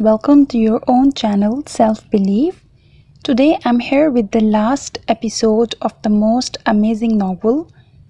welcome to your own channel Self Belief. Today I'm here with the last episode of the most amazing novel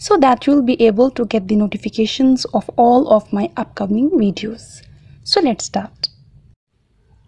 so that you'll be able to get the notifications of all of my upcoming videos. So let's start.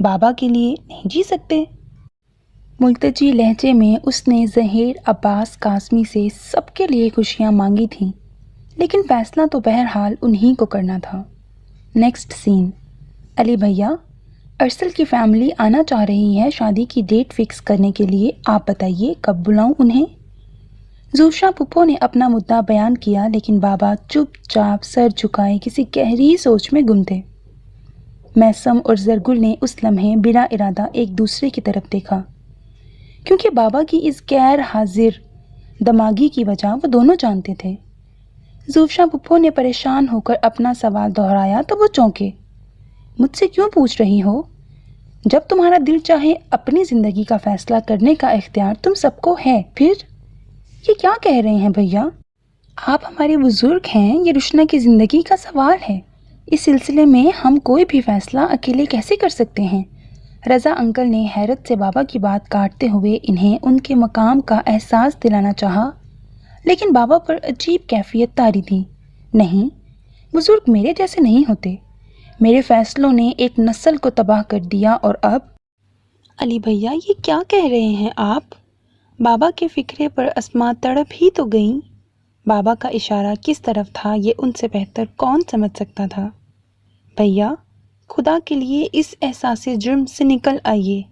بابا کے لیے نہیں جی سکتے؟ ملتجی لہجے میں اس نے ظہیر عباس قاسمی سے سب کے لیے خوشیاں مانگی تھیں، لیکن فیصلہ تو بہرحال انہی کو کرنا تھا۔ نیکسٹ سین، علی بھیا، ارسل کی فیملی آنا چاہ رہی ہے شادی کی ڈیٹ فکس کرنے کے لیے، آپ بتائیے کب بلاؤں انہیں؟ زوشا پھپھو نے اپنا مدعا بیان کیا، لیکن بابا چپ چاپ سر جھکائے کسی گہری سوچ میں گم تھے۔ میسم اور زرگل نے اس لمحے بلا ارادہ ایک دوسرے کی طرف دیکھا، کیونکہ بابا کی اس غیر حاضر دماغی کی وجہ وہ دونوں جانتے تھے۔ زوشا پھپھو نے پریشان ہو کر اپنا سوال دہرایا تو وہ چونکے۔ مجھ سے کیوں پوچھ رہی ہو؟ جب تمہارا دل چاہے اپنی زندگی کا فیصلہ کرنے کا اختیار تم سب کو ہے، پھر یہ کیا کہہ رہے ہیں بھیا؟ آپ ہمارے بزرگ ہیں، یہ روشنا کی زندگی کا سوال ہے۔ اس سلسلے میں ہم کوئی بھی فیصلہ اکیلے کیسے کر سکتے ہیں؟ رضا انکل نے حیرت سے بابا کی بات کاٹتے ہوئے انہیں ان کے مقام کا احساس دلانا چاہا، لیکن بابا پر عجیب کیفیت طاری تھی۔ نہیں، بزرگ میرے جیسے نہیں ہوتے۔ میرے فیصلوں نے ایک نسل کو تباہ کر دیا اور اب… علی بھیا یہ کیا کہہ رہے ہیں آپ؟ بابا کے فکرے پر اسما تڑپ ہی تو گئیں۔ بابا کا اشارہ کس طرف تھا یہ ان سے بہتر کون سمجھ سکتا تھا؟ بھیا، خدا کے لیے اس احساس جرم سے نکل آئیے۔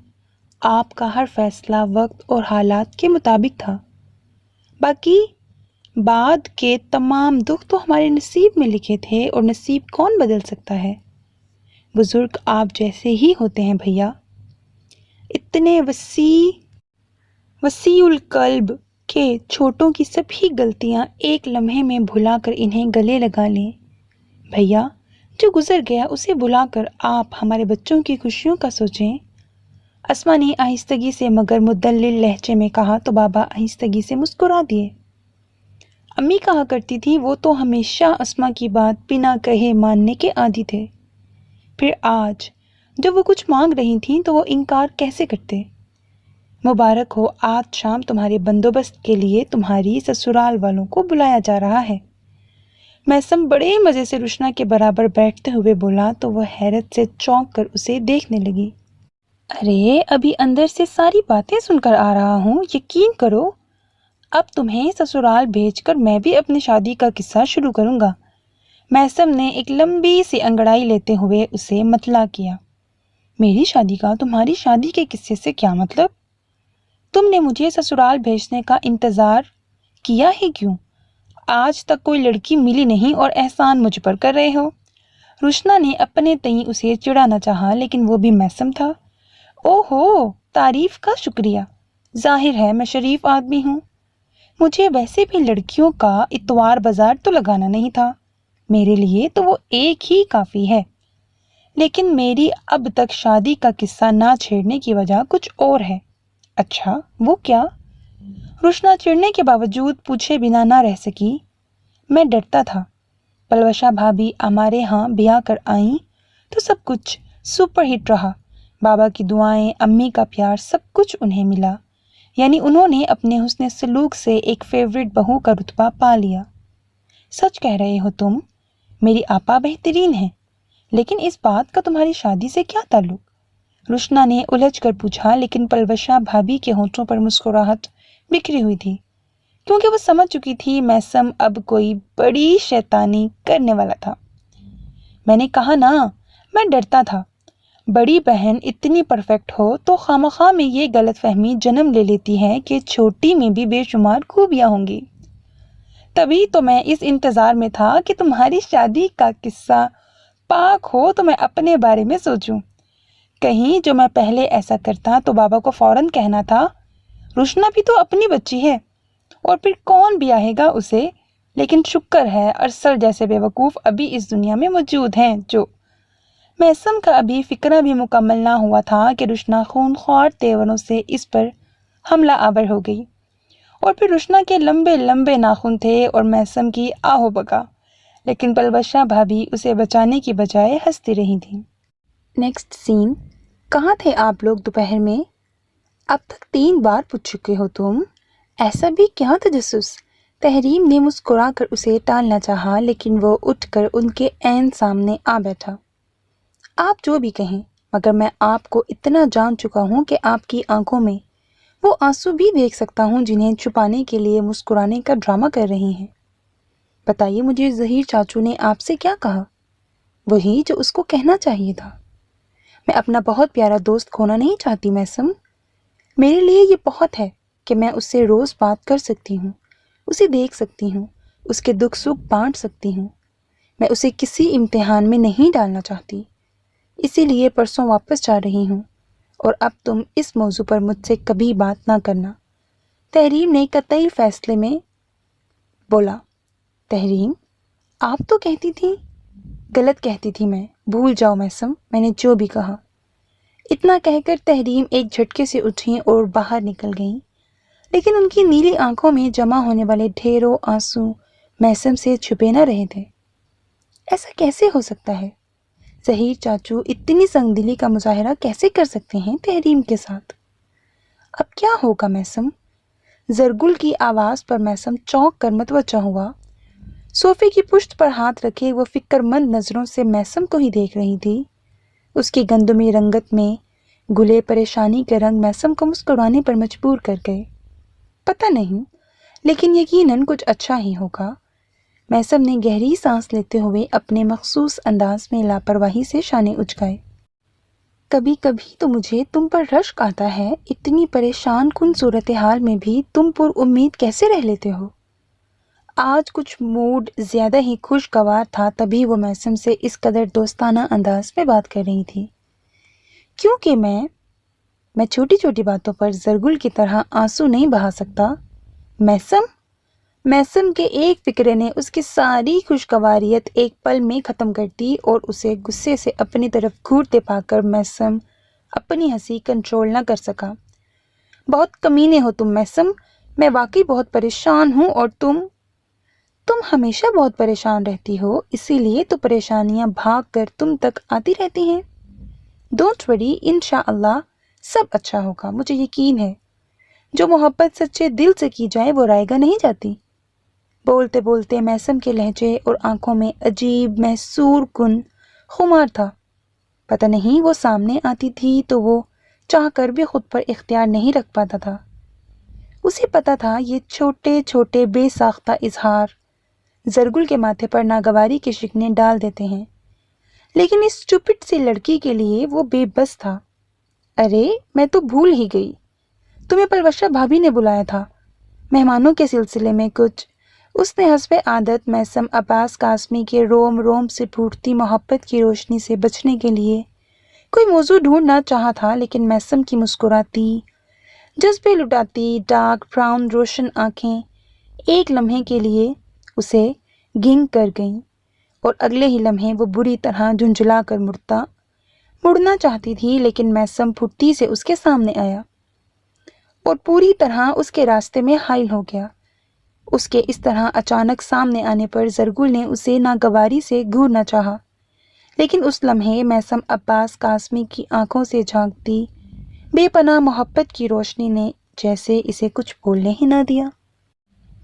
آپ کا ہر فیصلہ وقت اور حالات کے مطابق تھا، باقی بعد کے تمام دکھ تو ہمارے نصیب میں لکھے تھے، اور نصیب کون بدل سکتا ہے؟ بزرگ آپ جیسے ہی ہوتے ہیں بھیا، اتنے وسیع القلب کہ چھوٹوں کی سبھی غلطیاں ایک لمحے میں بھلا کر انہیں گلے لگا لیں۔ بھیا، جو گزر گیا اسے بھلا کر آپ ہمارے بچوں کی خوشیوں کا سوچیں۔ اسما نے آہستگی سے مگر مدلل لہجے میں کہا تو بابا آہستگی سے مسکرا دیے۔ امی کہا کرتی تھی وہ تو ہمیشہ اسما کی بات بنا کہے ماننے کے عادی تھے، پھر آج جب وہ کچھ مانگ رہی تھیں تو وہ انکار کیسے کرتے؟ مبارک ہو، آج شام تمہارے بندوبست کے لیے تمہاری سسرال والوں کو بلایا جا رہا ہے۔ میسم بڑے مزے سے روشنا کے برابر بیٹھتے ہوئے بولا تو وہ حیرت سے چونک کر اسے دیکھنے لگی۔ ارے ابھی اندر سے ساری باتیں سن کر آ رہا ہوں، یقین کرو۔ اب تمہیں سسرال بھیج کر میں بھی اپنی شادی کا قصہ شروع کروں گا۔ میسم نے ایک لمبی سی انگڑائی لیتے ہوئے اسے مطلع کیا۔ میری شادی کا تمہاری شادی کے قصے سے کیا مطلب؟ تم نے مجھے سسرال بھیجنے کا انتظار کیا ہی کیوں؟ آج تک کوئی لڑکی ملی نہیں اور احسان مجھ پر کر رہے ہو۔ روشنا نے اپنے تئیں اسے چڑھانا چاہا، لیکن وہ بھی میسم تھا۔ اوہو، تعریف کا شکریہ۔ ظاہر ہے میں شریف آدمی ہوں۔ مجھے ویسے بھی لڑکیوں کا اتوار بازار تو لگانا نہیں تھا، میرے لیے تو وہ ایک ہی کافی ہے۔ لیکن میری اب تک شادی کا قصہ نہ چھیڑنے کی وجہ کچھ اور ہے۔ اچھا، وہ کیا؟ روشنا چڑھنے کے باوجود پوچھے بنا نہ رہ سکی۔ میں ڈرتا تھا، پلوشا بھابھی ہمارے ہاں بیاہ کر آئیں تو سب کچھ سپر ہٹ رہا۔ بابا کی دعائیں، امی کا پیار، سب کچھ انہیں ملا، یعنی انہوں نے اپنے حسن سلوک سے ایک فیورٹ بہو کا رتبہ پا لیا۔ سچ کہہ رہے ہو تم، میری آپا بہترین ہیں، لیکن اس بات کا تمہاری شادی سے کیا تعلق؟ روشنا نے الجھ کر پوچھا، لیکن پلوشا بھابھی کے ہونٹوں پر مسکراہٹ بکھری ہوئی تھی، کیونکہ وہ سمجھ چکی تھی میسم اب کوئی بڑی شیطانی کرنے والا تھا۔ میں نے کہا نا، میں ڈرتا تھا۔ بڑی بہن اتنی پرفیکٹ ہو تو خواہ میں یہ غلط فہمی جنم لے لیتی ہے کہ چھوٹی میں بھی بے شمار خوبیاں ہوں گی۔ تبھی تو میں اس انتظار میں تھا کہ تمہاری شادی کا قصہ پاک ہو تو میں اپنے بارے میں سوچوں۔ کہیں جو میں پہلے ایسا کرتا تو بابا کو فوراً کہنا تھا، روشنا بھی تو اپنی بچی ہے، اور پھر کون بیاہے گا اسے؟ لیکن شکر ہے ارسل جیسے بے وقوف ابھی اس دنیا میں موجود ہیں جو… میسم کا ابھی فکرہ بھی مکمل نہ ہوا تھا کہ روشنا خون خوار تیوروں سے اس پر حملہ آور ہو گئی، اور پھر روشنا کے لمبے لمبے ناخن تھے اور میسم کی آہو بکا، لیکن پلوشا بھابھی اسے بچانے کی بجائے ہنستی رہی تھیں۔ نیکسٹ سین، کہاں تھے آپ لوگ دوپہر میں؟ اب تک 3 بار پوچھ چکے ہو تم، ایسا بھی کیا تجسس؟ تحریم نے مسکرا کر اسے ٹالنا چاہا، لیکن وہ اٹھ کر ان کے عین سامنے آ بیٹھا۔ آپ جو بھی کہیں، مگر میں آپ کو اتنا جان چکا ہوں کہ آپ کی آنکھوں میں وہ آنسو بھی دیکھ سکتا ہوں جنہیں چھپانے کے لیے مسکرانے کا ڈرامہ کر رہی ہیں۔ بتائیے مجھے ظہیر چاچو نے آپ سے کیا کہا؟ وہی جو اس کو کہنا چاہیے تھا۔ میں اپنا بہت پیارا دوست کھونا نہیں چاہتی میسم۔ میرے لیے یہ بہت ہے کہ میں اس سے روز بات کر سکتی ہوں، اسے دیکھ سکتی ہوں، اس کے دکھ سکھ بانٹ سکتی ہوں۔ میں اسے کسی امتحان میں نہیں ڈالنا چاہتی، اسی لیے پرسوں واپس جا رہی ہوں، اور اب تم اس موضوع پر مجھ سے کبھی بات نہ کرنا۔ تحریم نے قطعی فیصلے میں بولا۔ تحریم، آپ تو کہتی تھی۔ غلط کہتی تھی میں، بھول جاؤ میسم، میں نے جو بھی کہا۔ اتنا کہہ کر تحریم ایک جھٹکے سے اٹھیں اور باہر نکل گئیں، لیکن ان کی نیلی آنکھوں میں جمع ہونے والے ڈھیروں آنسو میسم سے چھپے نہ رہے تھے۔ ایسا کیسے ہو سکتا ہے؟ ظہیر چاچو اتنی سنگ دلی کا مظاہرہ کیسے کر سکتے ہیں تحریم کے ساتھ؟ اب کیا ہوگا میسم؟ زرگل کی آواز پر میسم چونک کر متوجہ ہوا۔ صوفے کی پشت پر ہاتھ رکھے وہ فکر مند نظروں سے میسم کو ہی دیکھ رہی تھی۔ اس کی گندمی رنگت میں گلے پریشانی کے رنگ میسم کو مسکرانے پر مجبور کر گئے۔ پتہ نہیں، لیکن یقیناً کچھ اچھا ہی ہوگا۔ میسم نے گہری سانس لیتے ہوئے اپنے مخصوص انداز میں لاپرواہی سے شانے اچکائے۔ کبھی کبھی تو مجھے تم پر رشک آتا ہے، اتنی پریشان کن صورتحال میں بھی تم پر امید کیسے رہ لیتے ہو؟ آج کچھ موڈ زیادہ ہی خوشگوار تھا، تبھی وہ میسم سے اس قدر دوستانہ انداز میں بات کر رہی تھی۔ کیونکہ میں چھوٹی چھوٹی باتوں پر زرگل کی طرح آنسو نہیں بہا سکتا۔ میسم کے ایک فکرے نے اس کی ساری خوشگواریت ایک پل میں ختم کر دی، اور اسے غصے سے اپنی طرف گھورتے پا کر میسم اپنی ہنسی کنٹرول نہ کر سکا۔ بہت کمینے ہو تم میسم، میں واقعی بہت پریشان ہوں، اور تم ہمیشہ بہت پریشان رہتی ہو، اسی لیے تو پریشانیاں بھاگ کر تم تک آتی رہتی ہیں۔ ڈونٹ وری، انشاءاللہ سب اچھا ہوگا، مجھے یقین ہے۔ جو محبت سچے دل سے کی جائے وہ رائیگاں نہیں جاتی۔ بولتے بولتے میسم کے لہجے اور آنکھوں میں عجیب محصور کن خمار تھا۔ پتہ نہیں وہ سامنے آتی تھی تو وہ چاہ کر بھی خود پر اختیار نہیں رکھ پاتا تھا۔ اسے پتہ تھا یہ چھوٹے چھوٹے بے ساختہ اظہار زرگل کے ماتھے پر ناگواری کے شکنیں ڈال دیتے ہیں، لیکن اس چپٹ سی لڑکی کے لیے وہ بے بس تھا۔ ارے میں تو بھول ہی گئی، تمہیں پلوشہ بھابھی نے بلایا تھا مہمانوں کے سلسلے میں کچھ۔ اس نے حسب عادت میسم عباس قاسمی کے روم روم سے پھوٹتی محبت کی روشنی سے بچنے کے لیے کوئی موضوع ڈھونڈنا چاہا تھا، لیکن میسم کی مسکراتی، جذبے لٹاتی ڈارک براؤن روشن آنکھیں ایک لمحے کے لیے اسے گنگ کر گئیں، اور اگلے ہی لمحے وہ بری طرح جھنجھلا کر مڑنا چاہتی تھی، لیکن میسم پھٹی سے اس کے سامنے آیا اور پوری طرح اس کے راستے میں حائل ہو گیا۔ اس کے اس طرح اچانک سامنے آنے پر زرگل نے اسے ناگواری سے گھورنا چاہا، لیکن اس لمحے میسم عباس قاسمی کی آنکھوں سے جھانکتی بے پناہ محبت کی روشنی نے جیسے اسے کچھ بولنے ہی نہ دیا۔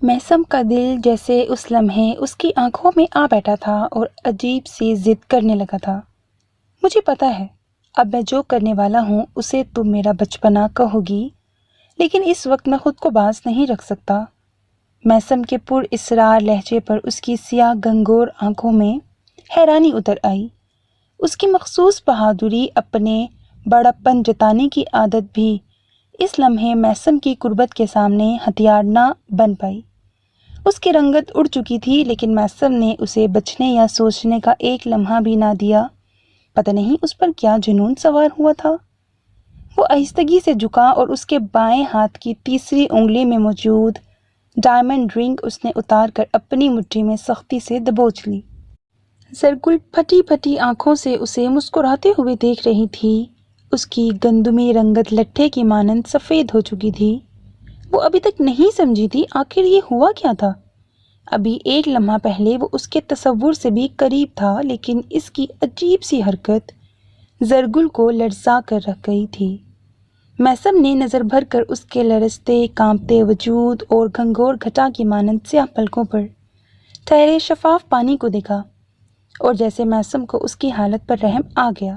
میسم کا دل جیسے اس لمحے اس کی آنکھوں میں آ بیٹھا تھا اور عجیب سی ضد کرنے لگا تھا۔ مجھے پتا ہے اب میں جو کرنے والا ہوں اسے تم میرا بچپنا کہو گی، لیکن اس وقت میں خود کو باز نہیں رکھ سکتا۔ میسم کے پر اسرار لہجے پر اس کی سیاہ گنگور آنکھوں میں حیرانی اتر آئی۔ اس کی مخصوص بہادری، اپنے بڑپن جتانے کی عادت بھی اس لمحے میسم کی قربت کے سامنے ہتھیار نہ بن پائی۔ اس کی رنگت اڑ چکی تھی، لیکن میسم نے اسے بچنے یا سوچنے کا ایک لمحہ بھی نہ دیا۔ پتہ نہیں اس پر کیا جنون سوار ہوا تھا۔ وہ آہستگی سے جھکا اور اس کے بائیں ہاتھ کی تیسری انگلی میں موجود ڈائمنڈ رنگ اس نے اتار کر اپنی مٹھی میں سختی سے دبوچ لی۔ زرگل پھٹی پھٹی آنکھوں سے اسے مسکراتے ہوئے دیکھ رہی تھی۔ اس کی گندمی رنگت لٹھے کی مانند سفید ہو چکی تھی۔ وہ ابھی تک نہیں سمجھی تھی آخر یہ ہوا کیا تھا۔ ابھی ایک لمحہ پہلے وہ اس کے تصور سے بھی قریب تھا، لیکن اس کی عجیب سی حرکت زرگل کو لرزا کر رکھ گئی تھی۔ میسم نے نظر بھر کر اس کے لرزتے کانپتے وجود اور گھنگور گھٹا کی مانند سیاہ پلکوں پر ٹھہرے شفاف پانی کو دیکھا، اور جیسے میسم کو اس کی حالت پر رحم آ گیا۔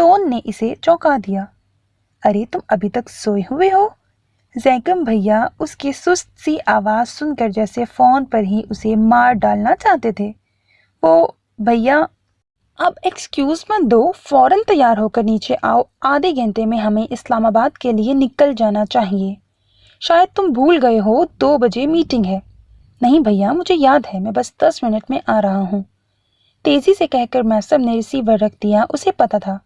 ٹون نے اسے چونکا دیا۔ ارے تم ابھی تک سوئے ہوئے ہو؟ زیگم بھیا اس کی سست سی آواز سن کر جیسے فون پر ہی اسے مار ڈالنا چاہتے تھے۔ وہ بھیا اب ایکسکیوز مت دو، فوراً تیار ہو کر نیچے آؤ، آدھے گھنٹے میں ہمیں اسلام آباد کے لیے نکل جانا چاہیے۔ شاید تم بھول گئے ہو 2 بجے میٹنگ ہے۔ نہیں بھیا مجھے یاد ہے، میں بس 10 منٹ میں آ رہا ہوں، تیزی سے کہہ کر میسم نے ریسیور رکھ دیا۔ اسے پتا تھا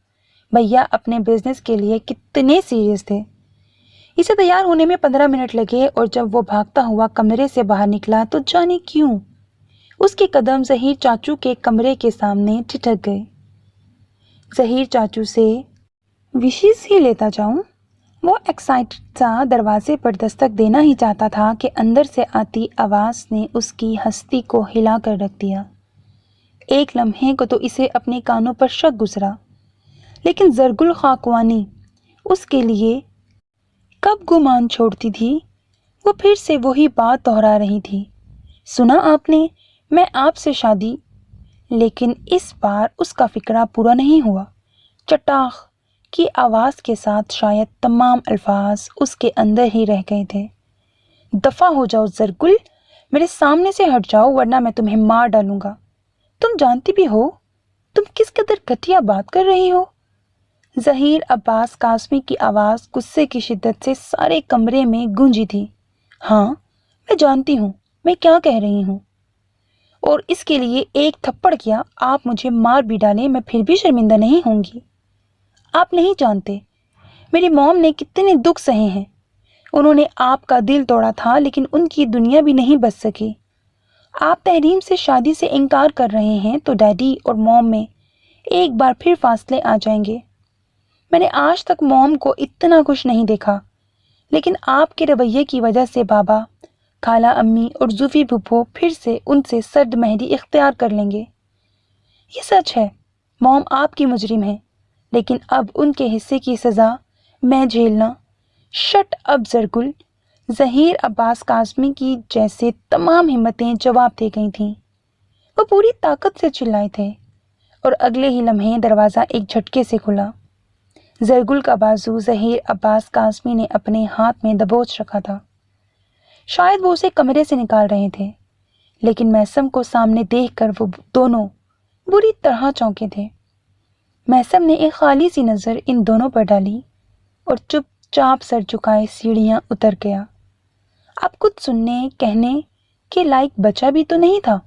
بھیا اپنے بزنس کے لیے کتنے سیریس تھے۔ اسے تیار ہونے میں 15 منٹ لگے اور جب وہ بھاگتا ہوا کمرے سے باہر نکلا تو جانے کیوں اس کے قدم ظہیر چاچو کے کمرے کے سامنے ٹھٹک گئے۔ ظہیر چاچو سے وشیز ہی لیتا جاؤں؟ وہ ایکسائٹڈ سا دروازے پر دستک دینا ہی چاہتا تھا کہ اندر سے آتی آواز نے اس کی ہستی کو ہلا کر رکھ دیا۔ ایک لمحے کو تو اسے اپنے کانوں پر شک گزرا، لیکن زرگل خاکوانی اس کے لیے کب گمان چھوڑتی تھی؟ وہ پھر سے وہی بات دہرا رہی تھی، سنا آپ نے، میں آپ سے شادی۔ لیکن اس بار اس کا فکرہ پورا نہیں ہوا۔ چٹاخ کی آواز کے ساتھ شاید تمام الفاظ اس کے اندر ہی رہ گئے تھے۔ دفع ہو جاؤ زرگل، میرے سامنے سے ہٹ جاؤ ورنہ میں تمہیں مار ڈالوں گا۔ تم جانتی بھی ہو تم کس قدر گھٹیا بات کر رہی ہو؟ ظہیر عباس قاسمی کی آواز غصے کی شدت سے سارے کمرے میں گونجی تھی۔ ہاں میں جانتی ہوں میں کیا کہہ رہی ہوں، اور اس کے لیے ایک تھپڑ کیا آپ مجھے مار بھی ڈالیں میں پھر بھی شرمندہ نہیں ہوں گی۔ آپ نہیں جانتے میری موم نے کتنے دکھ سہے ہیں، انہوں نے آپ کا دل توڑا تھا لیکن ان کی دنیا بھی نہیں بچ سکی۔ آپ تحریم سے شادی سے انکار کر رہے ہیں تو ڈیڈی اور موم میں ایک بار پھر فاصلے آ جائیں گے۔ میں نے آج تک موم کو اتنا خوش نہیں دیکھا، لیکن آپ کے رویے کی وجہ سے بابا، خالہ امی اور زوفی پھپھو پھر سے ان سے سرد مہری اختیار کر لیں گے۔ یہ سچ ہے، موم آپ کی مجرم ہے، لیکن اب ان کے حصے کی سزا میں جھیلنا۔ شٹ اب زرگل، ظہیر عباس قاسمی کی جیسے تمام ہمتیں جواب دے گئی تھیں۔ وہ پوری طاقت سے چلائے تھے اور اگلے ہی لمحے دروازہ ایک جھٹکے سے کھلا۔ زرگل کا بازو ظہیر عباس قاسمی نے اپنے ہاتھ میں دبوچ رکھا تھا۔ شاید وہ اسے کمرے سے نکال رہے تھے، لیکن میسم کو سامنے دیکھ کر وہ دونوں بری طرح چونکے تھے۔ میسم نے ایک خالی سی نظر ان دونوں پر ڈالی اور چپ چاپ سر جھکائے سیڑھیاں اتر گیا۔ اب کچھ سننے کہنے کے لائق بچا بھی تو نہیں تھا۔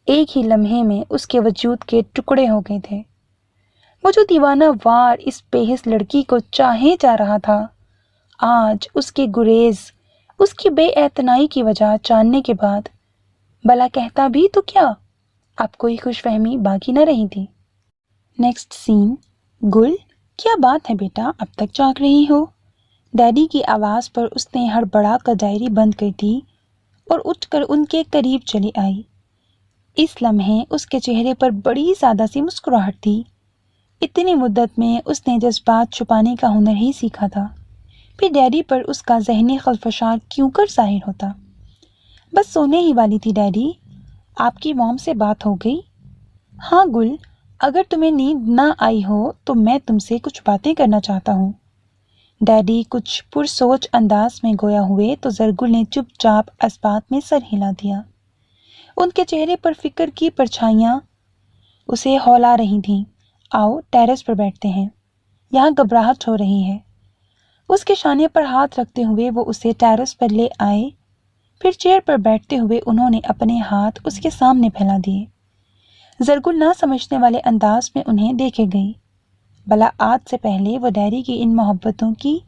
ایک ہی لمحے میں اس کے وجود کے ٹکڑے ہو گئے تھے۔ وہ جو دیوانہ وار اس بے حس لڑکی کو چاہے جا رہا تھا، آج اس کے گریز، اس کی بے اعتنائی کی وجہ جاننے کے بعد بھلا کہتا بھی تو کیا؟ اب کوئی خوش فہمی باقی نہ رہی تھی۔ نیکسٹ سین، گل کیا بات ہے بیٹا، اب تک جاگ رہی ہو؟ ڈیڈی کی آواز پر اس نے ہڑبڑا کر ڈائری بند کر دی اور اٹھ کر ان کے قریب چلی آئی۔ اس لمحے اس کے چہرے پر بڑی سادہ سی مسکراہٹ تھی۔ اتنی مدت میں اس نے جذبات چھپانے کا ہنر ہی سیکھا تھا، پھر ڈیڈی پر اس کا ذہنی خلفشار کیوں کر ظاہر ہوتا؟ بس سونے ہی والی تھی ڈیڈی، آپ کی موم سے بات ہو گئی؟ ہاں گل، اگر تمہیں نیند نہ آئی ہو تو میں تم سے کچھ باتیں کرنا چاہتا ہوں۔ ڈیڈی کچھ پرسوچ انداز میں گویا ہوئے تو زرگل نے چپ چاپ اسبات میں سر ہلا دیا۔ ان کے چہرے پر فکر کی پرچھائیاں اسے ہولا رہی تھیں۔ آؤ ٹیرس پر بیٹھتے ہیں، یہاں گھبراہٹ ہو رہی ہے۔ اس کے شانے پر ہاتھ رکھتے ہوئے وہ اسے ٹیرس پر لے آئے، پھر چیئر پر بیٹھتے ہوئے انہوں نے اپنے ہاتھ اس کے سامنے پھیلا دیے۔ زرگل نہ سمجھنے والے انداز میں انہیں دیکھے گئی۔ بھلا آج سے پہلے وہ ڈیڈی کی ان محبتوں کی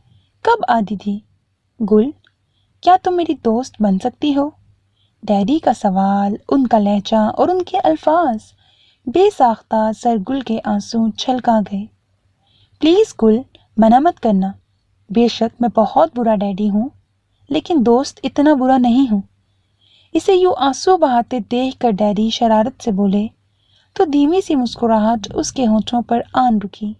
کب عادی تھی؟ گل، کیا تم میری دوست بن سکتی ہو؟ ڈیڈی کا سوال، ان کا لہجہ اور ان کے الفاظ بے ساختہ زرگل کے آنسو چھلکا گئے۔ پلیز گل، منع مت کرنا، بے شک میں بہت برا ڈیڈی ہوں، لیکن دوست اتنا برا نہیں ہوں۔ اسے یوں آنسو بہاتے دیکھ کر ڈیڈی شرارت سے بولے تو دھیمی سی مسکراہٹ اس کے ہونٹوں پر آن رکی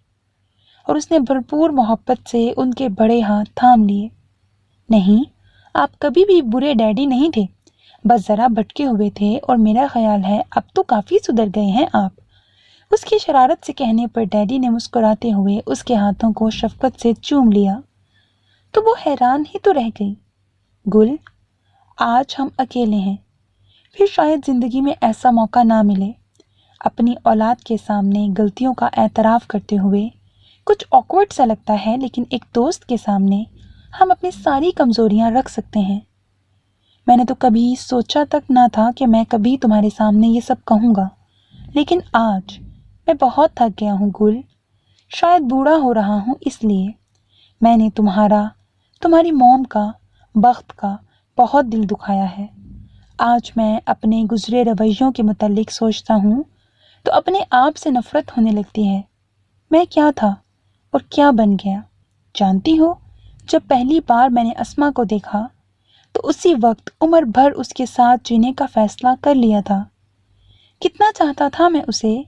اور اس نے بھرپور محبت سے ان کے بڑے ہاتھ تھام لیے۔ نہیں، آپ کبھی بھی برے ڈیڈی نہیں تھے، بس ذرا بھٹکے ہوئے تھے اور میرا خیال ہے اب تو کافی سدھر گئے ہیں آپ۔ اس کی شرارت سے کہنے پر ڈیڈی نے مسکراتے ہوئے اس کے ہاتھوں کو شفقت سے چوم لیا تو وہ حیران ہی تو رہ گئی۔ گل، آج ہم اکیلے ہیں، پھر شاید زندگی میں ایسا موقع نہ ملے۔ اپنی اولاد کے سامنے غلطیوں کا اعتراف کرتے ہوئے کچھ آکورڈ سا لگتا ہے، لیکن ایک دوست کے سامنے ہم اپنی ساری کمزوریاں رکھ سکتے ہیں۔ میں نے تو کبھی سوچا تک نہ تھا کہ میں کبھی تمہارے سامنے یہ سب کہوں گا، لیکن آج میں بہت تھک گیا ہوں گل، شاید بوڑھا ہو رہا ہوں اس لیے۔ میں نے تمہاری موم کا، بخت کا بہت دل دکھایا ہے۔ آج میں اپنے گزرے رویوں کے متعلق سوچتا ہوں تو اپنے آپ سے نفرت ہونے لگتی ہے۔ میں کیا تھا اور کیا بن گیا؟ جانتی ہو، جب پہلی بار میں نے اسما کو دیکھا تو اسی وقت عمر بھر اس کے ساتھ جینے کا فیصلہ کر لیا تھا۔ کتنا چاہتا تھا میں اسے،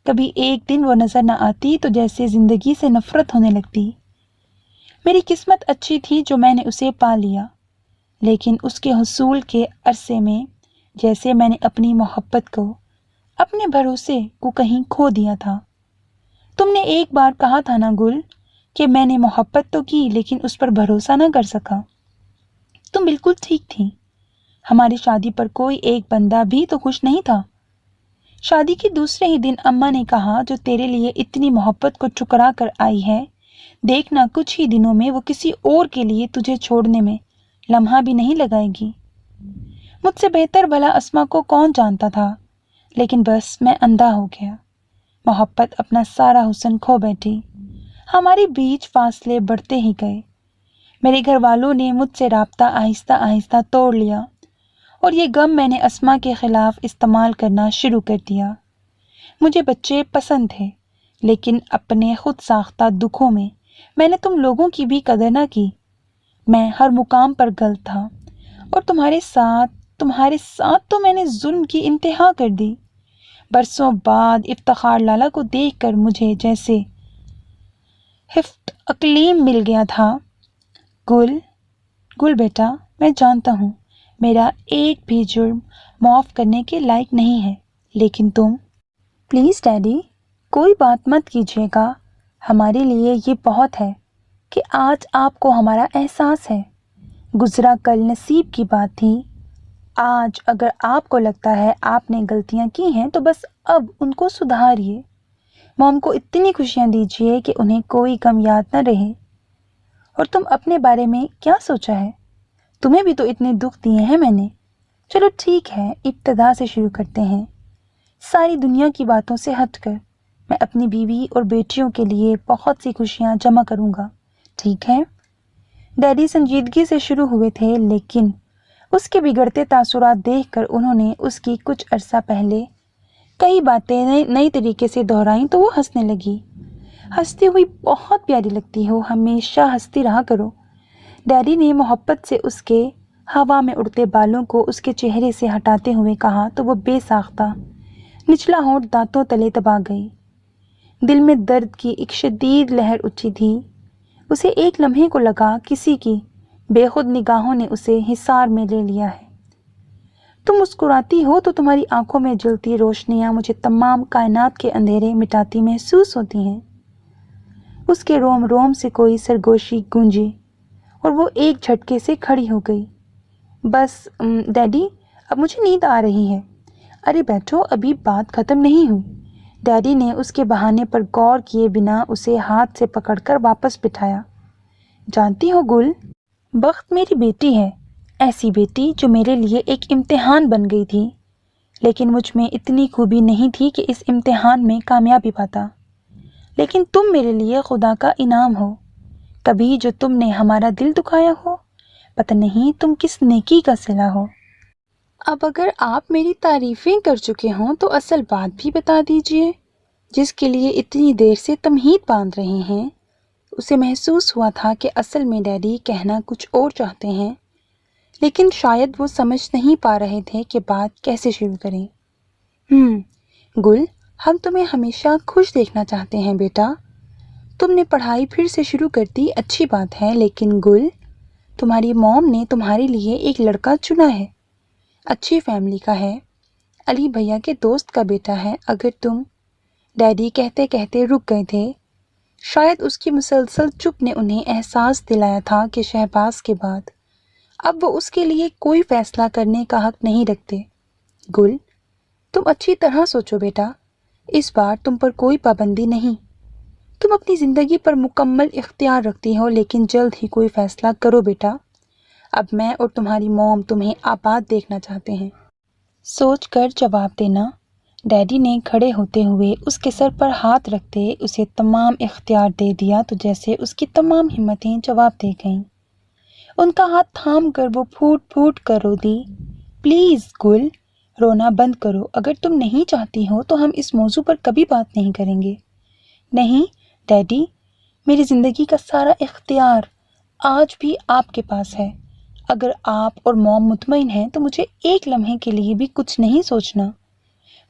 کبھی ایک دن وہ نظر نہ آتی تو جیسے زندگی سے نفرت ہونے لگتی۔ میری قسمت اچھی تھی جو میں نے اسے پا لیا، لیکن اس کے حصول کے عرصے میں جیسے میں نے اپنی محبت کو، اپنے بھروسے کو کہیں کھو دیا تھا۔ تم نے ایک بار کہا تھا نا گل کہ میں نے محبت تو کی لیکن اس پر بھروسہ نہ کر سکا۔ تم بالکل ٹھیک تھی۔ ہماری شادی پر کوئی ایک بندہ بھی تو خوش نہیں تھا۔ شادی کے دوسرے ہی دن اماں نے کہا جو تیرے لیے اتنی محبت کو ٹھکرا کر آئی ہے، دیکھنا کچھ ہی دنوں میں وہ کسی اور کے لیے تجھے چھوڑنے میں لمحہ بھی نہیں لگائے گی۔ مجھ سے بہتر بھلا اسما کو کون جانتا تھا، لیکن بس میں اندھا ہو گیا۔ محبت اپنا سارا حسن کھو بیٹھی۔ ہمارے بیچ فاصلے بڑھتے ہی گئے۔ میرے گھر والوں نے مجھ سے رابطہ آہستہ آہستہ توڑ لیا اور یہ غم میں نے اسما کے خلاف استعمال کرنا شروع کر دیا۔ مجھے بچے پسند تھے، لیکن اپنے خود ساختہ دکھوں میں نے تم لوگوں کی بھی قدر نہ کی۔ میں ہر مقام پر غلط تھا اور تمہارے ساتھ تو میں نے ظلم کی انتہا کر دی۔ برسوں بعد افتخار لالا کو دیکھ کر مجھے جیسے ہفت اقلیم مل گیا تھا۔ گل بیٹا، میں جانتا ہوں میرا ایک بھی جرم معاف کرنے کے لائق نہیں ہے، لیکن تم پلیز ڈیڈی کوئی بات مت کیجیے گا۔ ہمارے لیے یہ بہت ہے کہ آج آپ کو ہمارا احساس ہے۔ گزرا کل نصیب کی بات تھی۔ آج اگر آپ کو لگتا ہے آپ نے غلطیاں کی ہیں تو بس اب ان کو سدھاریے۔ موم کو اتنی خوشیاں دیجیے کہ انہیں کوئی غم یاد نہ رہے۔ اور تم اپنے بارے میں کیا سوچا ہے؟ تمہیں بھی تو اتنے دکھ دیے ہیں میں نے۔ چلو ٹھیک ہے، ابتدا سے شروع کرتے ہیں۔ ساری دنیا کی باتوں سے ہٹ کر میں اپنی بیوی اور بیٹیوں کے لیے بہت سی خوشیاں جمع کروں گا، ٹھیک ہے؟ ڈیڈی سنجیدگی سے شروع ہوئے تھے، لیکن اس کے بگڑتے تاثرات دیکھ کر انہوں نے اس کی کچھ عرصہ پہلے کئی باتیں نئی طریقے سے دہرائیں تو وہ ہنسنے لگی۔ ہنستی ہوئی بہت پیاری لگتی ہو، ہمیشہ ہنستی رہا کرو۔ ڈیڈی نے محبت سے اس کے ہوا میں اڑتے بالوں کو اس کے چہرے سے ہٹاتے ہوئے کہا تو وہ بے ساختہ نچلا ہونٹ دانتوں تلے دبا گئی۔ دل میں درد کی ایک شدید لہر اٹھی تھی۔ اسے ایک لمحے کو لگا کسی کی بے خود نگاہوں نے اسے حصار میں لے لیا ہے۔ تم مسکراتی ہو تو تمہاری آنکھوں میں جلتی روشنیاں مجھے تمام کائنات کے اندھیرے مٹاتی محسوس ہوتی ہیں۔ اس کے روم روم سے کوئی سرگوشی گونجی اور وہ ایک جھٹکے سے کھڑی ہو گئی۔ بس ڈیڈی، اب مجھے نیند آ رہی ہے۔ ارے بیٹھو، ابھی بات ختم نہیں ہوئی۔ ڈیڈی نے اس کے بہانے پر غور کیے بنا اسے ہاتھ سے پکڑ کر واپس بٹھایا۔ جانتی ہو گل، بخت میری بیٹی ہے، ایسی بیٹی جو میرے لیے ایک امتحان بن گئی تھی، لیکن مجھ میں اتنی خوبی نہیں تھی کہ اس امتحان میں کامیابی پاتا۔ لیکن تم میرے لیے خدا کا انعام ہو، کبھی جو تم نے ہمارا دل دکھایا ہو، پتہ نہیں تم کس نیکی کا صلہ ہو۔ اب اگر آپ میری تعریفیں کر چکے ہوں تو اصل بات بھی بتا دیجئے، جس کے لیے اتنی دیر سے تمہید باندھ رہے ہیں۔ اسے محسوس ہوا تھا کہ اصل میں ڈیڈی کہنا کچھ اور چاہتے ہیں، لیکن شاید وہ سمجھ نہیں پا رہے تھے کہ بات کیسے شروع کریں۔ گل، ہم تمہیں ہمیشہ خوش دیکھنا چاہتے ہیں بیٹا۔ تم نے پڑھائی پھر سے شروع کر دی، اچھی بات ہے، لیکن گل، تمہاری موم نے تمہارے لیے ایک لڑکا چنا ہے، اچھی فیملی کا ہے، علی بھیا کے دوست کا بیٹا ہے۔ اگر تم ڈیڈی کہتے کہتے رک گئے تھے۔ شاید اس کی مسلسل چپ نے انہیں احساس دلایا تھا کہ شہباز کے بعد اب وہ اس کے لیے کوئی فیصلہ کرنے کا حق نہیں رکھتے۔ گل، تم اچھی طرح سوچو بیٹا، اس بار تم پر کوئی پابندی نہیں۔ تم اپنی زندگی پر مکمل اختیار رکھتی ہو، لیکن جلد ہی کوئی فیصلہ کرو بیٹا۔ اب میں اور تمہاری موم تمہیں آباد دیکھنا چاہتے ہیں۔ سوچ کر جواب دینا۔ ڈیڈی نے کھڑے ہوتے ہوئے اس کے سر پر ہاتھ رکھتے اسے تمام اختیار دے دیا تو جیسے اس کی تمام ہمتیں جواب دے گئیں۔ ان کا ہاتھ تھام کر وہ پھوٹ پھوٹ کر رو دی۔ پلیز گل، رونا بند کرو۔ اگر تم نہیں چاہتی ہو تو ہم اس موضوع پر کبھی بات نہیں کریں گے۔ نہیں ڈیڈی، میری زندگی کا سارا اختیار آج بھی آپ کے پاس ہے۔ اگر آپ اور موم مطمئن ہیں تو مجھے ایک لمحے کے لیے بھی کچھ نہیں سوچنا۔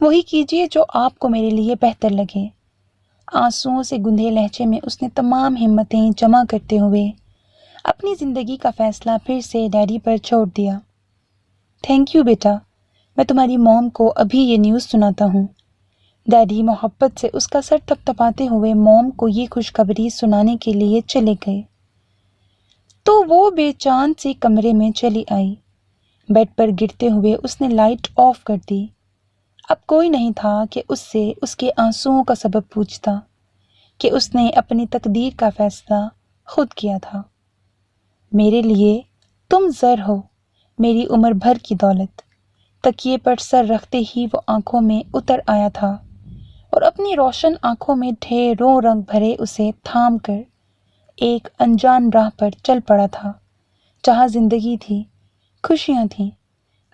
وہی کیجیے جو آپ کو میرے لیے بہتر لگے۔ آنسوؤں سے گندھے لہجے میں اس نے تمام ہمتیں جمع کرتے ہوئے اپنی زندگی کا فیصلہ پھر سے ڈیڈی پر چھوڑ دیا۔ تھینک یو بیٹا، میں تمہاری موم کو ابھی یہ نیوز سناتا ہوں۔ ڈیڈی محبت سے اس کا سر تھپتھپاتے ہوئے موم کو یہ خوشخبری سنانے کے لیے چلے گئے تو وہ بے چین سی کمرے میں چلی آئی۔ بیڈ پر گرتے ہوئے اس نے لائٹ آف کر دی۔ اب کوئی نہیں تھا کہ اس سے اس کے آنسوؤں کا سبب پوچھتا، کہ اس نے اپنی تقدیر کا فیصلہ خود کیا تھا۔ میرے لیے تم زر ہو، میری عمر بھر کی دولت۔ تکیے پر سر رکھتے ہی وہ آنکھوں میں اتر آیا تھا اور اپنی روشن آنکھوں میں ڈھیروں رنگ بھرے اسے تھام کر ایک انجان راہ پر چل پڑا تھا، جہاں زندگی تھی، خوشیاں تھیں۔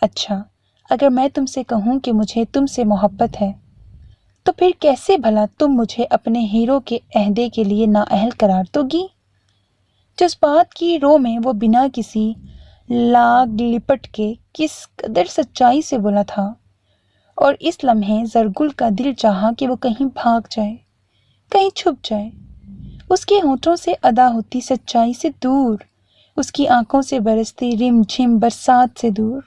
اچھا، اگر میں تم سے کہوں کہ مجھے تم سے محبت ہے تو پھر کیسے بھلا تم مجھے اپنے ہیرو کے عہدے کے لیے نااہل قرار دو گی؟ جذبات کی رو میں وہ بنا کسی لاگ لپٹ کے کس قدر سچائی سے بولا تھا، اور اس لمحے زرگل کا دل چاہا کہ وہ کہیں بھاگ جائے، کہیں چھپ جائے۔ اس کے ہونٹوں سے ادا ہوتی سچائی سے دور، اس کی آنکھوں سے برستی رم جھم برسات سے دور،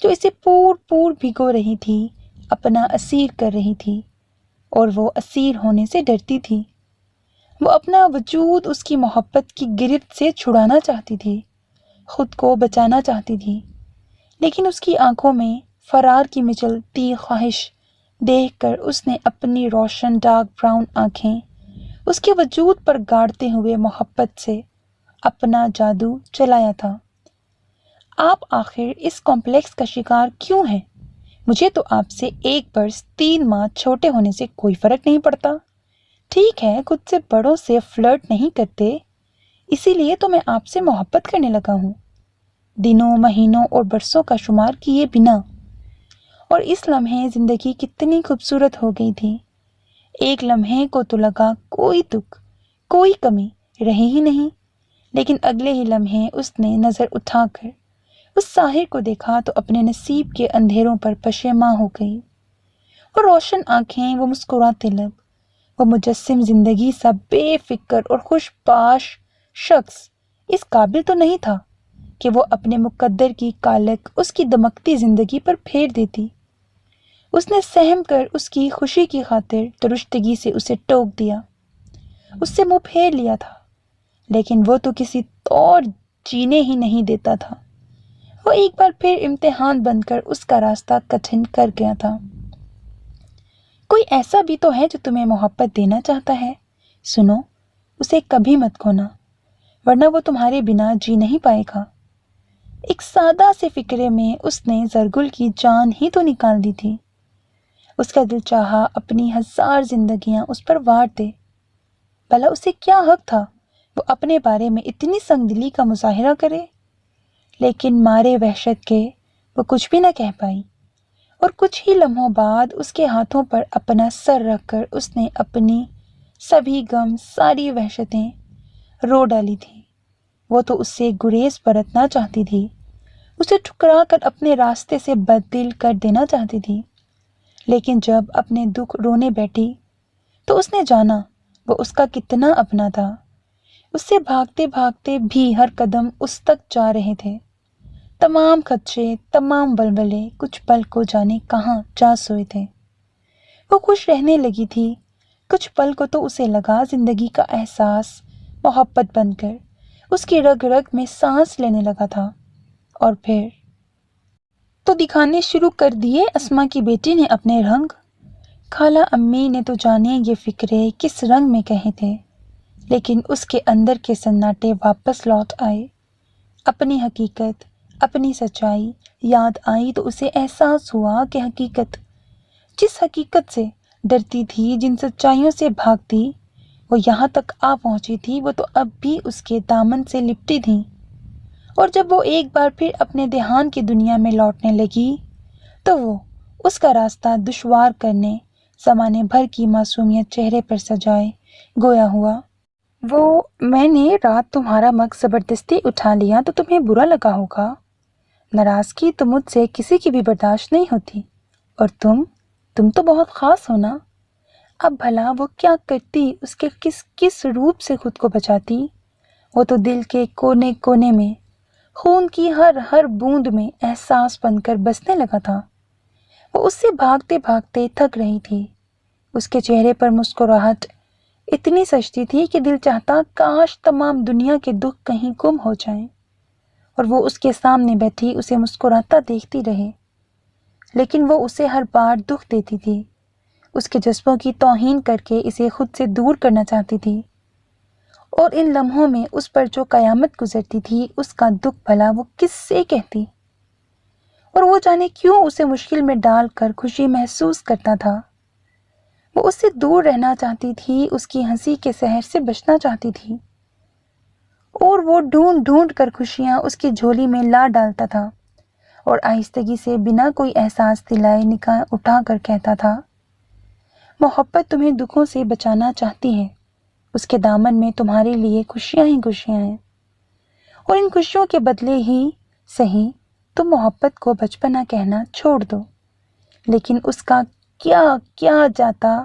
جو اسے پور پور بھگو رہی تھی، اپنا اسیر کر رہی تھی، اور وہ اسیر ہونے سے ڈرتی تھی۔ وہ اپنا وجود اس کی محبت کی گرفت سے چھڑانا چاہتی تھی، خود کو بچانا چاہتی تھی، لیکن اس کی آنکھوں میں فرار کی مچلتی خواہش دیکھ کر اس نے اپنی روشن ڈارک براؤن آنکھیں اس کے وجود پر گاڑتے ہوئے محبت سے اپنا جادو چلایا تھا۔ آپ آخر اس کمپلیکس کا شکار کیوں ہیں؟ مجھے تو آپ سے ایک برس 3 ماہ چھوٹے ہونے سے کوئی فرق نہیں پڑتا۔ ٹھیک ہے، خود سے بڑوں سے فلرٹ نہیں کرتے، اسی لیے تو میں آپ سے محبت کرنے لگا ہوں، دنوں مہینوں اور برسوں کا شمار کیے بنا۔ اور اس لمحے زندگی کتنی خوبصورت ہو گئی تھی۔ ایک لمحے کو تو لگا کوئی دکھ، کوئی کمی رہی ہی نہیں، لیکن اگلے ہی لمحے اس نے نظر اٹھا کر اس ساحر کو دیکھا تو اپنے نصیب کے اندھیروں پر پشیماں ہو گئی۔ وہ روشن آنکھیں، وہ مسکراتے لب، وہ مجسم زندگی سا بے فکر اور خوش باش شخص اس قابل تو نہیں تھا کہ وہ اپنے مقدر کی کالک اس کی دمکتی زندگی پر پھیر دیتی۔ اس نے سہم کر اس کی خوشی کی خاطر درشتگی سے اسے ٹوک دیا، اس سے منہ پھیر لیا تھا، لیکن وہ تو کسی طور جینے ہی نہیں دیتا تھا۔ وہ ایک بار پھر امتحان بن کر اس کا راستہ کٹھن کر گیا تھا۔ کوئی ایسا بھی تو ہے جو تمہیں محبت دینا چاہتا ہے، سنو، اسے کبھی مت کھونا، ورنہ وہ تمہارے بنا جی نہیں پائے گا۔ ایک سادہ سے فکرے میں اس نے زرگل کی جان ہی تو نکال دی تھی۔ اس کا دل چاہا اپنی 1000 زندگیاں اس پر وار دے۔ بھلا اسے کیا حق تھا وہ اپنے بارے میں اتنی سنگ دلی کا مظاہرہ کرے؟ لیکن مارے وحشت کے وہ کچھ بھی نہ کہہ پائی، اور کچھ ہی لمحوں بعد اس کے ہاتھوں پر اپنا سر رکھ کر اس نے اپنی سبھی غم، ساری وحشتیں رو ڈالی تھی۔ وہ تو اس سے گریز برتنا چاہتی تھی، اسے ٹھکرا کر اپنے راستے سے بددل کر دینا چاہتی تھی، لیکن جب اپنے دکھ رونے بیٹھی تو اس نے جانا وہ اس کا کتنا اپنا تھا۔ اس سے بھاگتے بھاگتے بھی ہر قدم اس تک جا رہے تھے۔ تمام خدشے، تمام ولولے کچھ پل کو جانے کہاں جا سوئے تھے۔ وہ خوش رہنے لگی تھی، کچھ پل کو تو اسے لگا زندگی کا احساس محبت بن کر اس کی رگ رگ میں سانس لینے لگا تھا۔ اور پھر تو دکھانے شروع کر دیے اسما کی بیٹی نے اپنے رنگ۔ خالہ امی نے تو جانے یہ فکرے کس رنگ میں کہے تھے، لیکن اس کے اندر کے سناٹے واپس لوٹ آئے۔ اپنی حقیقت، اپنی سچائی یاد آئی تو اسے احساس ہوا کہ حقیقت، جس حقیقت سے ڈرتی تھی، جن سچائیوں سے بھاگتی وہ یہاں تک آ پہنچی تھی، وہ تو اب بھی اس کے دامن سے لپٹی تھیں۔ اور جب وہ ایک بار پھر اپنے دھیان کی دنیا میں لوٹنے لگی تو وہ اس کا راستہ دشوار کرنے زمانے بھر کی معصومیت چہرے پر سجائے گویا ہوا۔ میں نے رات تمہارا مگ زبردستی اٹھا لیا تو تمہیں برا لگا ہوگا۔ ناراضگی تو مجھ سے کسی کی بھی برداشت نہیں ہوتی، اور تم تو بہت خاص ہو نا۔ اب بھلا وہ کیا کرتی، اس کے کس روپ سے خود کو بچاتی؟ وہ تو دل کے کونے کونے میں، خون کی ہر بوند میں احساس بن کر بسنے لگا تھا۔ وہ اس سے بھاگتے بھاگتے تھک رہی تھی۔ اس کے چہرے پر مسکراہٹ اتنی سجتی تھی کہ دل چاہتا کاش تمام دنیا کے دکھ کہیں گم ہو جائیں اور وہ اس کے سامنے بیٹھی اسے مسکراتا دیکھتی رہے، لیکن وہ اسے ہر بار دکھ دیتی تھی، اس کے جذبوں کی توہین کر کے اسے خود سے دور کرنا چاہتی تھی۔ اور ان لمحوں میں اس پر جو قیامت گزرتی تھی، اس کا دکھ بھلا وہ کس سے کہتی؟ اور وہ جانے کیوں اسے مشکل میں ڈال کر خوشی محسوس کرتا تھا۔ وہ اس سے دور رہنا چاہتی تھی، اس کی ہنسی کے سحر سے بچنا چاہتی تھی، اور وہ ڈھونڈ ڈھونڈ کر خوشیاں اس کی جھولی میں لا ڈالتا تھا اور آہستگی سے بنا کوئی احساس دلائے نگاہ اٹھا کر کہتا تھا، محبت تمہیں دکھوں سے بچانا چاہتی ہے، اس کے دامن میں تمہارے لیے خوشیاں ہی خوشیاں ہیں، اور ان خوشیوں کے بدلے ہی صحیح تم محبت کو بچپنا کہنا چھوڑ دو۔ لیکن اس کا کیا جاتا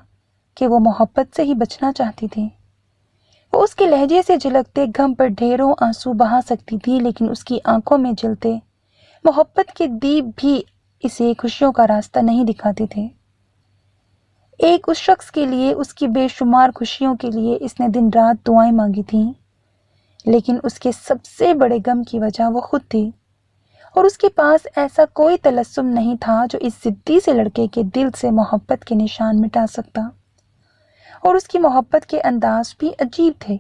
کہ وہ محبت سے ہی بچنا چاہتی تھی۔ وہ اس کے لہجے سے جھلکتے غم پر ڈھیروں آنسو بہا سکتی تھی، لیکن اس کی آنکھوں میں جلتے محبت کے دیپ بھی اسے خوشیوں کا راستہ نہیں دکھاتے تھے۔ ایک اس شخص کے لیے، اس کی بے شمار خوشیوں کے لیے اس نے دن رات دعائیں مانگی تھیں، لیکن اس کے سب سے بڑے غم کی وجہ وہ خود تھی، اور اس کے پاس ایسا کوئی طلسم نہیں تھا جو اس ضدی سے لڑکے کے دل سے محبت کے نشان مٹا سکتا۔ اور اس کی محبت کے انداز بھی عجیب تھے،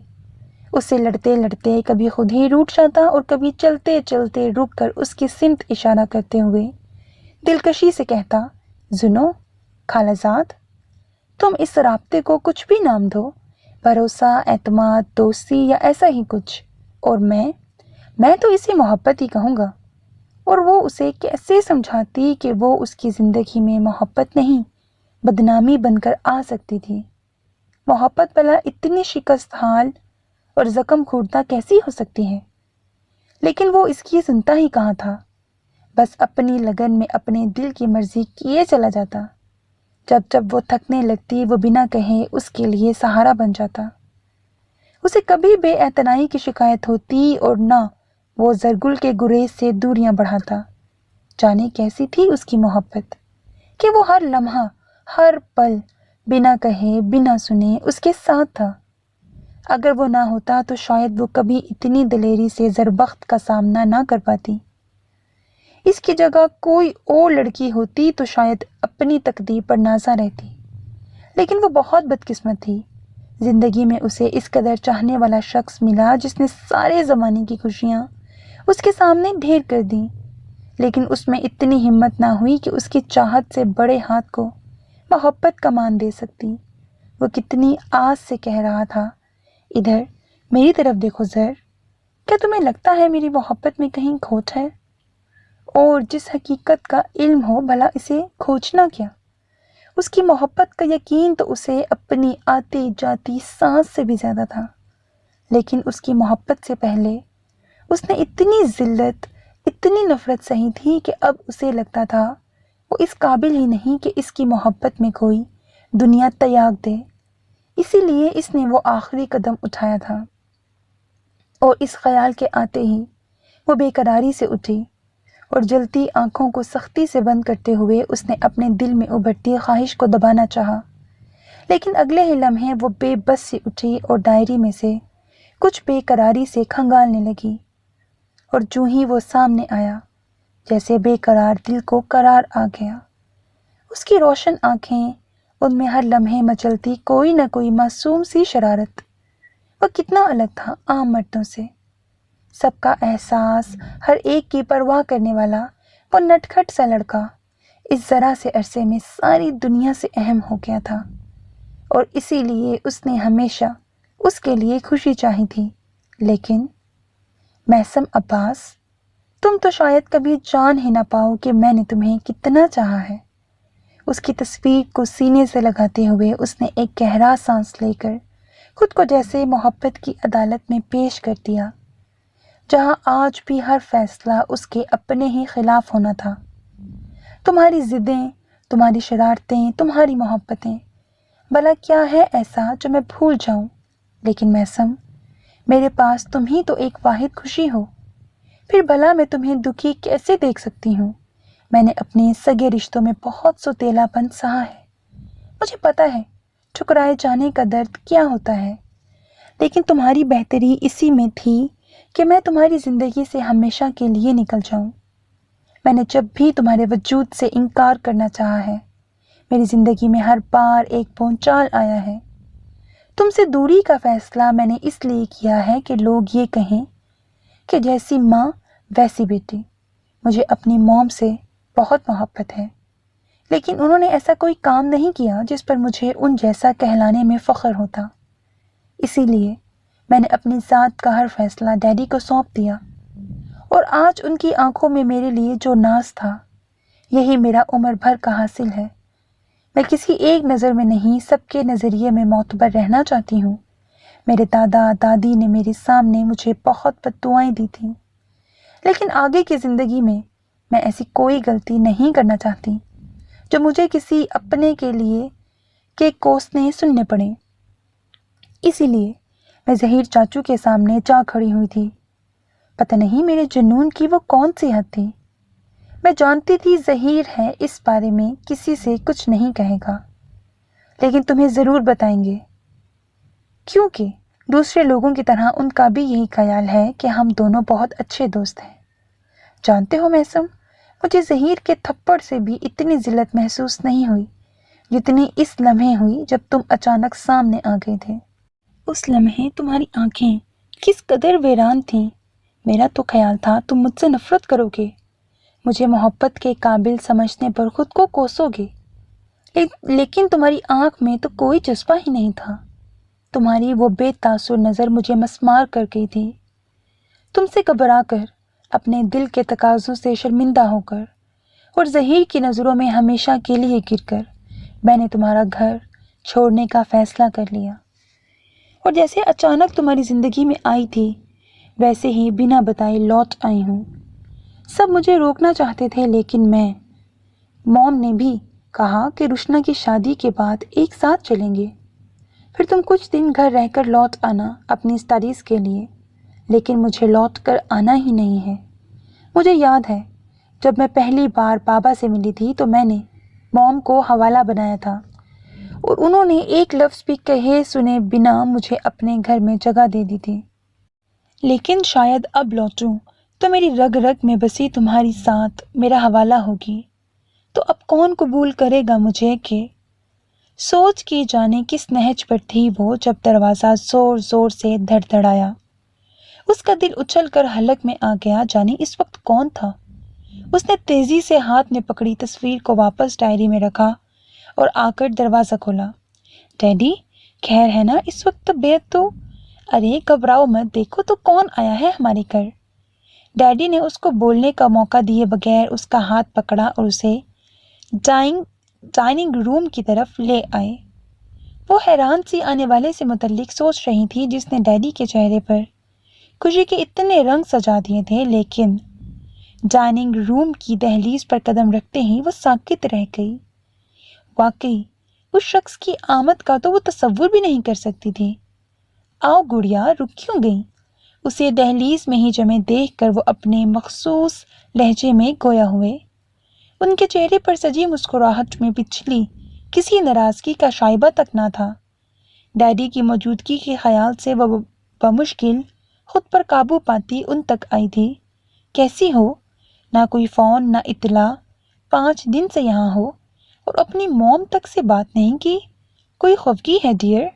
اس سے لڑتے لڑتے کبھی خود ہی روٹھ جاتا اور کبھی چلتے چلتے رک کر اس کی سمت اشارہ کرتے ہوئے دلکشی سے کہتا، سنو خالہ زاد، تم اس رابطے کو کچھ بھی نام دو، بھروسہ، اعتماد، دوستی یا ایسا ہی کچھ، اور میں تو اسے محبت ہی کہوں گا۔ اور وہ اسے کیسے سمجھاتی کہ وہ اس کی زندگی میں محبت نہیں، بدنامی بن کر آ سکتی تھی۔ محبت بھلا اتنی شکست حال اور زخم خوردہ کیسی ہو سکتی ہے؟ لیکن وہ اس کی سنتا ہی کہاں تھا، بس اپنی لگن میں اپنے دل کی مرضی کیے چلا جاتا۔ جب وہ تھکنے لگتی، وہ بنا کہے اس کے لیے سہارا بن جاتا۔ اسے کبھی بے اعتنائی کی شکایت ہوتی اور نہ وہ زرگل کے گریز سے دوریاں بڑھاتا۔ جانے کیسی تھی اس کی محبت کہ وہ ہر لمحہ، ہر پل بنا کہے بنا سنے اس کے ساتھ تھا۔ اگر وہ نہ ہوتا تو شاید وہ کبھی اتنی دلیری سے زربخت کا سامنا نہ کر پاتی۔ اس کی جگہ کوئی اور لڑکی ہوتی تو شاید اپنی تقدیر پر نازا رہتی، لیکن وہ بہت بدقسمت تھی۔ زندگی میں اسے اس قدر چاہنے والا شخص ملا جس نے سارے زمانے کی خوشیاں اس کے سامنے ڈھیر کر دیں، لیکن اس میں اتنی ہمت نہ ہوئی کہ اس کی چاہت سے بڑے ہاتھ کو محبت کا مان دے سکتی۔ وہ کتنی آس سے کہہ رہا تھا، ادھر میری طرف دیکھو زر، کیا تمہیں لگتا ہے میری محبت میں کہیں کھوٹ ہے؟ اور جس حقیقت کا علم ہو بھلا اسے کھوجنا کیا؟ اس کی محبت کا یقین تو اسے اپنی آتی جاتی سانس سے بھی زیادہ تھا، لیکن اس کی محبت سے پہلے اس نے اتنی ذلت، اتنی نفرت سہی تھی کہ اب اسے لگتا تھا وہ اس قابل ہی نہیں کہ اس کی محبت میں کوئی دنیا تیاگ دے۔ اسی لیے اس نے وہ آخری قدم اٹھایا تھا، اور اس خیال کے آتے ہی وہ بے قراری سے اٹھی اور جلتی آنکھوں کو سختی سے بند کرتے ہوئے اس نے اپنے دل میں ابھرتی خواہش کو دبانا چاہا، لیکن اگلے ہی لمحے وہ بے بس سی اٹھی اور ڈائری میں سے کچھ بے قراری سے کھنگالنے لگی، اور جو ہی وہ سامنے آیا جیسے بے قرار دل کو قرار آ گیا۔ اس کی روشن آنکھیں، ان میں ہر لمحے مچلتی کوئی نہ کوئی معصوم سی شرارت۔ وہ کتنا الگ تھا عام مردوں سے، سب کا احساس، ہر ایک کی پرواہ کرنے والا وہ نٹکھٹ سا لڑکا اس ذرا سے عرصے میں ساری دنیا سے اہم ہو گیا تھا، اور اسی لیے اس نے ہمیشہ اس کے لیے خوشی چاہی تھی۔ لیکن محسن عباس، تم تو شاید کبھی جان ہی نہ پاؤ کہ میں نے تمہیں کتنا چاہا ہے۔ اس کی تصویر کو سینے سے لگاتے ہوئے اس نے ایک گہرا سانس لے کر خود کو جیسے محبت کی عدالت میں پیش کر دیا، جہاں آج بھی ہر فیصلہ اس کے اپنے ہی خلاف ہونا تھا۔ تمہاری ضدیں، تمہاری شرارتیں، تمہاری محبتیں، بھلا کیا ہے ایسا جو میں بھول جاؤں؟ لیکن محسن، میرے پاس تم ہی تو ایک واحد خوشی ہو، پھر بھلا میں تمہیں دکھی کیسے دیکھ سکتی ہوں؟ میں نے اپنے سگے رشتوں میں بہت سوتیلا پن سہا ہے، مجھے پتا ہے ٹھکرائے جانے کا درد کیا ہوتا ہے، لیکن تمہاری بہتری اسی میں تھی کہ میں تمہاری زندگی سے ہمیشہ کے لیے نکل جاؤں۔ میں نے جب بھی تمہارے وجود سے انکار کرنا چاہا ہے، میری زندگی میں ہر بار ایک بھونچال آیا ہے۔ تم سے دوری کا فیصلہ میں نے اس لیے کیا ہے کہ لوگ یہ کہیں کہ جیسی ماں ویسی بیٹی۔ مجھے اپنی موم سے بہت محبت ہے، لیکن انہوں نے ایسا کوئی کام نہیں کیا جس پر مجھے ان جیسا کہلانے میں فخر ہوتا۔ اسی لیے میں نے اپنی ذات کا ہر فیصلہ ڈیڈی کو سونپ دیا، اور آج ان کی آنکھوں میں میرے لیے جو ناز تھا، یہی میرا عمر بھر کا حاصل ہے۔ میں کسی ایک نظر میں نہیں، سب کے نظریے میں معتبر رہنا چاہتی ہوں۔ میرے دادا دادی نے میرے سامنے مجھے بہت بد دعائیں دی تھیں، لیکن آگے کی زندگی میں میں ایسی کوئی غلطی نہیں کرنا چاہتی جو مجھے کسی اپنے کے لیے کہ کوسنے سننے پڑیں۔ اسی لیے میں ظہیر چاچو کے سامنے جا کھڑی ہوئی تھی۔ پتہ نہیں میرے جنون کی وہ کون سی حد تھی۔ میں جانتی تھی ظہیر ہے اس بارے میں کسی سے کچھ نہیں کہے گا، لیکن تمہیں ضرور بتائیں گے، کیونکہ دوسرے لوگوں کی طرح ان کا بھی یہی خیال ہے کہ ہم دونوں بہت اچھے دوست ہیں۔ جانتے ہو محسن، مجھے ظہیر کے تھپڑ سے بھی اتنی ذلت محسوس نہیں ہوئی جتنی اس لمحے ہوئی جب تم اچانک سامنے آ گئے تھے۔ اس لمحے تمہاری آنکھیں کس قدر ویران تھیں۔ میرا تو خیال تھا تم مجھ سے نفرت کرو گے، مجھے محبت کے قابل سمجھنے پر خود کو کوسو گے، لیکن تمہاری آنکھ میں تو کوئی جذبہ ہی نہیں تھا۔ تمہاری وہ بے تاثر نظر مجھے مسمار کر گئی تھی۔ تم سے گھبرا کر، اپنے دل کے تقاضوں سے شرمندہ ہو کر، اور ظہیر کی نظروں میں ہمیشہ کے لیے گر کر، میں نے تمہارا گھر چھوڑنے کا فیصلہ کر لیا، اور جیسے اچانک تمہاری زندگی میں آئی تھی ویسے ہی بنا بتائے لوٹ آئی ہوں۔ سب مجھے روکنا چاہتے تھے، لیکن موم نے بھی کہا کہ روشنا کی شادی کے بعد ایک ساتھ چلیں گے، پھر تم کچھ دن گھر رہ کر لوٹ آنا اپنی اسٹڈیز کے لیے، لیکن مجھے لوٹ کر آنا ہی نہیں ہے۔ مجھے یاد ہے جب میں پہلی بار بابا سے ملی تھی تو میں نے موم کو حوالہ بنایا تھا، اور انہوں نے ایک لفظ بھی کہے سنے بنا مجھے اپنے گھر میں جگہ دے دی تھی۔ لیکن شاید اب لوٹوں تو میری رگ رگ میں بسی تمہاری ساتھ میرا حوالہ ہوگی، تو اب کون قبول کرے گا مجھے؟ کہ سوچ کی جانے کس نہج پر تھی وہ جب دروازہ زور زور سے دھڑ دھڑایا۔ اس کا دل اچھل کر حلق میں آ گیا، جانے اس وقت کون تھا۔ اس نے تیزی سے ہاتھ میں پکڑی تصویر کو واپس ڈائری میں رکھا اور آ کر دروازہ کھولا۔ ڈیڈی خیر ہے نا اس وقت طبیعت تو؟ ارے گھبراؤ مت، دیکھو تو کون آیا ہے ہمارے گھر۔ ڈیڈی نے اس کو بولنے کا موقع دیے بغیر اس کا ہاتھ پکڑا اور اسے ڈائننگ روم کی طرف لے آئے۔ وہ حیران سی آنے والے سے متعلق سوچ رہی تھی جس نے ڈیڈی کے چہرے پر خوشی کے اتنے رنگ سجا دیے تھے، لیکن ڈائننگ روم کی دہلیز پر قدم رکھتے ہی وہ ساکت رہ گئی۔ واقعی اس شخص کی آمد کا تو وہ تصور بھی نہیں کر سکتی تھی۔ آؤ گڑیا، رک کیوں گئی؟ اسے دہلیز میں ہی جمے دیکھ کر وہ اپنے مخصوص لہجے میں گویا ہوئے۔ ان کے چہرے پر سجی مسکراہٹ میں پچھلی کسی ناراضگی کا شائبہ تک نہ تھا۔ ڈیڈی کی موجودگی کے خیال سے وہ بمشکل خود پر قابو پاتی ان تک آئی تھی۔ کیسی ہو؟ نہ کوئی فون، نہ اطلاع، 5 دن سے یہاں ہو اور اپنی موم تک سے بات نہیں کی۔ کوئی خفگی ہے ڈیئر؟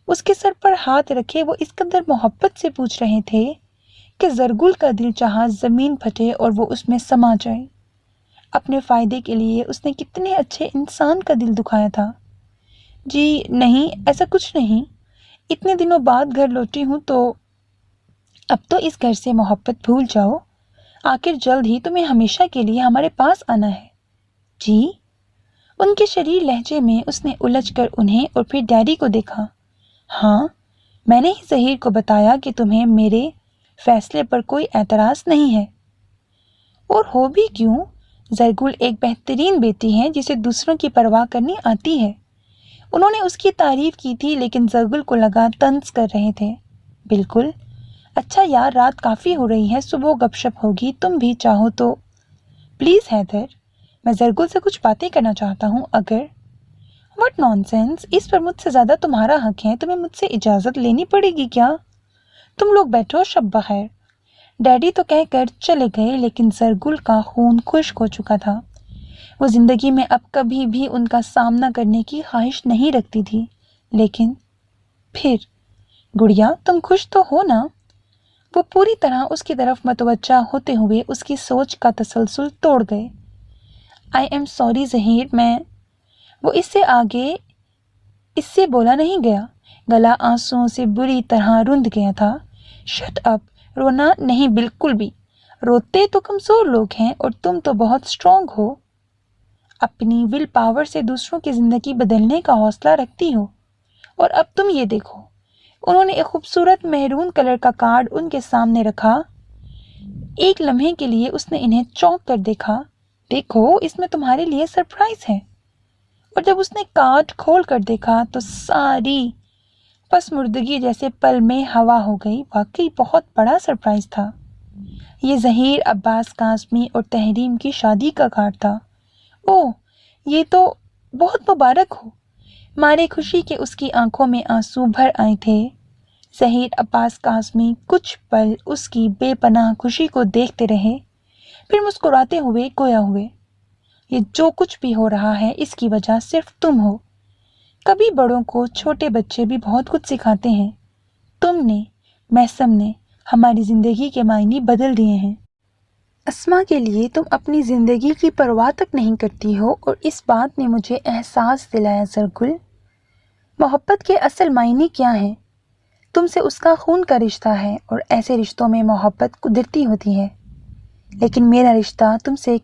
اس کے سر پر ہاتھ رکھے وہ اس قدر محبت سے پوچھ رہے تھے کہ زرگل کا دل چاہا زمین پھٹے اور وہ اس میں سما جائے۔ اپنے فائدے کے لیے اس نے کتنے اچھے انسان کا دل دکھایا تھا۔ جی نہیں، ایسا کچھ نہیں، اتنے دنوں بعد گھر لوٹی ہوں تو اب تو اس گھر سے محبت بھول جاؤ، آخر جلد ہی تمہیں ہمیشہ کے لیے ہمارے پاس آنا ہے۔ جی؟ ان کے شریر لہجے میں اس نے الجھ کر انہیں اور پھر ڈیڈی کو دیکھا۔ ہاں، میں نے ہی ظہیر کو بتایا کہ تمہیں میرے فیصلے پر کوئی اعتراض نہیں ہے۔ اور ہو بھی کیوں، زرگل ایک بہترین بیٹی ہے جسے دوسروں کی پرواہ کرنی آتی ہے۔ انہوں نے اس کی تعریف کی تھی لیکن زرگل کو لگا طنز کر رہے تھے۔ بالکل۔ اچھا یار، رات کافی ہو رہی ہے، صبح گپ شپ ہوگی، تم بھی چاہو تو۔ پلیز حیدر، میں زرگل سے کچھ باتیں کرنا چاہتا ہوں۔ اگر واٹ نان سینس، اس پر مجھ سے زیادہ تمہارا حق ہے، تمہیں مجھ سے اجازت لینی پڑے گی کیا؟ تم لوگ بیٹھو، شب بخیر۔ ڈیڈی تو کہہ کر چلے گئے لیکن زرگل کا خون خشک ہو چکا تھا۔ وہ زندگی میں اب کبھی بھی ان کا سامنا کرنے کی خواہش نہیں رکھتی تھی۔ لیکن پھر گڑیا، تم خوش تو ہو نا؟ وہ پوری طرح اس کی طرف متوجہ ہوتے ہوئے اس کی سوچ کا تسلسل توڑ گئے۔ آئی ایم سوری ظہیر، میں وہ اس سے آگے اس سے بولا نہیں گیا۔ گلا آنسوؤں سے بری طرح رند گیا تھا۔ شٹ اپ، رونا نہیں بالکل بھی۔ روتے تو کمزور لوگ ہیں اور تم تو بہت اسٹرانگ ہو، اپنی ول پاور سے دوسروں کی زندگی بدلنے کا حوصلہ رکھتی ہو۔ اور اب تم یہ دیکھو۔ انہوں نے ایک خوبصورت میرون کلر کا کارڈ ان کے سامنے رکھا۔ ایک لمحے کے لیے اس نے انہیں چونک کر دیکھا۔ دیکھو، اس میں تمہارے لیے سرپرائز ہے۔ اور جب اس نے کارڈ کھول کر دیکھا تو ساری پس مردگی جیسے پل میں ہوا ہو گئی۔ واقعی بہت بڑا سرپرائز تھا۔ یہ ظہیر عباس قاسمی اور تحریم کی شادی کا کارڈ تھا۔ اوہ، یہ تو بہت مبارک ہو۔ مارے خوشی کے اس کی آنکھوں میں آنسو بھر آئے تھے۔ ظہیر عباس قاسمی کچھ پل اس کی بے پناہ خوشی کو دیکھتے رہے، پھر مسکراتے ہوئے گویا ہوئے، یہ جو کچھ بھی ہو رہا ہے اس کی وجہ صرف تم ہو۔ کبھی بڑوں کو چھوٹے بچے بھی بہت کچھ سکھاتے ہیں۔ تم نے، محسم نے ہماری زندگی کے معنی بدل دیے ہیں۔ اسما کے لیے تم اپنی زندگی کی پرواہ تک نہیں کرتی ہو اور اس بات نے مجھے احساس دلایا زرگل، محبت کے اصل معنی کیا ہیں۔ تم سے اس کا خون کا رشتہ ہے اور ایسے رشتوں میں محبت قدرتی ہوتی ہے، لیکن میرا رشتہ تم سے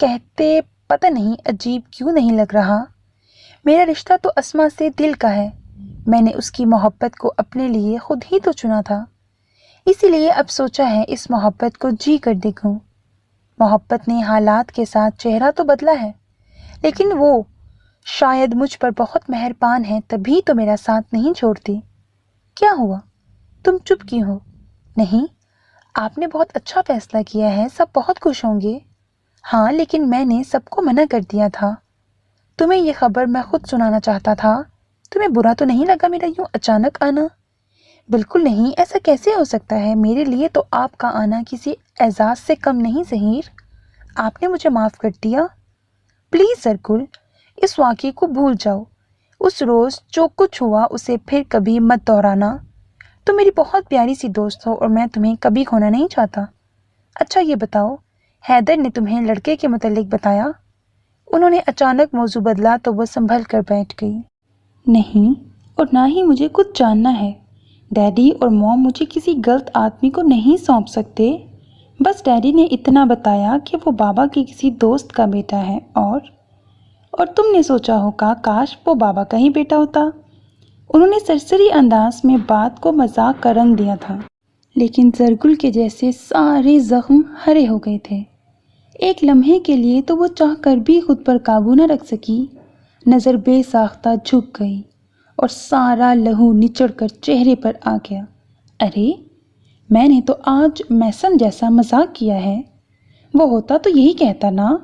کہتے پتہ نہیں عجیب کیوں نہیں لگ رہا۔ میرا رشتہ تو اسما سے دل کا ہے۔ میں نے اس کی محبت کو اپنے لیے خود ہی تو چنا تھا، اسی لیے اب سوچا ہے اس محبت کو جی کر دیکھوں۔ محبت نے حالات کے ساتھ چہرہ تو بدلا ہے، لیکن وہ شاید مجھ پر بہت مہربان ہے، تبھی تو میرا ساتھ نہیں چھوڑتی۔ کیا ہوا؟ تم چپ کیوں ہو؟ نہیں، آپ نے بہت اچھا فیصلہ کیا ہے، سب بہت خوش ہوں گے۔ ہاں، لیکن میں نے سب کو منع کر دیا تھا۔ تمہیں یہ خبر میں خود سنانا چاہتا تھا۔ تمہیں برا تو نہیں لگا میرا یوں اچانک آنا؟ بالکل نہیں، ایسا کیسے ہو سکتا ہے؟ میرے لیے تو آپ کا آنا کسی اعزاز سے کم نہیں ظہیر۔ آپ نے مجھے معاف کر دیا۔ پلیز زرگل، اس واقعے کو بھول جاؤ۔ اس روز جو کچھ ہوا اسے پھر کبھی مت دہرانا۔ تم میری بہت پیاری سی دوست ہو اور میں تمہیں کبھی کھونا نہیں چاہتا۔ اچھا یہ بتاؤ، حیدر نے تمہیں لڑکے کے متعلق بتایا؟ انہوں نے اچانک موضوع بدلا تو وہ سنبھل کر بیٹھ گئی۔ نہیں، اور نہ ہی مجھے کچھ جاننا ہے۔ ڈیڈی اور موم مجھے کسی غلط آدمی کو نہیں سونپ سکتے۔ بس ڈیڈی نے اتنا بتایا کہ وہ بابا کی کسی دوست کا بیٹا ہے، اور تم نے سوچا ہوگا کاش وہ بابا کا ہی بیٹا ہوتا۔ انہوں نے سرسری انداز میں بات کو مذاق کا رنگ دیا تھا، لیکن زرگل کے جیسے سارے زخم ہرے ہو گئے تھے۔ ایک لمحے کے لیے تو وہ چاہ کر بھی خود پر قابو نہ رکھ سکی، نظر بے ساختہ جھک گئی اور سارا لہو نچڑ کر چہرے پر آ گیا۔ ارے، میں نے تو آج میسن جیسا مذاق کیا ہے، وہ ہوتا تو یہی کہتا نا،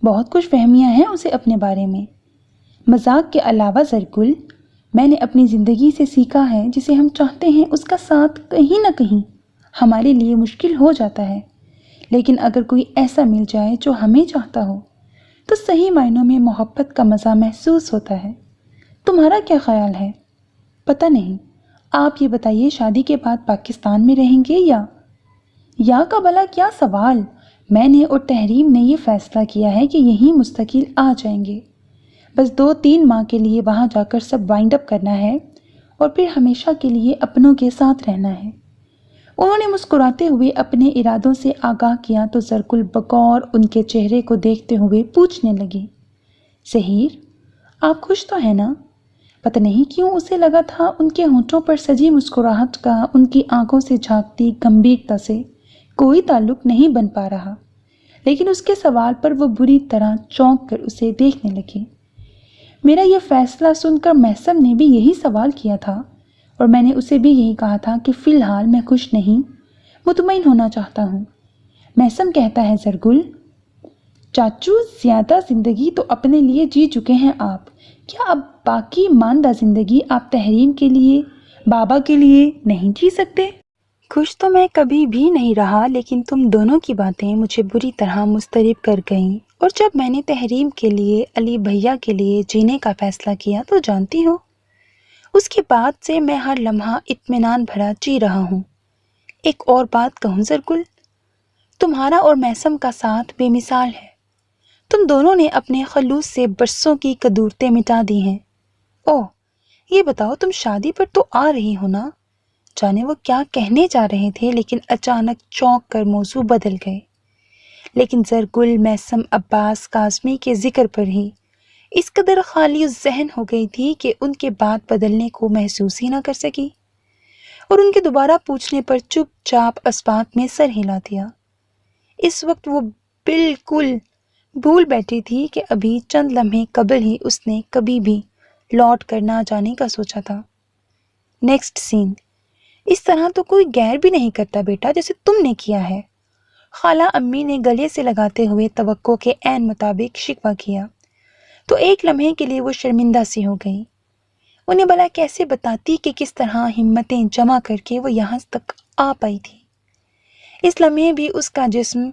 بہت کچھ فہمیاں ہیں اسے اپنے بارے میں۔ مذاق کے علاوہ زرگل، میں نے اپنی زندگی سے سیکھا ہے جسے ہم چاہتے ہیں اس کا ساتھ کہیں نہ کہیں ہمارے لیے مشکل ہو جاتا ہے، لیکن اگر کوئی ایسا مل جائے جو ہمیں چاہتا ہو تو صحیح معنوں میں محبت کا مزہ محسوس ہوتا ہے۔ تمہارا کیا خیال ہے؟ پتہ نہیں، آپ یہ بتائیے، شادی کے بعد پاکستان میں رہیں گے یا کا بھلا کیا سوال! میں نے اور تحریم نے یہ فیصلہ کیا ہے کہ یہیں مستقل آ جائیں گے، بس 2-3 ماہ کے لیے وہاں جا کر سب وائنڈ اپ کرنا ہے اور پھر ہمیشہ کے لیے اپنوں کے ساتھ رہنا ہے۔ انہوں نے مسکراتے ہوئے اپنے ارادوں سے آگاہ کیا تو زرگل بغور ان کے چہرے کو دیکھتے ہوئے پوچھنے لگی، زہیر، آپ خوش تو ہیں نا؟ پتہ نہیں کیوں اسے لگا تھا ان کے ہونٹوں پر سجی مسکراہٹ کا ان کی آنکھوں سے جھانکتی گمبھیرتا سے کوئی تعلق نہیں بن پا رہا، لیکن اس کے سوال پر وہ بری طرح چونک کر اسے دیکھنے لگی۔ میرا یہ فیصلہ سن کر محسن نے بھی یہی سوال کیا تھا اور میں نے اسے بھی یہی کہا تھا کہ فی الحال میں خوش نہیں، مطمئن ہونا چاہتا ہوں۔ محسن کہتا ہے، زرگل چاچو، زیادہ زندگی تو اپنے لیے جی چکے ہیں آپ، کیا اب باقی ماندہ زندگی آپ تحریم کے لیے، بابا کے لیے نہیں جی سکتے؟ خوش تو میں کبھی بھی نہیں رہا، لیکن تم دونوں کی باتیں مجھے بری طرح مضطرب کر گئیں، اور جب میں نے تحریم کے لیے، علی بھیا کے لیے جینے کا فیصلہ کیا تو جانتی ہو، اس کے بعد سے میں ہر لمحہ اطمینان بھرا جی رہا ہوں۔ ایک اور بات کہوں زرگل، تمہارا اور محسن کا ساتھ بے مثال ہے۔ تم دونوں نے اپنے خلوص سے برسوں کی قدورتیں مٹا دی ہیں۔ اوہ، یہ بتاؤ، تم شادی پر تو آ رہی ہو نا؟ جانے وہ کیا کہنے جا رہے تھے، لیکن اچانک چونک کر موضوع بدل گئے۔ لیکن زرگل محسن عباس کاظمی کے ذکر پر ہی اس قدر خالی ذہن ہو گئی تھی کہ ان کے بات بدلنے کو محسوس ہی نہ کر سکی، اور ان کے دوبارہ پوچھنے پر چپ چاپ اسبات میں سر ہلا دیا۔ اس وقت وہ بالکل بھول بیٹھی تھی کہ ابھی چند لمحے قبل ہی اس نے کبھی بھی لوٹ کر نہ جانے کا سوچا تھا۔ نیکسٹ سین، اس طرح تو کوئی غیر بھی نہیں کرتا بیٹا جیسے تم نے کیا ہے، خالہ امی نے گلے سے لگاتے ہوئے توقع کے عین مطابق شکوہ کیا تو ایک لمحے کے لیے وہ شرمندہ سی ہو گئی۔ انہیں بھلا کیسے بتاتی کہ کس طرح ہمتیں جمع کر کے وہ یہاں تک آ پائی تھی۔ اس لمحے بھی اس کا جسم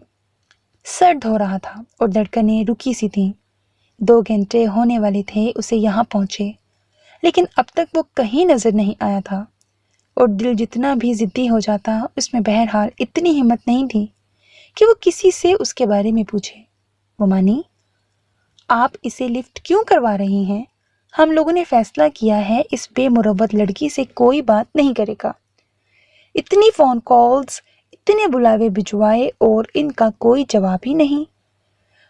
سرد ہو رہا تھا اور دھڑکنیں رکی سی تھیں۔ 2 گھنٹے ہونے والے تھے اسے یہاں پہنچے، لیکن اب تک وہ کہیں نظر نہیں آیا تھا، اور دل جتنا بھی ضدی ہو جاتا اس میں بہرحال اتنی ہمت نہیں تھی کہ وہ کسی سے اس کے بارے میں پوچھے۔ ممانی، آپ اسے لفٹ کیوں کروا رہی ہیں؟ ہم لوگوں نے فیصلہ کیا ہے اس بے مروت لڑکی سے کوئی بات نہیں کرے گا۔ اتنی فون کالز، اتنے بلاوے بھجوائے اور ان کا کوئی جواب ہی نہیں۔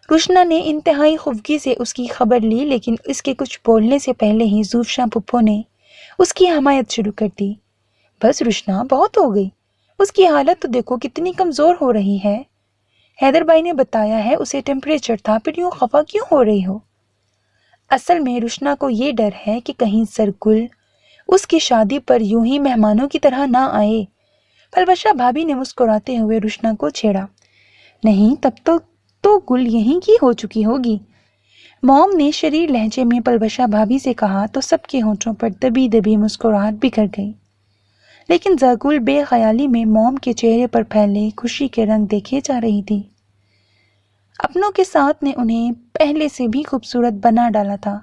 روشنا نے انتہائی خفگی سے اس کی خبر لی، لیکن اس کے کچھ بولنے سے پہلے ہی زوفشاں پھپھو نے اس کی حمایت شروع کر دی۔ بس روشنا، بہت ہو گئی، اس کی حالت تو دیکھو کتنی کمزور ہو رہی ہے۔ حیدر بھائی نے بتایا ہے اسے ٹیمپریچر تھا، پھر یوں خفا کیوں ہو رہی ہو؟ اصل میں روشنا کو یہ ڈر ہے کہ کہیں زرگل اس کی شادی پر یوں ہی مہمانوں کی طرح نہ آئے۔ پلوشا بھابھی نے مسکراتے ہوئے روشنا کو چھیڑا۔ نہیں، تب تو گل یہیں کی ہو چکی ہوگی، موم نے شریر لہجے میں پلوشا بھابھی سے کہا تو سب کے ہونٹوں پر دبی دبی مسکراہٹ بکھر گئی، لیکن زرگل بے خیالی میں موم کے چہرے پر پھیلے خوشی کے رنگ دیکھے جا رہی تھی۔ اپنوں کے ساتھ نے انہیں پہلے سے بھی خوبصورت بنا ڈالا تھا۔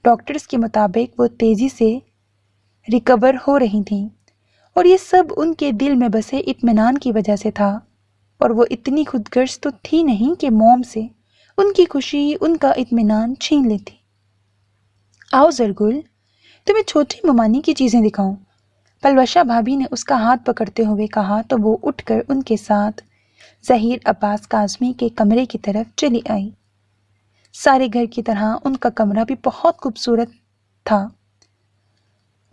ڈاکٹرز کے مطابق وہ تیزی سے ریکور ہو رہی تھیں، اور یہ سب ان کے دل میں بسے اطمینان کی وجہ سے تھا، اور وہ اتنی خود غرض تو تھی نہیں کہ موم سے ان کی خوشی، ان کا اطمینان چھین لیتی۔ آؤ زرگل، تمہیں چھوٹی ممانی کی چیزیں دکھاؤں، پلوشا بھابھی نے اس کا ہاتھ پکڑتے ہوئے کہا تو وہ اٹھ کر ان کے ساتھ ظہیر عباس کاظمی کے کمرے کی طرف چلی آئی۔ سارے گھر کی طرح ان کا کمرہ بھی بہت خوبصورت تھا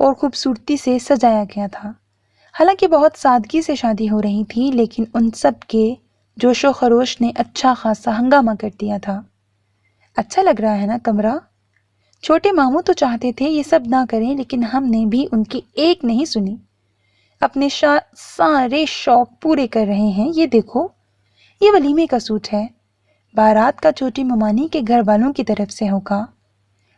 اور خوبصورتی سے سجایا گیا تھا۔ حالانکہ بہت سادگی سے شادی ہو رہی تھی، لیکن ان سب کے جوش و خروش نے اچھا خاصا ہنگامہ کر دیا تھا۔ اچھا لگ رہا ہے نا کمرہ؟ چھوٹے ماموں تو چاہتے تھے یہ سب نہ کریں، لیکن ہم نے بھی ان کی ایک نہیں سنی، اپنے سارے شوق پورے کر رہے ہیں۔ یہ دیکھو، یہ ولیمے کا سوٹ ہے، بارات کا چھوٹی ممانی کے گھر والوں کی طرف سے ہوگا،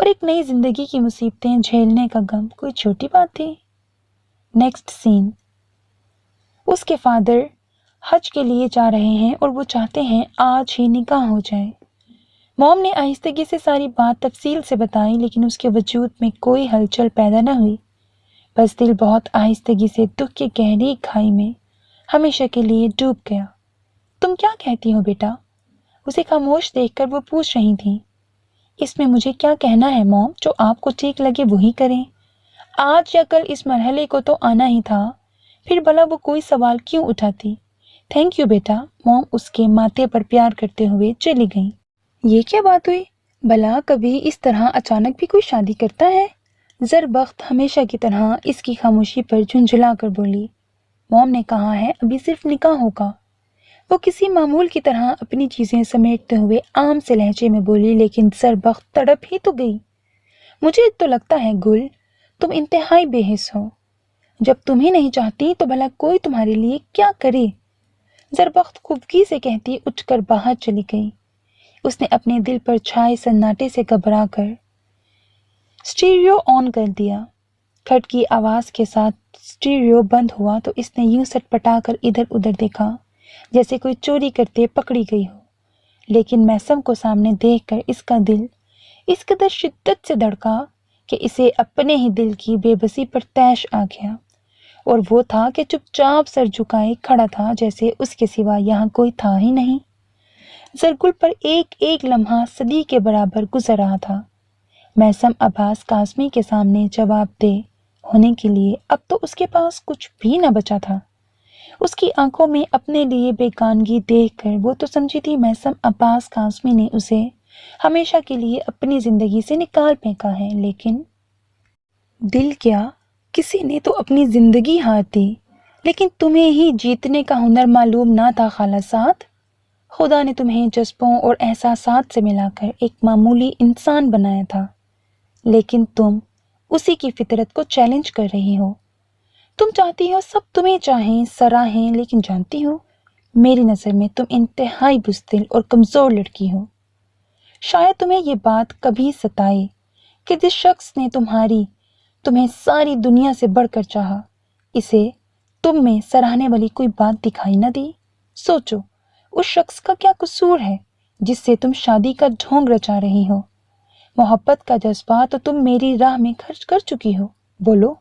اور ایک نئی زندگی کی مصیبتیں جھیلنے کا غم کوئی چھوٹی بات تھی؟ نیکسٹ سین، اس کے فادر حج کے لیے جا رہے ہیں اور وہ چاہتے ہیں آج ہی نکاح ہو جائے۔ موم نے آہستگی سے ساری بات تفصیل سے بتائی، لیکن اس کے وجود میں کوئی ہلچل پیدا نہ ہوئی، بس دل بہت آہستگی سے دکھ کی گہری کھائی میں ہمیشہ کے لیے ڈوب گیا۔ تم کیا کہتی ہو بیٹا؟ اسے خاموش دیکھ کر وہ پوچھ رہی تھی۔ اس میں مجھے کیا کہنا ہے موم، جو آپ کو ٹھیک لگے وہی کریں۔ آج یا کل اس مرحلے کو تو آنا ہی تھا، پھر بھلا وہ کوئی سوال کیوں اٹھاتی؟ تھینک یو بیٹا، موم اس کے ماتھے پر پیار کرتے ہوئے چلی گئیں۔ یہ کیا بات ہوئی؟ بھلا کبھی اس طرح اچانک بھی کوئی شادی کرتا ہے؟ زربخت ہمیشہ کی طرح اس کی خاموشی پر جھنجھلا کر بولی۔ موم نے کہا ہے ابھی صرف نکاح ہوگا۔ وہ کسی معمول کی طرح اپنی چیزیں سمیٹتے ہوئے عام سے لہجے میں بولی، لیکن زربخت تڑپ ہی تو گئی۔ مجھے تو لگتا ہے گل، تم انتہائی بے حس ہو۔ جب تم ہی نہیں چاہتی تو بھلا کوئی تمہارے لیے کیا کرے؟ زربخت خفگی سے کہتی اٹھ کر باہر چلی گئی۔ اس نے اپنے دل پر چھائے سناٹے سے گھبرا کر اسٹیریو آن کر دیا۔ کھٹ کی آواز کے ساتھ اسٹیریو بند ہوا تو اس نے یوں سٹ پٹا کر ادھر ادھر دیکھا جیسے کوئی چوری کرتے پکڑی گئی ہو، لیکن میسم کو سامنے دیکھ کر اس کا دل اس قدر شدت سے دھڑکا کہ اسے اپنے ہی دل کی بے بسی پر طیش آ گیا، اور وہ تھا کہ چپ چاپ سر جھکائے کھڑا تھا جیسے اس کے سوا یہاں کوئی تھا ہی نہیں۔ زرگل پر ایک ایک لمحہ صدی کے برابر گزر رہا تھا۔ میسم عباس قاسمی کے سامنے جواب دہ ہونے کے لیے اب تو اس کے پاس کچھ بھی نہ بچا تھا۔ اس کی آنکھوں میں اپنے لیے بیگانگی دیکھ کر وہ تو سمجھی تھی میسم عباس قاسمی نے اسے ہمیشہ کے لیے اپنی زندگی سے نکال پھینکا ہے، لیکن دل کیا، کسی نے تو اپنی زندگی ہار دی، لیکن تمہیں ہی جیتنے کا ہنر معلوم نہ تھا خالہ سعد۔ خدا نے تمہیں جذبوں اور احساسات سے ملا کر ایک معمولی انسان بنایا تھا، لیکن تم اسی کی فطرت کو چیلنج کر رہی ہو۔ تم چاہتی ہو سب تمہیں چاہیں، سراہیں، لیکن جانتی ہو میری نظر میں تم انتہائی بزدل اور کمزور لڑکی ہو۔ شاید تمہیں یہ بات کبھی ستائے کہ جس شخص نے تمہیں ساری دنیا سے بڑھ کر چاہا، اسے تم میں سراہنے والی کوئی بات دکھائی نہ دی۔ سوچو اس شخص کا کیا قصور ہے جس سے تم شادی کا ڈھونگ رچا رہی ہو؟ محبت کا جذبہ تو تم میری راہ میں خرچ کر چکی ہو، بولو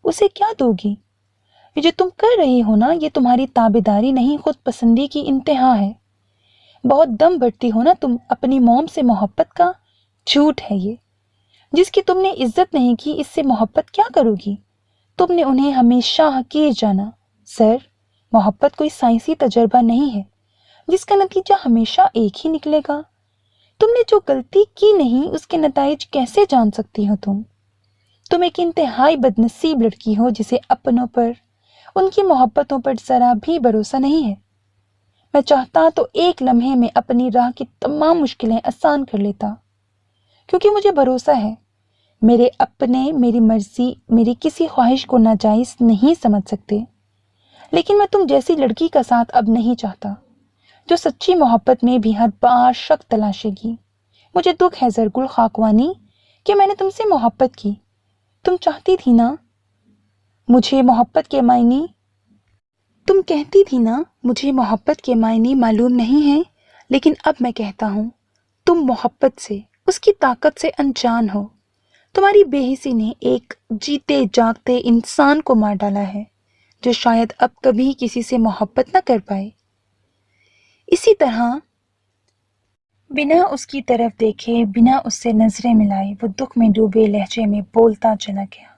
اسے کیا دو گی؟ یہ جو تم کر رہی ہو نا، یہ تمہاری تابعداری نہیں، خود پسندی کی انتہا ہے۔ بہت دم بڑھتی ہو نا تم اپنی موم سے محبت کا، جھوٹ ہے یہ۔ جس کی تم نے عزت نہیں کی، اس سے محبت کیا کرو گی؟ تم نے انہیں ہمیشہ حقیر جانا۔ سر، محبت کوئی سائنسی تجربہ نہیں ہے جس کا نتیجہ ہمیشہ ایک ہی نکلے گا۔ تم نے جو غلطی کی نہیں، اس کے نتائج کیسے جان سکتی ہو تم ایک انتہائی بدنصیب لڑکی ہو جسے اپنوں پر، ان کی محبتوں پر ذرا بھی بھروسہ نہیں ہے۔ میں چاہتا تو ایک لمحے میں اپنی راہ کی تمام مشکلیں آسان کر لیتا، کیونکہ مجھے بھروسہ ہے میرے اپنے میری مرضی، میری کسی خواہش کو ناجائز نہیں سمجھ سکتے، لیکن میں تم جیسی لڑکی کا ساتھ اب نہیں چاہتا جو سچی محبت میں بھی ہر بار شک تلاشے گی۔ مجھے دکھ ہے زرگل خاکوانی کہ میں نے تم سے محبت کی۔ تم چاہتی تھی نا مجھے محبت کے معنی، تم کہتی تھی نا مجھے محبت کے معنی معلوم نہیں ہیں، لیکن اب میں کہتا ہوں تم محبت سے، اس کی طاقت سے انجان ہو۔ تمہاری بے حسی نے ایک جیتے جاگتے انسان کو مار ڈالا ہے جو شاید اب کبھی کسی سے محبت نہ کر پائے۔ اسی طرح بنا اس کی طرف دیکھے، بنا اس سے نظریں ملائے، وہ دکھ میں ڈوبے لہجے میں بولتا چلا گیا،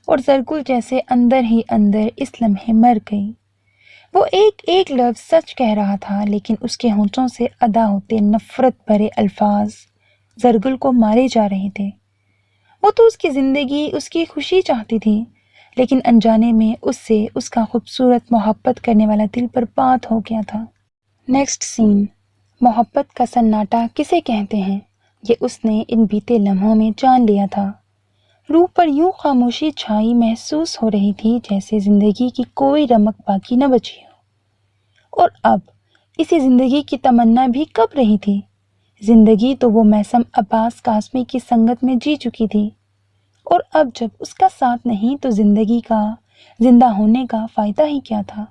اور زرگل جیسے اندر ہی اندر اس لمحے مر گئی۔ وہ ایک ایک لفظ سچ کہہ رہا تھا، لیکن اس کے ہونٹوں سے ادا ہوتے نفرت بھرے الفاظ زرگل کو مارے جا رہے تھے۔ وہ تو اس کی زندگی، اس کی خوشی چاہتی تھی، لیکن انجانے میں اس سے اس کا خوبصورت محبت کرنے والا دل برباد ہو گیا تھا۔ نیکسٹ سین، محبت کا سناٹا کسے کہتے ہیں، یہ اس نے ان بیتے لمحوں میں جان لیا تھا۔ روح پر یوں خاموشی چھائی محسوس ہو رہی تھی جیسے زندگی کی کوئی رمق باقی نہ بچی ہو، اور اب اسی زندگی کی تمنا بھی کب رہی تھی۔ زندگی تو وہ میثم عباس قاسمی کی سنگت میں جی چکی تھی، اور اب جب اس کا ساتھ نہیں تو زندگی کا، زندہ ہونے کا فائدہ ہی کیا تھا؟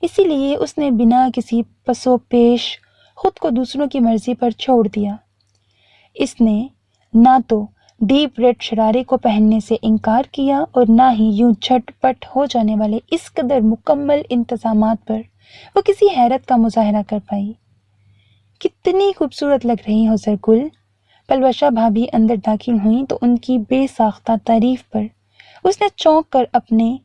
اسی لیے اس نے بنا کسی پس و پیش خود کو دوسروں کی مرضی پر چھوڑ دیا۔ اس نے نہ تو ڈیپ ریڈ شرارے کو پہننے سے انکار کیا اور نہ ہی یوں جھٹ پٹ ہو جانے والے اس قدر مکمل انتظامات پر وہ کسی حیرت کا مظاہرہ کر پائی۔ کتنی خوبصورت لگ رہی ہو زرگل۔ پلوشا بھابھی اندر داخل ہوئیں تو ان کی بے ساختہ تعریف پر اس نے چونک کر اپنے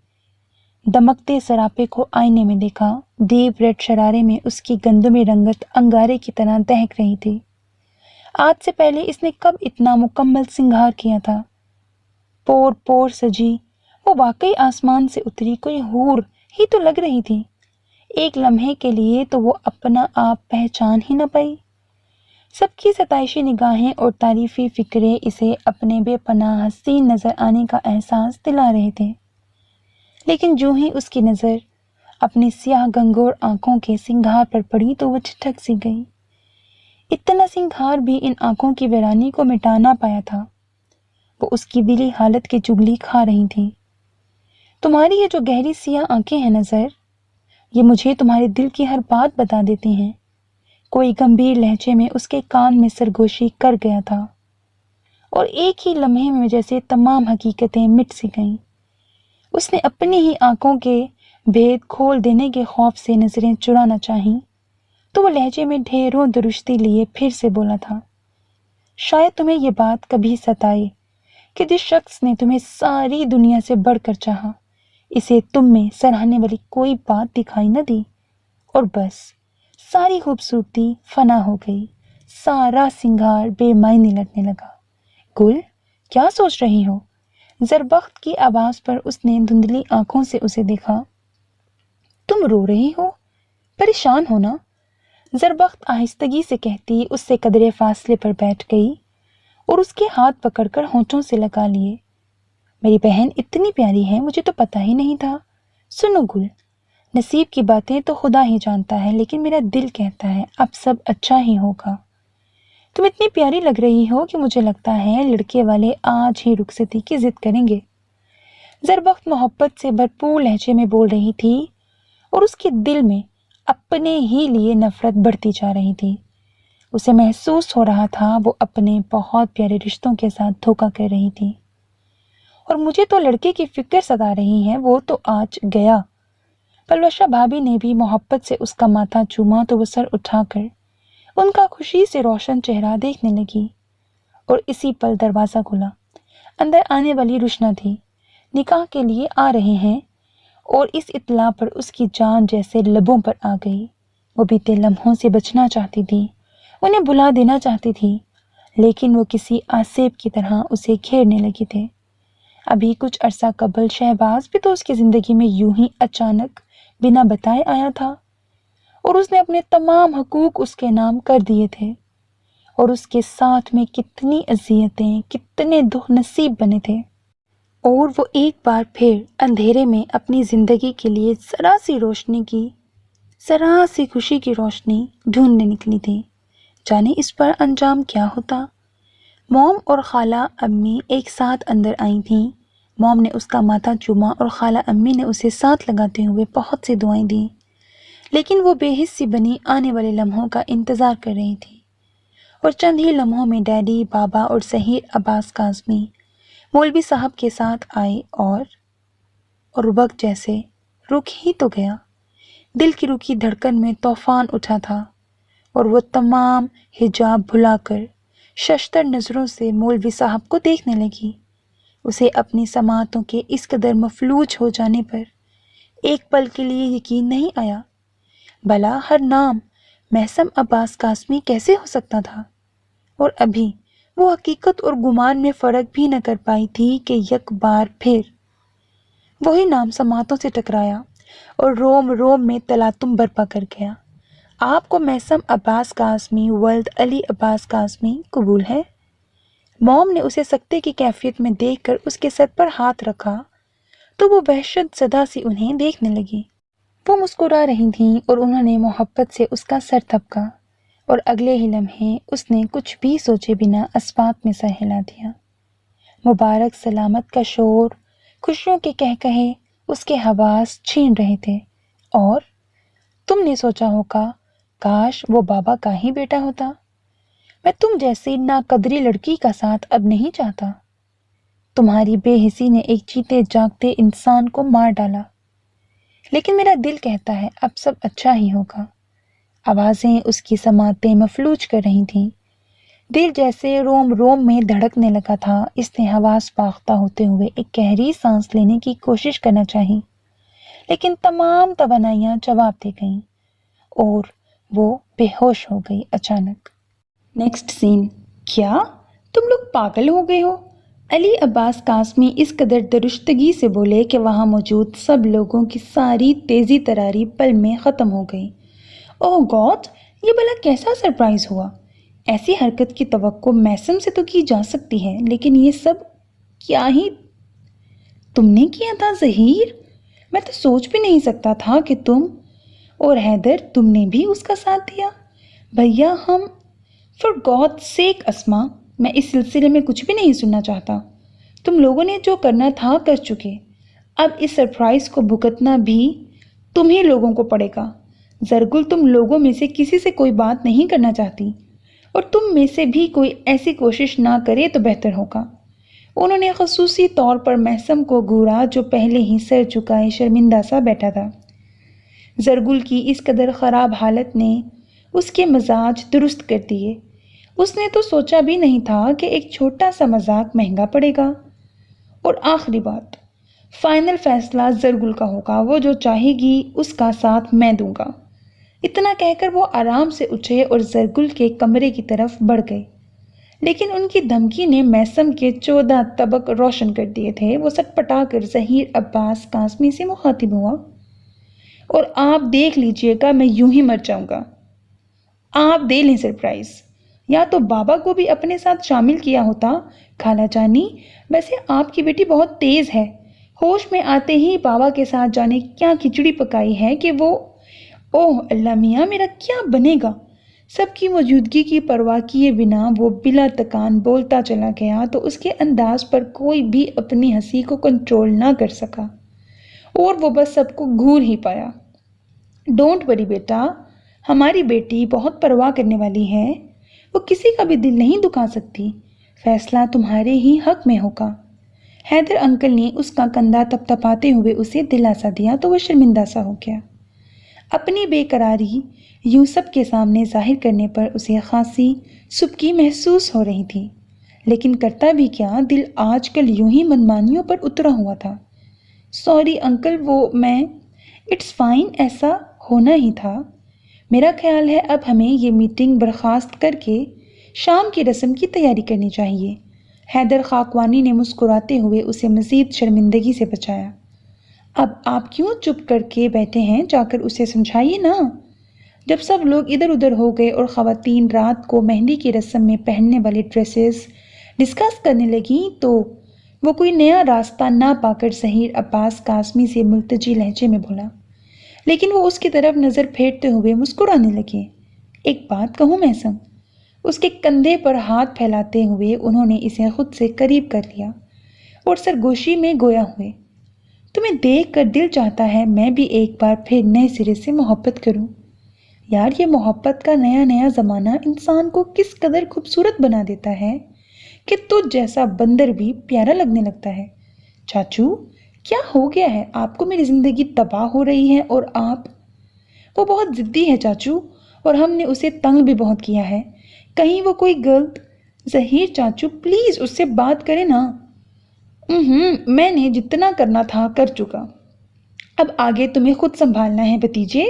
دمکتے سراپے کو آئینے میں دیکھا۔ ڈیپ ریڈ شرارے میں اس کی گندمی رنگت انگارے کی طرح دہک رہی تھی۔ آج سے پہلے اس نے کب اتنا مکمل سنگھار کیا تھا؟ پور پور سجی، وہ واقعی آسمان سے اتری کوئی حور ہی تو لگ رہی تھی۔ ایک لمحے کے لیے تو وہ اپنا آپ پہچان ہی نہ پائی۔ سب کی ستائشی نگاہیں اور تعریفی فکرے اسے اپنے بے پناہ حسین نظر آنے کا احساس دلا رہے تھے، لیکن جو ہی اس کی نظر اپنی سیاہ گنگور آنکھوں کے سنگھار پر پڑی تو وہ ٹھٹک سی گئی۔ اتنا سنگھار بھی ان آنکھوں کی ویرانی کو مٹا نہ پایا تھا۔ وہ اس کی دلی حالت کی چگلی کھا رہی تھی۔ تمہاری یہ جو گہری سیاہ آنکھیں ہیں نظر، یہ مجھے تمہارے دل کی ہر بات بتا دیتی ہیں۔ کوئی گمبھیر لہجے میں اس کے کان میں سرگوشی کر گیا تھا، اور ایک ہی لمحے میں جیسے تمام حقیقتیں مٹ سی گئیں۔ اس نے اپنی ہی آنکھوں کے بھید کھول دینے کے خوف سے نظریں چرانا چاہیں تو وہ لہجے میں ڈھیروں درشتی لیے پھر سے بولا تھا، شاید تمہیں یہ بات کبھی ستائے کہ جس شخص نے تمہیں ساری دنیا سے بڑھ کر چاہا، اسے تم میں سراہنے والی کوئی بات دکھائی نہ دی، اور بس ساری خوبصورتی فنا ہو گئی، سارا سنگھار بے معنی لگنے لگا۔ گل، کیا سوچ رہی ہو؟ زربخت کی آواز پر اس نے دھندلی آنکھوں سے اسے دیکھا۔ تم رو رہی ہو؟ پریشان ہو نا؟ زربخت آہستگی سے کہتی اس سے قدرے فاصلے پر بیٹھ گئی اور اس کے ہاتھ پکڑ کر ہونٹوں سے لگا لیے۔ میری بہن اتنی پیاری ہے، مجھے تو پتہ ہی نہیں تھا۔ سنو گل، نصیب کی باتیں تو خدا ہی جانتا ہے، لیکن میرا دل کہتا ہے اب سب اچھا ہی ہوگا۔ تم اتنی پیاری لگ رہی ہو کہ مجھے لگتا ہے لڑکے والے آج ہی رخصتی کی ضد کریں گے۔ زربخت محبت سے بھرپور لہجے میں بول رہی تھی اور اس کے دل میں اپنے ہی لیے نفرت بڑھتی جا رہی تھی۔ اسے محسوس ہو رہا تھا وہ اپنے بہت پیارے رشتوں کے ساتھ دھوکہ کر رہی تھی، اور مجھے تو لڑکے کی فکر ستا رہی ہے، وہ تو آج گیا۔ پلوشا بھابھی نے بھی محبت سے اس کا ماتھا چوما تو وہ سر اٹھا کر ان کا خوشی سے روشن چہرہ دیکھنے لگی، اور اسی پل دروازہ کھلا۔ اندر آنے والی روشنا تھی، نکاح کے لیے آ رہے ہیں، اور اس اطلاع پر اس کی جان جیسے لبوں پر آ گئی۔ وہ بیتے لمحوں سے بچنا چاہتی تھی، انہیں بلا دینا چاہتی تھی، لیکن وہ کسی آسیب کی طرح اسے گھیرنے لگے تھے۔ ابھی کچھ عرصہ قبل شہباز بھی تو اس کی زندگی میں یوں ہی اچانک بنا بتائے آیا تھا، اور اس نے اپنے تمام حقوق اس کے نام کر دیے تھے، اور اس کے ساتھ میں کتنی اذیتیں، کتنے دکھ نصیب بنے تھے، اور وہ ایک بار پھر اندھیرے میں اپنی زندگی کے لیے ذرا سی روشنی کی، ذرا سی خوشی کی روشنی ڈھونڈنے نکلی تھی۔ جانے اس پر انجام کیا ہوتا؟ موم اور خالہ امی ایک ساتھ اندر آئی تھیں۔ موم نے اس کا ماتھا چوما اور خالہ امی نے اسے ساتھ لگاتے ہوئے بہت سی دعائیں دیں، لیکن وہ بے حس سی بنی آنے والے لمحوں کا انتظار کر رہی تھی، اور چند ہی لمحوں میں ڈیڈی، بابا اور ظہیر عباس قاسمی مولوی صاحب کے ساتھ آئے، اور وقت جیسے رک ہی تو گیا۔ دل کی رکی دھڑکن میں طوفان اٹھا تھا، اور وہ تمام حجاب بھلا کر ششتر نظروں سے مولوی صاحب کو دیکھنے لگی۔ اسے اپنی سماعتوں کے اس قدر مفلوج ہو جانے پر ایک پل کے لیے یقین نہیں آیا۔ بھلا ہر نام میثم عباس قاسمی کیسے ہو سکتا تھا؟ اور ابھی وہ حقیقت اور گمان میں فرق بھی نہ کر پائی تھی کہ یک بار پھر وہی نام سماعتوں سے ٹکرایا اور روم روم میں تلاطم برپا کر گیا۔ آپ کو میثم عباس قاسمی ولد علی عباس قاسمی قبول ہے؟ موم نے اسے سکتے کی کیفیت میں دیکھ کر اس کے سر پر ہاتھ رکھا تو وہ وحشت زدہ سی انہیں دیکھنے لگی۔ وہ مسکرا رہی تھیں اور انہوں نے محبت سے اس کا سر تھپکا اور اگلے ہی لمحے اس نے کچھ بھی سوچے بنا اسباق میں سر ہلا دیا۔ مبارک سلامت کا شور، خوشیوں کے کہے اس کے حواس چھین رہے تھے، اور تم نے سوچا ہوگا کاش وہ بابا کا ہی بیٹا ہوتا۔ میں تم جیسی ناقدری لڑکی کا ساتھ اب نہیں چاہتا۔ تمہاری بے حسی نے ایک جیتے جاگتے انسان کو مار ڈالا، لیکن میرا دل کہتا ہے اب سب اچھا ہی ہوگا۔ آوازیں اس کی سماعتیں مفلوج کر رہی تھیں، دل جیسے روم روم میں دھڑکنے لگا تھا۔ اس نے حواس باختہ ہوتے ہوئے ایک گہری سانس لینے کی کوشش کرنا چاہی، لیکن تمام توانائیاں جواب دے گئیں اور وہ بے ہوش ہو گئی اچانک۔ نیکسٹ سین۔ کیا تم لوگ پاگل ہو گئے ہو؟ علی عباس قاسمی اس قدر درشتگی سے بولے کہ وہاں موجود سب لوگوں کی ساری تیزی تراری پل میں ختم ہو گئی۔ اوہ گاڈ، یہ بھلا کیسا سرپرائز ہوا؟ ایسی حرکت کی توقع میسم سے تو کی جا سکتی ہے، لیکن یہ سب کیا ہی تم نے کیا تھا ظہیر؟ میں تو سوچ بھی نہیں سکتا تھا کہ تم اور حیدر تم نے بھی اس کا ساتھ دیا۔ بھیا ہم فار گاڈ سیک اسما، میں اس سلسلے میں کچھ بھی نہیں سننا چاہتا۔ تم لوگوں نے جو کرنا تھا کر چکے، اب اس سرپرائز کو بھگتنا بھی تم ہی لوگوں کو پڑے گا۔ زرگل تم لوگوں میں سے کسی سے کوئی بات نہیں کرنا چاہتی، اور تم میں سے بھی کوئی ایسی کوشش نہ کرے تو بہتر ہوگا۔ انہوں نے خصوصی طور پر محسم کو گھورا جو پہلے ہی سر جھکائے شرمندہ سا بیٹھا تھا۔ زرگل کی اس قدر خراب حالت نے اس کے مزاج درست کر دیے۔ اس نے تو سوچا بھی نہیں تھا کہ ایک چھوٹا سا مذاق مہنگا پڑے گا۔ اور آخری بات، فائنل فیصلہ زرگل کا ہوگا، وہ جو چاہے گی اس کا ساتھ میں دوں گا۔ اتنا کہہ کر وہ آرام سے اٹھے اور زرگل کے کمرے کی طرف بڑھ گئے، لیکن ان کی دھمکی نے میسم کے 14 طبق روشن کر دیے تھے۔ وہ سٹ پٹا کر ظہیر عباس قاسمی سے مخاطب ہوا، اور آپ دیکھ لیجئے گا میں یوں ہی مر جاؤں گا۔ آپ دے لیں سرپرائز، یا تو بابا کو بھی اپنے ساتھ شامل کیا ہوتا۔ خالہ جانی، ویسے آپ کی بیٹی بہت تیز ہے، ہوش میں آتے ہی بابا کے ساتھ جانے کیا کھچڑی پکائی ہے کہ وہ اوہ اللہ میاں میرا کیا بنے گا۔ سب کی موجودگی کی پرواہ کیے بنا وہ بلا تکان بولتا چلا گیا تو اس کے انداز پر کوئی بھی اپنی ہنسی کو کنٹرول نہ کر سکا، اور وہ بس سب کو گھور ہی پایا۔ ڈونٹ وری بیٹا، ہماری بیٹی بہت پرواہ کرنے والی ہے، وہ کسی کا بھی دل نہیں دکھا سکتی، فیصلہ تمہارے ہی حق میں ہوگا۔ حیدر انکل نے اس کا کندھا تپتپاتے ہوئے اسے دلاسا دیا تو وہ شرمندہ سا ہو گیا۔ اپنی بے قراری یوں سب کے سامنے ظاہر کرنے پر اسے خاصی سبکی محسوس ہو رہی تھی، لیکن کرتا بھی کیا، دل آج کل یوں ہی منمانیوں پر اترا ہوا تھا۔ سوری انکل، وہ میں اٹس فائن، ایسا ہونا ہی تھا۔ میرا خیال ہے اب ہمیں یہ میٹنگ برخاست کر کے شام کی رسم کی تیاری کرنی چاہیے۔ حیدر خاقوانی نے مسکراتے ہوئے اسے مزید شرمندگی سے بچایا۔ اب آپ کیوں چپ کر کے بیٹھے ہیں، جا کر اسے سمجھائیے نا۔ جب سب لوگ ادھر ادھر ہو گئے اور خواتین رات کو مہندی کی رسم میں پہننے والی ڈریسز ڈسکس کرنے لگیں تو وہ کوئی نیا راستہ نہ پا کر ظہیر عباس قاسمی سے ملتجی لہجے میں بولا، لیکن وہ اس کی طرف نظر پھیرتے ہوئے مسکرانے لگے۔ ایک بات کہوں میسم؟ اس کے کندھے پر ہاتھ پھیلاتے ہوئے انہوں نے اسے خود سے قریب کر لیا اور سرگوشی میں گویا ہوئے۔ تمہیں دیکھ کر دل چاہتا ہے میں بھی ایک بار پھر نئے سرے سے محبت کروں۔ یار یہ محبت کا نیا نیا زمانہ انسان کو کس قدر خوبصورت بنا دیتا ہے کہ تجھ جیسا بندر بھی پیارا لگنے لگتا ہے۔ چاچو کیا ہو گیا ہے آپ کو؟ میری زندگی تباہ ہو رہی ہے اور آپ… وہ بہت ضدی ہے چاچو، اور ہم نے اسے تنگ بھی بہت کیا ہے، کہیں وہ کوئی غلط… ظہیر چاچو پلیز اس سے بات کرے نا۔ میں نے جتنا کرنا تھا کر چکا، اب آگے تمہیں خود سنبھالنا ہے بھتیجے۔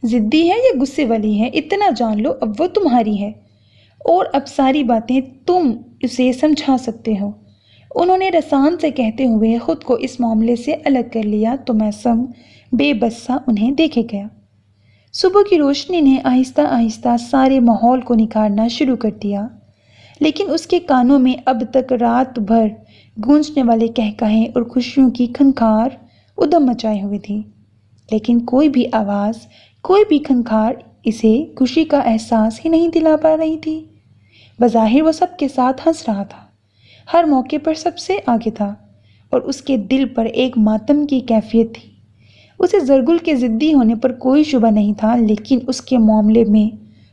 ضدی ہے یا غصے والی ہے اتنا جان لو، اب وہ تمہاری ہے، اور اب ساری باتیں تم اسے سمجھا سکتے ہو۔ انہوں نے رسان سے کہتے ہوئے خود کو اس معاملے سے الگ کر لیا تو میسم بے بس سا انہیں دیکھے گیا۔ صبح کی روشنی نے آہستہ آہستہ سارے ماحول کو نکھارنا شروع کر دیا، لیکن اس کے کانوں میں اب تک رات بھر گونجنے والے کہکہے اور خوشیوں کی کھنکار ادھم مچائے ہوئے تھی، لیکن کوئی بھی آواز، کوئی بھی کھنکار اسے خوشی کا احساس ہی نہیں دلا پا رہی تھی۔ بظاہر وہ سب کے ساتھ ہنس رہا تھا، ہر موقع پر سب سے آگے تھا، اور اس کے دل پر ایک ماتم کی کیفیت تھی۔ اسے زرگل کے ضدی ہونے پر کوئی شبہ نہیں تھا، لیکن اس کے معاملے میں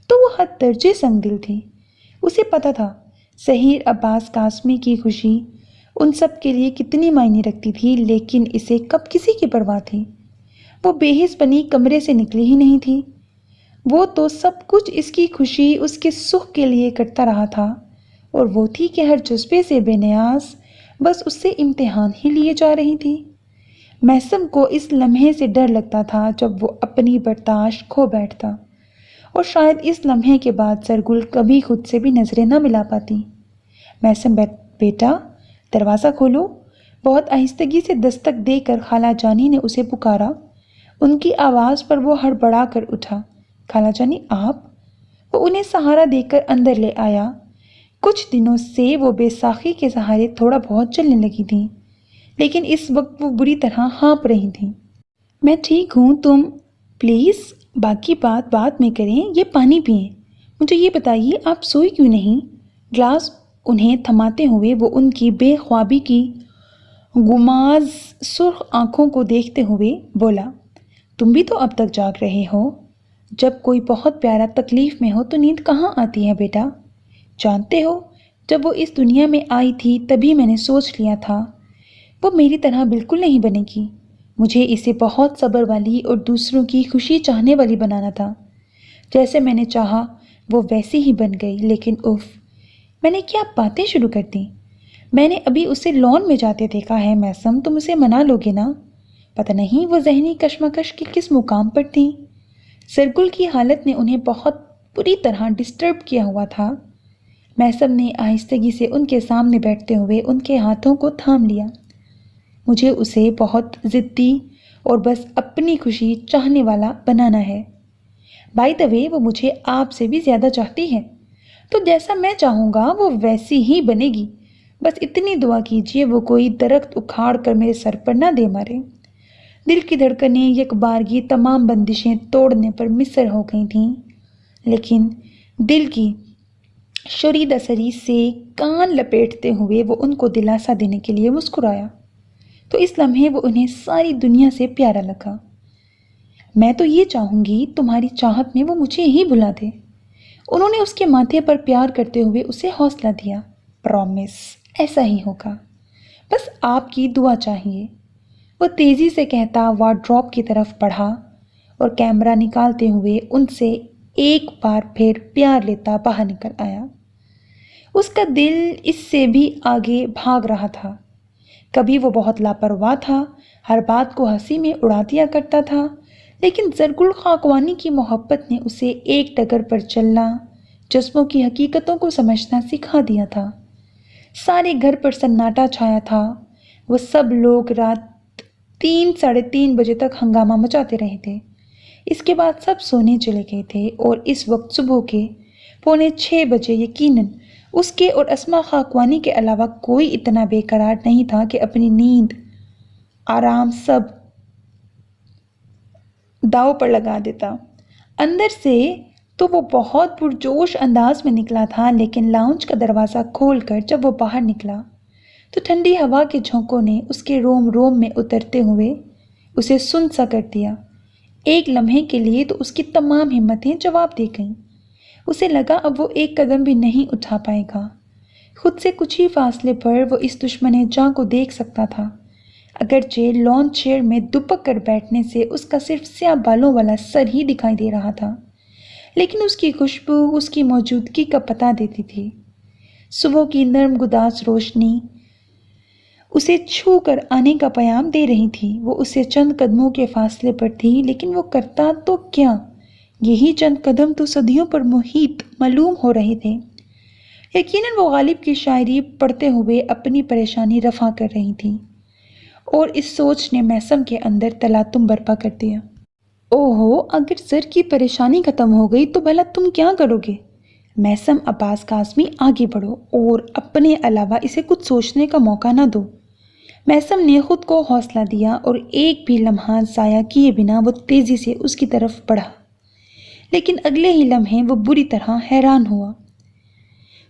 تو وہ حد درجے سنگ دل تھی۔ اسے پتہ تھا سحیر عباس قاسمی کی خوشی ان سب کے لیے کتنی معنی رکھتی تھی، لیکن اسے کب کسی کی پرواہ تھی؟ وہ بے حس بنی کمرے سے نکلی ہی نہیں تھی۔ وہ تو سب کچھ اس کی خوشی، اس کے سکھ کے لیے کرتا رہا تھا، اور وہ تھی کہ ہر جذبے سے بے نیاز، بس اس سے امتحان ہی لیے جا رہی تھی۔ محسن کو اس لمحے سے ڈر لگتا تھا جب وہ اپنی برداشت کھو بیٹھتا، اور شاید اس لمحے کے بعد زرگل کبھی خود سے بھی نظریں نہ ملا پاتی۔ محسن بیٹا دروازہ کھولو، بہت آہستگی سے دستک دے کر خالہ جانی نے اسے پکارا۔ ان کی آواز پر وہ ہڑبڑا کر اٹھا۔ خالہ جانی آپ؟ وہ انہیں سہارا دے کر اندر لے آیا۔ کچھ دنوں سے وہ بیساکھی کے سہارے تھوڑا بہت چلنے لگی تھیں، لیکن اس وقت وہ بری طرح ہانپ رہی تھیں۔ میں ٹھیک ہوں، تم پلیز باقی بات بعد میں کریں، یہ پانی پئیں۔ مجھے یہ بتائیے آپ سوئی کیوں نہیں؟ گلاس انہیں تھماتے ہوئے وہ ان کی بے خوابی کی گماز سرخ آنکھوں کو دیکھتے ہوئے بولا، تم بھی تو اب تک جاگ رہے ہو؟ جب کوئی بہت پیارا تکلیف میں ہو تو نیند کہاں آتی ہے بیٹا؟ جانتے ہو جب وہ اس دنیا میں آئی تھی تبھی میں نے سوچ لیا تھا وہ میری طرح بالکل نہیں بنے گی۔ مجھے اسے بہت صبر والی اور دوسروں کی خوشی چاہنے والی بنانا تھا۔ جیسے میں نے چاہا وہ ویسی ہی بن گئی، لیکن اف، میں نے کیا باتیں شروع کر دیں۔ میں نے ابھی اسے لون میں جاتے دیکھا ہے محسن، تم اسے منا لو گے نا؟ پتہ نہیں وہ ذہنی کشمکش کے کس مقام پر تھیں۔ زرگل کی حالت نے انہیں بہت بری طرح ڈسٹرب کیا ہوا تھا۔ محسن نے آہستگی سے ان کے سامنے بیٹھتے ہوئے ان کے ہاتھوں کو تھام لیا۔ مجھے اسے بہت ضدی اور بس اپنی خوشی چاہنے والا بنانا ہے۔ بائی دا وے وہ مجھے آپ سے بھی زیادہ چاہتی ہے، تو جیسا میں چاہوں گا وہ ویسی ہی بنے گی۔ بس اتنی دعا کیجیے وہ کوئی درخت اکھاڑ کر میرے سر پر نہ دے مارے۔ دل کی دھڑکنیں یک بارگی تمام بندشیں توڑنے پر مصر ہو گئی تھیں، لیکن دل کی شریدہ سری سے کان لپیٹتے ہوئے وہ ان کو دلاسا دینے کے لیے مسکرایا، تو اس لمحے وہ انہیں ساری دنیا سے پیارا لگا۔ میں تو یہ چاہوں گی تمہاری چاہت میں وہ مجھے ہی بھلا دے۔ انہوں نے اس کے ماتھے پر پیار کرتے ہوئے اسے حوصلہ دیا۔ پرومس ایسا ہی ہوگا، بس آپ کی دعا چاہیے۔ وہ تیزی سے کہتا وارڈروب کی طرف بڑھا اور کیمرہ نکالتے ہوئے ان سے ایک بار پھر پیار لیتا باہر نکل آیا۔ اس کا دل اس سے بھی آگے بھاگ رہا تھا۔ کبھی وہ بہت لاپرواہ تھا، ہر بات کو ہنسی میں اڑا دیا کرتا تھا، لیکن زرگل خاکوانی کی محبت نے اسے ایک ڈگر پر چلنا، جذبوں کی حقیقتوں کو سمجھنا سکھا دیا تھا۔ سارے گھر پر سناٹا چھایا تھا۔ وہ سب لوگ رات 3 ساڑھے 3 بجے تک ہنگامہ مچاتے رہے تھے۔ اس کے بعد سب سونے چلے گئے تھے، اور اس وقت صبح کے 5:45 بجے یقیناً اس کے اور اسما خاکوانی کے علاوہ کوئی اتنا بے قرار نہیں تھا کہ اپنی نیند آرام سب داؤ پر لگا دیتا۔ اندر سے تو وہ بہت پرجوش انداز میں نکلا تھا، لیکن لاؤنج کا دروازہ کھول کر جب وہ باہر نکلا تو ٹھنڈی ہوا کے جھونکوں نے اس کے روم روم میں اترتے ہوئے اسے سن سا کر دیا۔ ایک لمحے کے لیے تو اس کی تمام ہمتیں جواب دے گئیں۔ اسے لگا اب وہ ایک قدم بھی نہیں اٹھا پائے گا۔ خود سے کچھ ہی فاصلے پر وہ اس دشمن جاں کو دیکھ سکتا تھا، اگرچہ لان چیئر میں دپک کر بیٹھنے سے اس کا صرف سیاہ بالوں والا سر ہی دکھائی دے رہا تھا، لیکن اس کی خوشبو اس کی موجودگی کا پتہ دیتی تھی۔ صبح کی نرم گداز روشنی اسے چھو کر آنے کا پیام دے رہی تھی۔ وہ اسے چند قدموں کے فاصلے پر تھی، لیکن وہ کرتا تو کیا؟ یہی چند قدم تو صدیوں پر محیط معلوم ہو رہے تھے۔ یقیناً وہ غالب کی شاعری پڑھتے ہوئے اپنی پریشانی رفع کر رہی تھی، اور اس سوچ نے محسن کے اندر تلاطم برپا کر دیا۔ اوہو، اگر زر کی پریشانی ختم ہو گئی تو بھلا تم کیا کرو گے؟ محسن عباس قاسمی آگے بڑھو اور اپنے علاوہ اسے کچھ سوچنے کا موقع نہ دو۔ محسن نے خود کو حوصلہ دیا اور ایک بھی لمحہ ضائع کیے بنا وہ تیزی سے اس کی طرف بڑھا، لیکن اگلے ہی لمحے وہ بری طرح حیران ہوا۔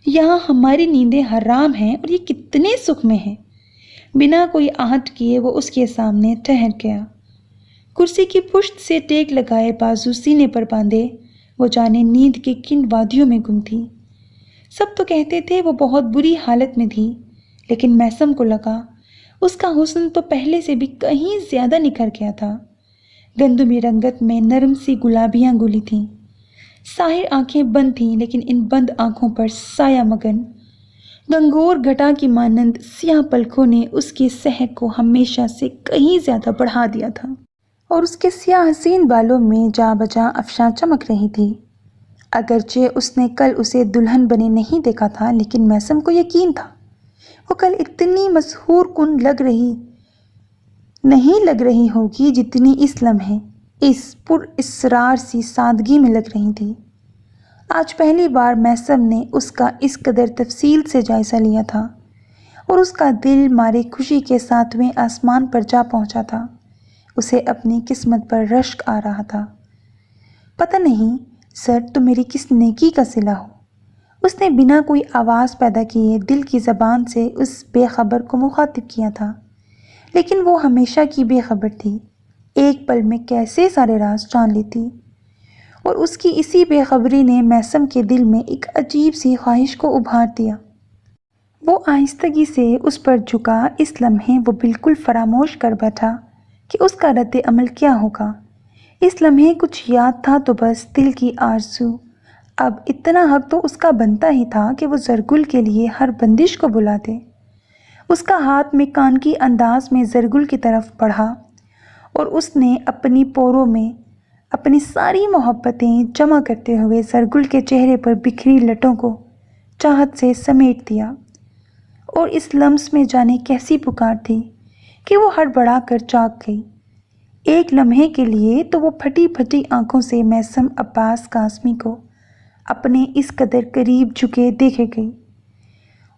یہاں ہماری نیندیں حرام ہیں اور یہ کتنے سکھ میں ہیں۔ بنا کوئی آہٹ کیے وہ اس کے سامنے ٹھہر گیا۔ کرسی کی پشت سے ٹیک لگائے بازو سینے پر باندھے وہ جانے نیند کے کن وادیوں میں گم تھی۔ سب تو کہتے تھے وہ بہت بری حالت میں تھی، لیکن میثم کو لگا اس کا حسن تو پہلے سے بھی کہیں زیادہ نکھر گیا تھا۔ گندمی رنگت میں نرم سی گلابیاں گلی تھیں۔ ساحر آنکھیں بند تھیں، لیکن ان بند آنکھوں پر سایہ مگن گنگور گھٹا کی مانند سیاہ پلکوں نے اس کے سحر کو ہمیشہ سے کہیں زیادہ بڑھا دیا تھا، اور اس کے سیاہ حسین بالوں میں جا بجا افشاں چمک رہی تھی۔ اگرچہ اس نے کل اسے دلہن بنے نہیں دیکھا تھا، لیکن میثم کو یقین تھا وہ کل اتنی مسحور کن نہیں لگ رہی ہوگی جتنی اس لمحے اس پر اسرار سی سادگی میں لگ رہی تھی۔ آج پہلی بار میثم نے اس کا اس قدر تفصیل سے جائزہ لیا تھا، اور اس کا دل مارے خوشی کے 7ویں آسمان پر جا پہنچا تھا۔ اسے اپنی قسمت پر رشک آ رہا تھا۔ پتہ نہیں سر تم میری کس نیکی کا صلہ ہو، اس نے بنا کوئی آواز پیدا کیے دل کی زبان سے اس بے خبر کو مخاطب کیا تھا، لیکن وہ ہمیشہ کی بے خبر تھی، ایک پل میں کیسے سارے راز جان لیتی۔ اور اس کی اسی بے خبری نے میثم کے دل میں ایک عجیب سی خواہش کو ابھار دیا۔ وہ آہستگی سے اس پر جھکا۔ اس لمحے وہ بالکل فراموش کر بیٹھا کہ اس کا رد عمل کیا ہوگا۔ اس لمحے کچھ یاد تھا تو بس دل کی آرزو۔ اب اتنا حق تو اس کا بنتا ہی تھا کہ وہ زرگل کے لیے ہر بندش کو بلا دے۔ اس کا ہاتھ میں کان کی انداز میں زرگل کی طرف بڑھا، اور اس نے اپنی پوروں میں اپنی ساری محبتیں جمع کرتے ہوئے زرگل کے چہرے پر بکھری لٹوں کو چاہت سے سمیٹ دیا۔ اور اس لمس میں جانے کیسی پکار تھی کہ وہ ہڑبڑا کر جاگ گئی۔ ایک لمحے کے لیے تو وہ پھٹی پھٹی آنکھوں سے میثم عباس قاسمی کو اپنے اس قدر قریب جھکے دیکھے گئی،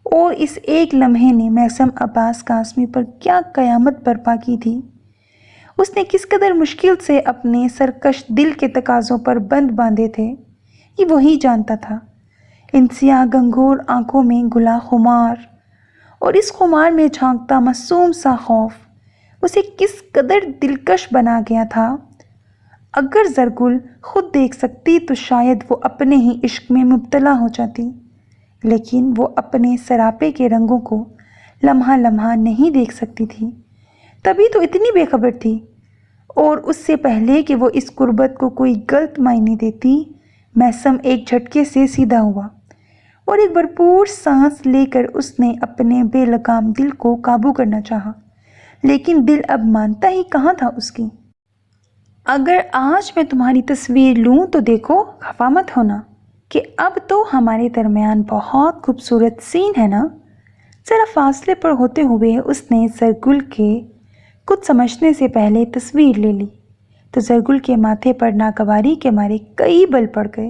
اور اس ایک لمحے نے میثم عباس قاسمی پر کیا قیامت برپا کی تھی۔ اس نے کس قدر مشکل سے اپنے سرکش دل کے تقاضوں پر بند باندھے تھے، یہ وہی جانتا تھا۔ ان سیاہ گنگور آنکھوں میں گلا خمار، اور اس خمار میں جھانکتا معصوم سا خوف اسے کس قدر دلکش بنا گیا تھا۔ اگر زرگل خود دیکھ سکتی تو شاید وہ اپنے ہی عشق میں مبتلا ہو جاتی، لیکن وہ اپنے سراپے کے رنگوں کو لمحہ لمحہ نہیں دیکھ سکتی تھی، تبھی تو اتنی بے خبر تھی۔ اور اس سے پہلے کہ وہ اس قربت کو کوئی غلط معنی دیتی، میثم ایک جھٹکے سے سیدھا ہوا، اور ایک بھرپور سانس لے کر اس نے اپنے بے لگام دل کو قابو کرنا چاہا، لیکن دل اب مانتا ہی کہاں تھا اس کی۔ اگر آج میں تمہاری تصویر لوں تو دیکھو، خفا مت ہونا کہ اب تو ہمارے درمیان بہت خوبصورت سین ہے نا۔ ذرا فاصلے پر ہوتے ہوئے اس نے زرگل کے کچھ سمجھنے سے پہلے تصویر لے لی تو زرگل کے ماتھے پر ناگواری کے مارے کئی بل پڑ گئے۔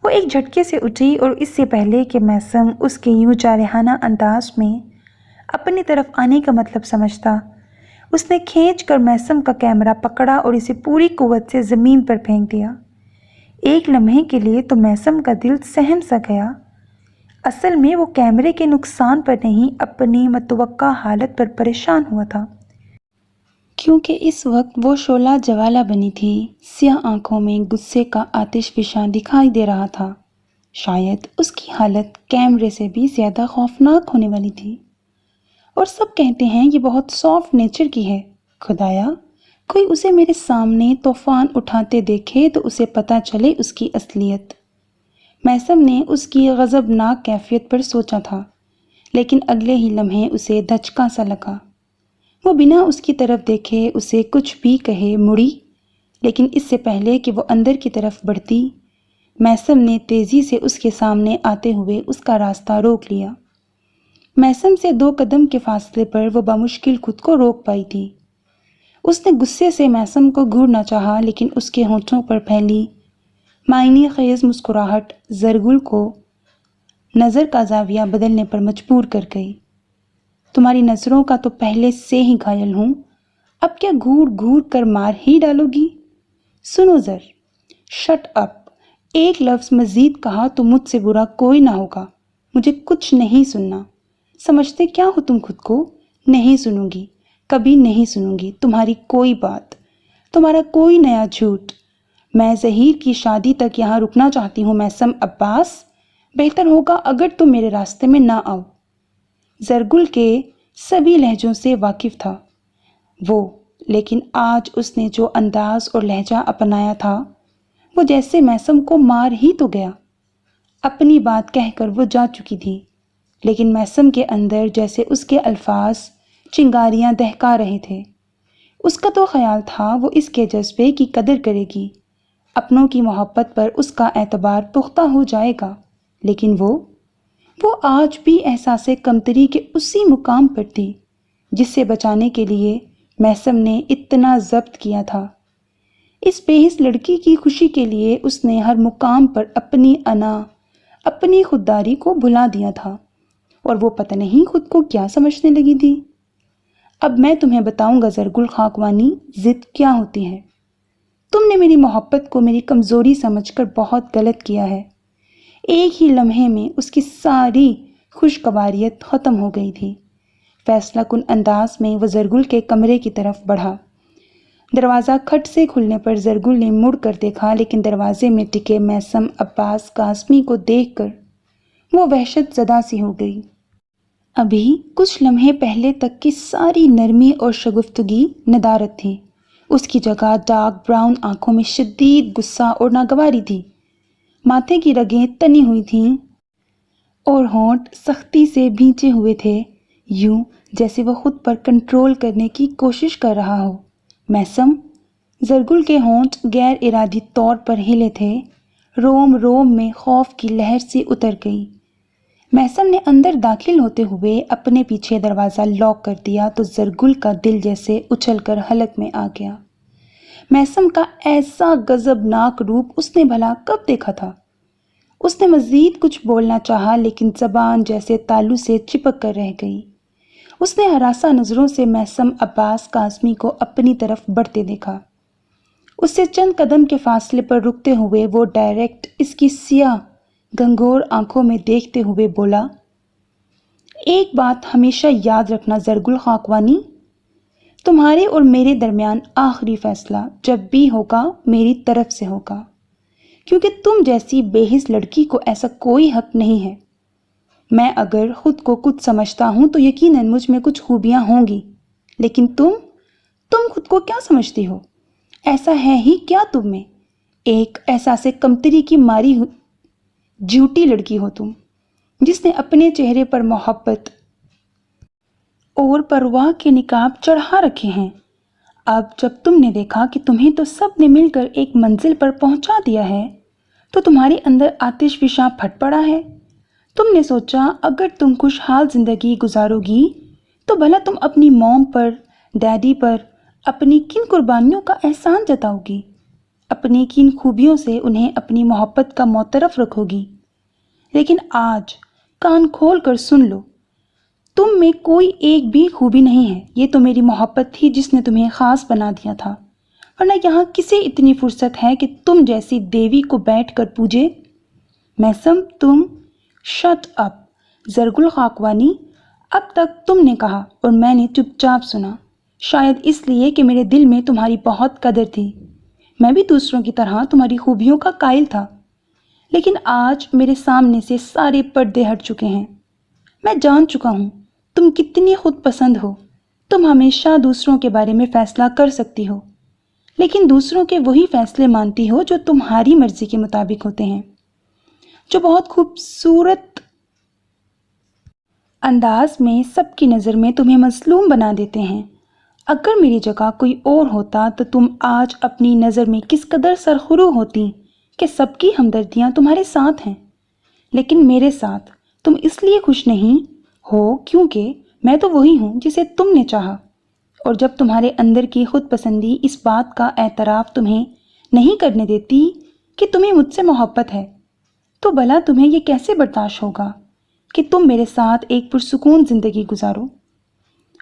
وہ ایک جھٹکے سے اٹھی، اور اس سے پہلے کہ میثم اس کے یوں جارحانہ انداز میں اپنی طرف آنے کا مطلب سمجھتا، اس نے کھینچ کر میثم کا کیمرہ پکڑا اور اسے پوری قوت سے زمین پر پھینک دیا۔ ایک لمحے کے لیے تو میثم کا دل سہم سا گیا۔ اصل میں وہ کیمرے کے نقصان پر نہیں، اپنی متوقع حالت پر پریشان ہوا تھا، کیونکہ اس وقت وہ شعلہ جوالہ بنی تھی، سیاہ آنکھوں میں غصے کا آتش فشاں دکھائی دے رہا تھا۔ شاید اس کی حالت کیمرے سے بھی زیادہ خوفناک ہونے والی تھی، اور سب کہتے ہیں یہ بہت سافٹ نیچر کی ہے۔ خدایا، کوئی اسے میرے سامنے طوفان اٹھاتے دیکھے تو اسے پتہ چلے اس کی اصلیت۔ میثم نے اس کی غضبناک کیفیت پر سوچا تھا، لیکن اگلے ہی لمحے اسے دھچکا سا لگا۔ وہ بنا اس کی طرف دیکھے اسے کچھ بھی کہے مڑی، لیکن اس سے پہلے کہ وہ اندر کی طرف بڑھتی، میثم نے تیزی سے اس کے سامنے آتے ہوئے اس کا راستہ روک لیا۔ میثم سے 2 قدم کے فاصلے پر وہ بمشکل خود کو روک پائی تھی۔ اس نے غصے سے میثم کو گھورنا چاہا، لیکن اس کے ہونٹوں پر پھیلی معنی خیز مسکراہٹ زرگل کو نظر کا زاویہ بدلنے پر مجبور کر گئی۔ تمہاری نظروں کا تو پہلے سے ہی گھائل ہوں، اب کیا گھور گھور کر مار ہی ڈالو گی؟ سنو زر، شٹ اپ، ایک لفظ مزید کہا تو مجھ سے برا کوئی نہ ہوگا، مجھے کچھ نہیں سننا۔ سمجھتے کیا ہو تم خود کو؟ نہیں سنوں گی، کبھی نہیں سنوں گی تمہاری کوئی بات، تمہارا کوئی نیا جھوٹ۔ میں ظہیر کی شادی تک یہاں رکنا چاہتی ہوں میثم عباس، بہتر ہوگا اگر تم میرے راستے میں نہ آؤ۔ زرگل کے سبھی لہجوں سے واقف تھا وہ، لیکن آج اس نے جو انداز اور لہجہ اپنایا تھا وہ جیسے میثم کو مار ہی تو گیا۔ اپنی بات کہہ کر وہ جا چکی تھی، لیکن میثم کے اندر جیسے اس کے الفاظ چنگاریاں دہکا رہے تھے۔ اس کا تو خیال تھا وہ اس کے جذبے کی قدر کرے گی، اپنوں کی محبت پر اس کا اعتبار پختہ ہو جائے گا، لیکن وہ آج بھی احساس کمتری کے اسی مقام پر تھی جس سے بچانے کے لیے میثم نے اتنا ضبط کیا تھا۔ اس بے حس لڑکی کی خوشی کے لیے اس نے ہر مقام پر اپنی انا، اپنی خودداری کو بھلا دیا تھا، اور وہ پتہ نہیں خود کو کیا سمجھنے لگی تھی۔ اب میں تمہیں بتاؤں گا زرگل خاکوانی، ضد کیا ہوتی ہے۔ تم نے میری محبت کو میری کمزوری سمجھ کر بہت غلط کیا ہے۔ ایک ہی لمحے میں اس کی ساری خوشگواریت ختم ہو گئی تھی۔ فیصلہ کن انداز میں وہ زرگل کے کمرے کی طرف بڑھا۔ دروازہ کھٹ سے کھلنے پر زرگل نے مڑ کر دیکھا، لیکن دروازے میں ٹکے میثم عباس قاسمی کو دیکھ کر وہ وحشت زدہ سی ہو گئی۔ ابھی کچھ لمحے پہلے تک کی ساری نرمی اور شگفتگی ندارت تھی، اس کی جگہ ڈارک براؤن آنکھوں میں شدید غصہ اور ناگواری تھی۔ ماتھے کی رگیں تنی ہوئی تھیں اور ہونٹ سختی سے بھینچے ہوئے تھے، یوں جیسے وہ خود پر کنٹرول کرنے کی کوشش کر رہا ہو۔ میثم، زرگل کے ہونٹ غیر ارادی طور پر ہلے تھے، روم روم میں خوف کی لہر سی اتر گئی۔ میثم نے اندر داخل ہوتے ہوئے اپنے پیچھے دروازہ لاک کر دیا تو زرگل کا دل جیسے اچھل کر حلق میں آ گیا۔ میثم کا ایسا غضبناک روپ اس نے بھلا کب دیکھا تھا؟ اس نے مزید کچھ بولنا چاہا، لیکن زبان جیسے تالو سے چپک کر رہ گئی۔ اس نے ہراساں نظروں سے میثم عباس قاسمی کو اپنی طرف بڑھتے دیکھا۔ اس سے چند قدم کے فاصلے پر رکتے ہوئے وہ ڈائریکٹ اس کی سیاہ گنگور آنکھوں میں دیکھتے ہوئے بولا، ایک بات ہمیشہ یاد رکھنا زرگل خاکوانی، تمہارے اور میرے درمیان آخری فیصلہ جب بھی ہوگا میری طرف سے ہوگا، کیونکہ تم جیسی بے حس لڑکی کو ایسا کوئی حق نہیں ہے۔ میں اگر خود کو کچھ سمجھتا ہوں تو یقیناً مجھ میں کچھ خوبیاں ہوں گی، لیکن تم خود کو کیا سمجھتی ہو؟ ایسا ہے ہی کیا تم میں؟ ایک احساس کمتری کی ماری جھوٹی لڑکی ہو تم، جس نے اپنے چہرے پر محبت اور پرواہ کے نقاب چڑھا رکھے ہیں۔ اب جب تم نے دیکھا کہ تمہیں تو سب نے مل کر ایک منزل پر پہنچا دیا ہے تو تمہارے اندر آتش فشاں پھٹ پڑا ہے۔ تم نے سوچا اگر تم خوشحال زندگی گزارو گی تو بھلا تم اپنی موم پر، ڈیڈی پر اپنی کن قربانیوں کا احسان جتاؤ گی، اپنی کن خوبیوں سے انہیں اپنی محبت کا معترف رکھو گی۔ لیکن آج کان کھول کر سن لو، تم میں کوئی ایک بھی خوبی نہیں ہے۔ یہ تو میری محبت تھی جس نے تمہیں خاص بنا دیا تھا، ورنہ یہاں کسے اتنی فرصت ہے کہ تم جیسی دیوی کو بیٹھ کر پوجے؟ میثم، تم شٹ اپ زرگل خاکوانی، اب تک تم نے کہا اور میں نے چپ چاپ سنا، شاید اس لیے کہ میرے دل میں تمہاری بہت قدر تھی۔ میں بھی دوسروں کی طرح تمہاری خوبیوں کا قائل تھا، لیکن آج میرے سامنے سے سارے پردے ہٹ چکے ہیں۔ میں جان چکا ہوں تم کتنی خود پسند ہو۔ تم ہمیشہ دوسروں کے بارے میں فیصلہ کر سکتی ہو، لیکن دوسروں کے وہی فیصلے مانتی ہو جو تمہاری مرضی کے مطابق ہوتے ہیں، جو بہت خوبصورت انداز میں سب کی نظر میں تمہیں مظلوم بنا دیتے ہیں۔ اگر میری جگہ کوئی اور ہوتا تو تم آج اپنی نظر میں کس قدر سرخرو ہوتی کہ سب کی ہمدردیاں تمہارے ساتھ ہیں، لیکن میرے ساتھ تم اس لیے خوش نہیں ہو کیونکہ میں تو وہی ہوں جسے تم نے چاہا، اور جب تمہارے اندر کی خود پسندی اس بات کا اعتراف تمہیں نہیں کرنے دیتی کہ تمہیں مجھ سے محبت ہے، تو بھلا تمہیں یہ کیسے برداشت ہوگا کہ تم میرے ساتھ ایک پرسکون زندگی گزارو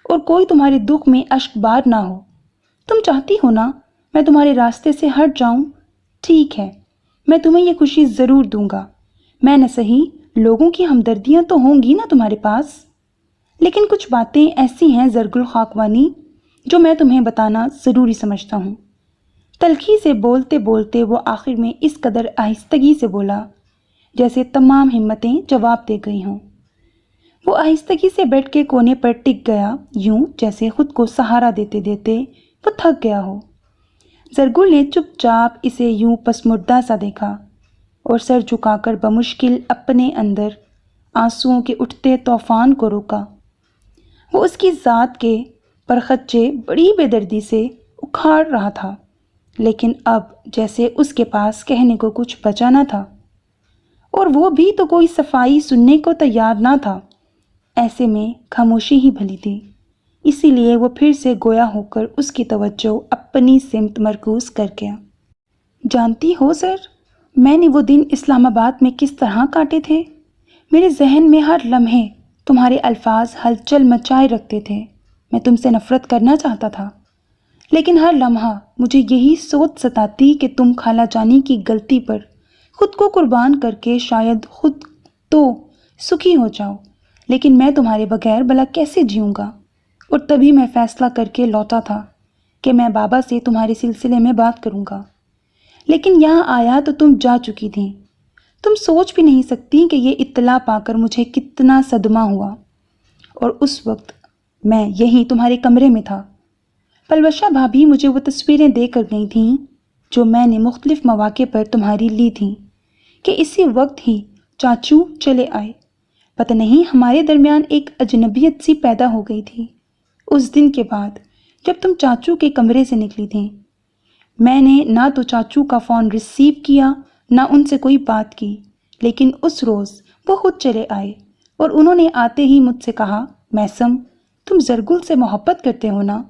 اور کوئی تمہارے دکھ میں اشک بار نہ ہو؟ تم چاہتی ہو نا میں تمہارے راستے سے ہٹ جاؤں؟ ٹھیک ہے، میں تمہیں یہ خوشی ضرور دوں گا. میں نہ سہی لوگوں کی ہمدردیاں تو ہوں گی نا تمہارے پاس، لیکن کچھ باتیں ایسی ہیں زرگل خاکوانی جو میں تمہیں بتانا ضروری سمجھتا ہوں. تلخی سے بولتے بولتے وہ آخر میں اس قدر آہستگی سے بولا جیسے تمام ہمتیں جواب دے گئی ہوں. وہ آہستگی سے بیٹھ کے کونے پر ٹک گیا، یوں جیسے خود کو سہارا دیتے دیتے وہ تھک گیا ہو. زرگل نے چپ چاپ اسے یوں پسمردہ سا دیکھا اور سر جھکا کر بمشکل اپنے اندر آنسوؤں کے اٹھتے طوفان کو روکا. وہ اس کی ذات کے پرخچے بڑی بے دردی سے اکھاڑ رہا تھا، لیکن اب جیسے اس کے پاس کہنے کو کچھ بچا نہ تھا، اور وہ بھی تو کوئی صفائی سننے کو تیار نہ تھا. ایسے میں خاموشی ہی بھلی تھی، اسی لیے وہ پھر سے گویا ہو کر اس کی توجہ اپنی سمت مرکوز کر گیا. جانتی ہو سر، میں نے وہ دن اسلام آباد میں کس طرح کاٹے تھے. میرے ذہن میں ہر لمحے تمہارے الفاظ ہلچل مچائے رکھتے تھے. میں تم سے نفرت کرنا چاہتا تھا، لیکن ہر لمحہ مجھے یہی سوچ ستاتی کہ تم خالہ جانی کی غلطی پر خود کو قربان کر کے شاید خود تو سکھی ہو جاؤ، لیکن میں تمہارے بغیر بھلا کیسے جیوں گا. اور تبھی میں فیصلہ کر کے لوٹا تھا کہ میں بابا سے تمہارے سلسلے میں بات کروں گا، لیکن یہاں آیا تو تم جا چکی تھیں. تم سوچ بھی نہیں سکتی کہ یہ اطلاع پا کر مجھے کتنا صدمہ ہوا. اور اس وقت میں یہیں تمہارے کمرے میں تھا. پلوشا بھابھی مجھے وہ تصویریں دے کر گئی تھیں جو میں نے مختلف مواقع پر تمہاری لی تھیں کہ اسی وقت ہی چاچو چلے آئے. پتہ نہیں ہمارے درمیان ایک اجنبیت سی پیدا ہو گئی تھی اس دن کے بعد جب تم چاچو کے کمرے سے نکلی تھیں. میں نے نہ تو چاچو کا فون ریسیو کیا نہ ان سے کوئی بات کی، لیکن اس روز وہ خود چلے آئے اور انہوں نے آتے ہی مجھ سے کہا، میثم تم زرگل سے محبت کرتے ہو نا؟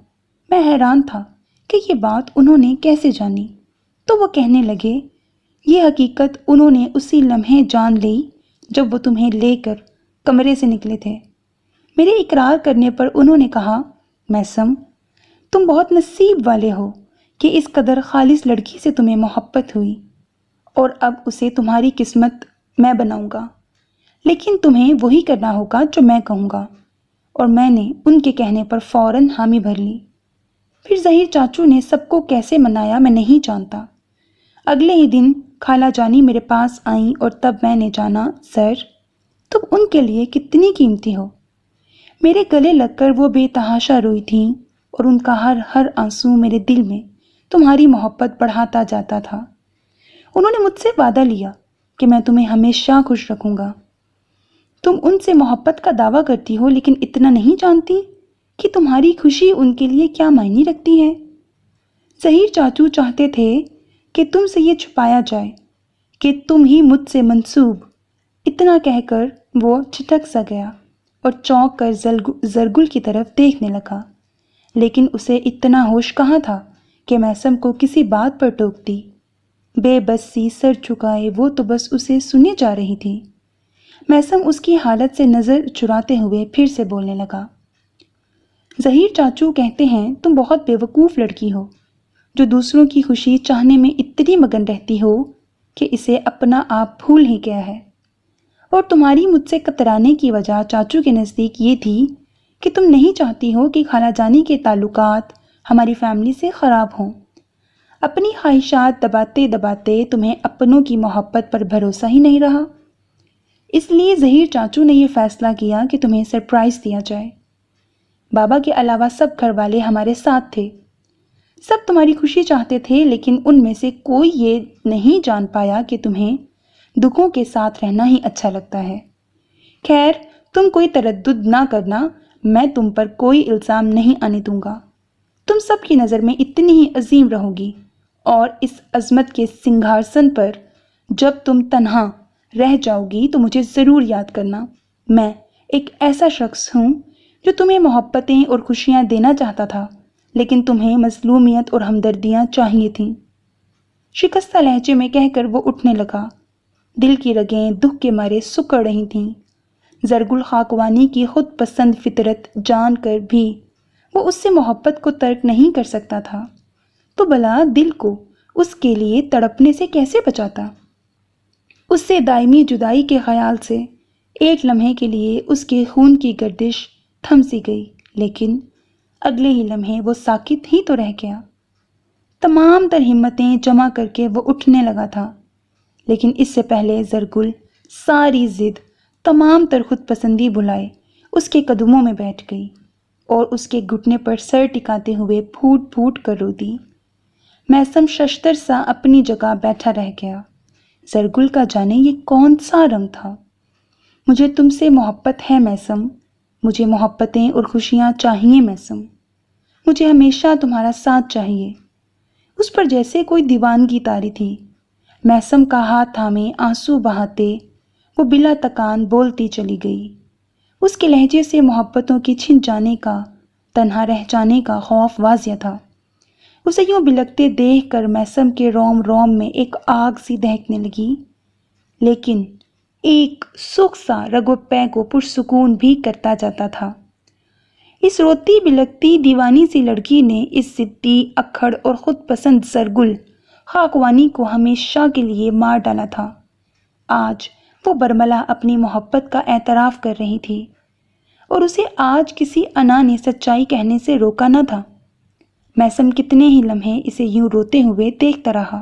میں حیران تھا کہ یہ بات انہوں نے کیسے جانی. تو وہ کہنے لگے، یہ حقیقت انہوں نے اسی لمحے جان لی جب وہ تمہیں لے کر کمرے سے نکلے تھے. میرے اقرار کرنے پر انہوں نے کہا، میثم تم بہت نصیب والے ہو کہ اس قدر خالص لڑکی سے تمہیں محبت ہوئی، اور اب اسے تمہاری قسمت میں بناؤں گا، لیکن تمہیں وہی کرنا ہوگا جو میں کہوں گا. اور میں نے ان کے کہنے پر فوراً حامی بھر لی. پھر ظہیر چاچو نے سب کو کیسے منایا میں نہیں جانتا. اگلے ہی دن خالہ جانی میرے پاس آئیں اور تب میں نے جانا، سر تم ان کے لیے کتنی قیمتی ہو. میرے گلے لگ کر وہ بے تحاشا روئی تھیں اور ان کا ہر آنسو میرے دل میں تمہاری محبت بڑھاتا جاتا تھا. انہوں نے مجھ سے وعدہ لیا کہ میں تمہیں ہمیشہ خوش رکھوں گا. تم ان سے محبت کا دعویٰ کرتی ہو، لیکن اتنا نہیں جانتی کہ تمہاری خوشی ان کے لیے کیا معنی رکھتی ہے. ظہیر چاچو چاہتے تھے کہ تم سے یہ چھپایا جائے کہ تم ہی مجھ سے منسوب. اتنا کہہ کر وہ چھٹک سا گیا اور چونک کر زرگل کی طرف دیکھنے لگا، لیکن اسے اتنا ہوش کہاں تھا کہ میثم کو کسی بات پر ٹوکتی. بے بس سی سر چکائے وہ تو بس اسے سنے جا رہی تھی. میثم اس کی حالت سے نظر چراتے ہوئے پھر سے بولنے لگا، ظہیر چاچو کہتے ہیں تم بہت بے وقوف لڑکی ہو جو دوسروں کی خوشی چاہنے میں اتنی مگن رہتی ہو کہ اسے اپنا آپ بھول ہی گیا ہے. اور تمہاری مجھ سے کترانے کی وجہ چاچو کے نزدیک یہ تھی کہ تم نہیں چاہتی ہو کہ خالہ جانی کے تعلقات ہماری فیملی سے خراب ہوں. اپنی خواہشات دباتے دباتے تمہیں اپنوں کی محبت پر بھروسہ ہی نہیں رہا، اس لیے ظہیر چاچو نے یہ فیصلہ کیا کہ تمہیں سرپرائز دیا جائے. بابا کے علاوہ سب گھر والے ہمارے ساتھ تھے، سب تمہاری خوشی چاہتے تھے، لیکن ان میں سے کوئی یہ نہیں جان پایا کہ تمہیں دکھوں کے ساتھ رہنا ہی اچھا لگتا ہے. خیر تم کوئی تردد نہ کرنا، میں تم پر کوئی الزام نہیں آنے دوں گا. تم سب کی نظر میں اتنی ہی عظیم رہو گی، اور اس عظمت کے سنگھارسن پر جب تم تنہا رہ جاؤ گی تو مجھے ضرور یاد کرنا. میں ایک ایسا شخص ہوں جو تمہیں محبتیں اور خوشیاں دینا چاہتا تھا، لیکن تمہیں مظلومیت اور ہمدردیاں چاہیے تھیں. شکستہ لہجے میں کہہ کر وہ اٹھنے لگا. دل کی رگیں دکھ کے مارے سکڑ رہی تھیں. زرگل خاکوانی کی خود پسند فطرت جان کر بھی وہ اس سے محبت کو ترک نہیں کر سکتا تھا، تو بھلا دل کو اس کے لیے تڑپنے سے کیسے بچاتا. اس سے دائمی جدائی کے خیال سے ایک لمحے کے لیے اس کے خون کی گردش تھم سی گئی، لیکن اگلے ہی لمحے وہ ساکت ہی تو رہ گیا۔ تمام تر ہمتیں جمع کر کے وہ اٹھنے لگا تھا، لیکن اس سے پہلے زرگل ساری ضد، تمام تر خود پسندی بھلائے اس کے قدموں میں بیٹھ گئی اور اس کے گھٹنے پر سر ٹکاتے ہوئے پھوٹ پھوٹ کر رو دی۔ میثم ششتر سا اپنی جگہ بیٹھا رہ گیا۔ زرگل کا جانے یہ کون سا رنگ تھا؟ مجھے تم سے محبت ہے میثم، مجھے محبتیں اور خوشیاں چاہیے میثم، مجھے ہمیشہ تمہارا ساتھ چاہیے۔ اس پر جیسے کوئی دیوانگی طاری تھی۔ میثم کا ہاتھ تھامے آنسو بہاتے وہ بلا تکان بولتی چلی گئی۔ اس کے لہجے سے محبتوں کے چھن جانے کا، تنہا رہ جانے کا خوف واضح تھا۔ اسے یوں بلکتے دیکھ کر میثم کے روم روم میں ایک آگ سی دہکنے لگی، لیکن ایک سکھ سا رگ و پے کو پرسکون بھی کرتا جاتا تھا۔ اس روتی بلکتی دیوانی سی لڑکی نے اس ضدی، اکھڑ اور خود پسند زرگل خاکوانی کو ہمیشہ کے لیے مار ڈالا تھا۔ آج وہ برملا اپنی محبت کا اعتراف کر رہی تھی، اور اسے آج کسی انا نے سچائی کہنے سے روکا نہ تھا۔ میثم کتنے ہی لمحے اسے یوں روتے ہوئے دیکھتا رہا،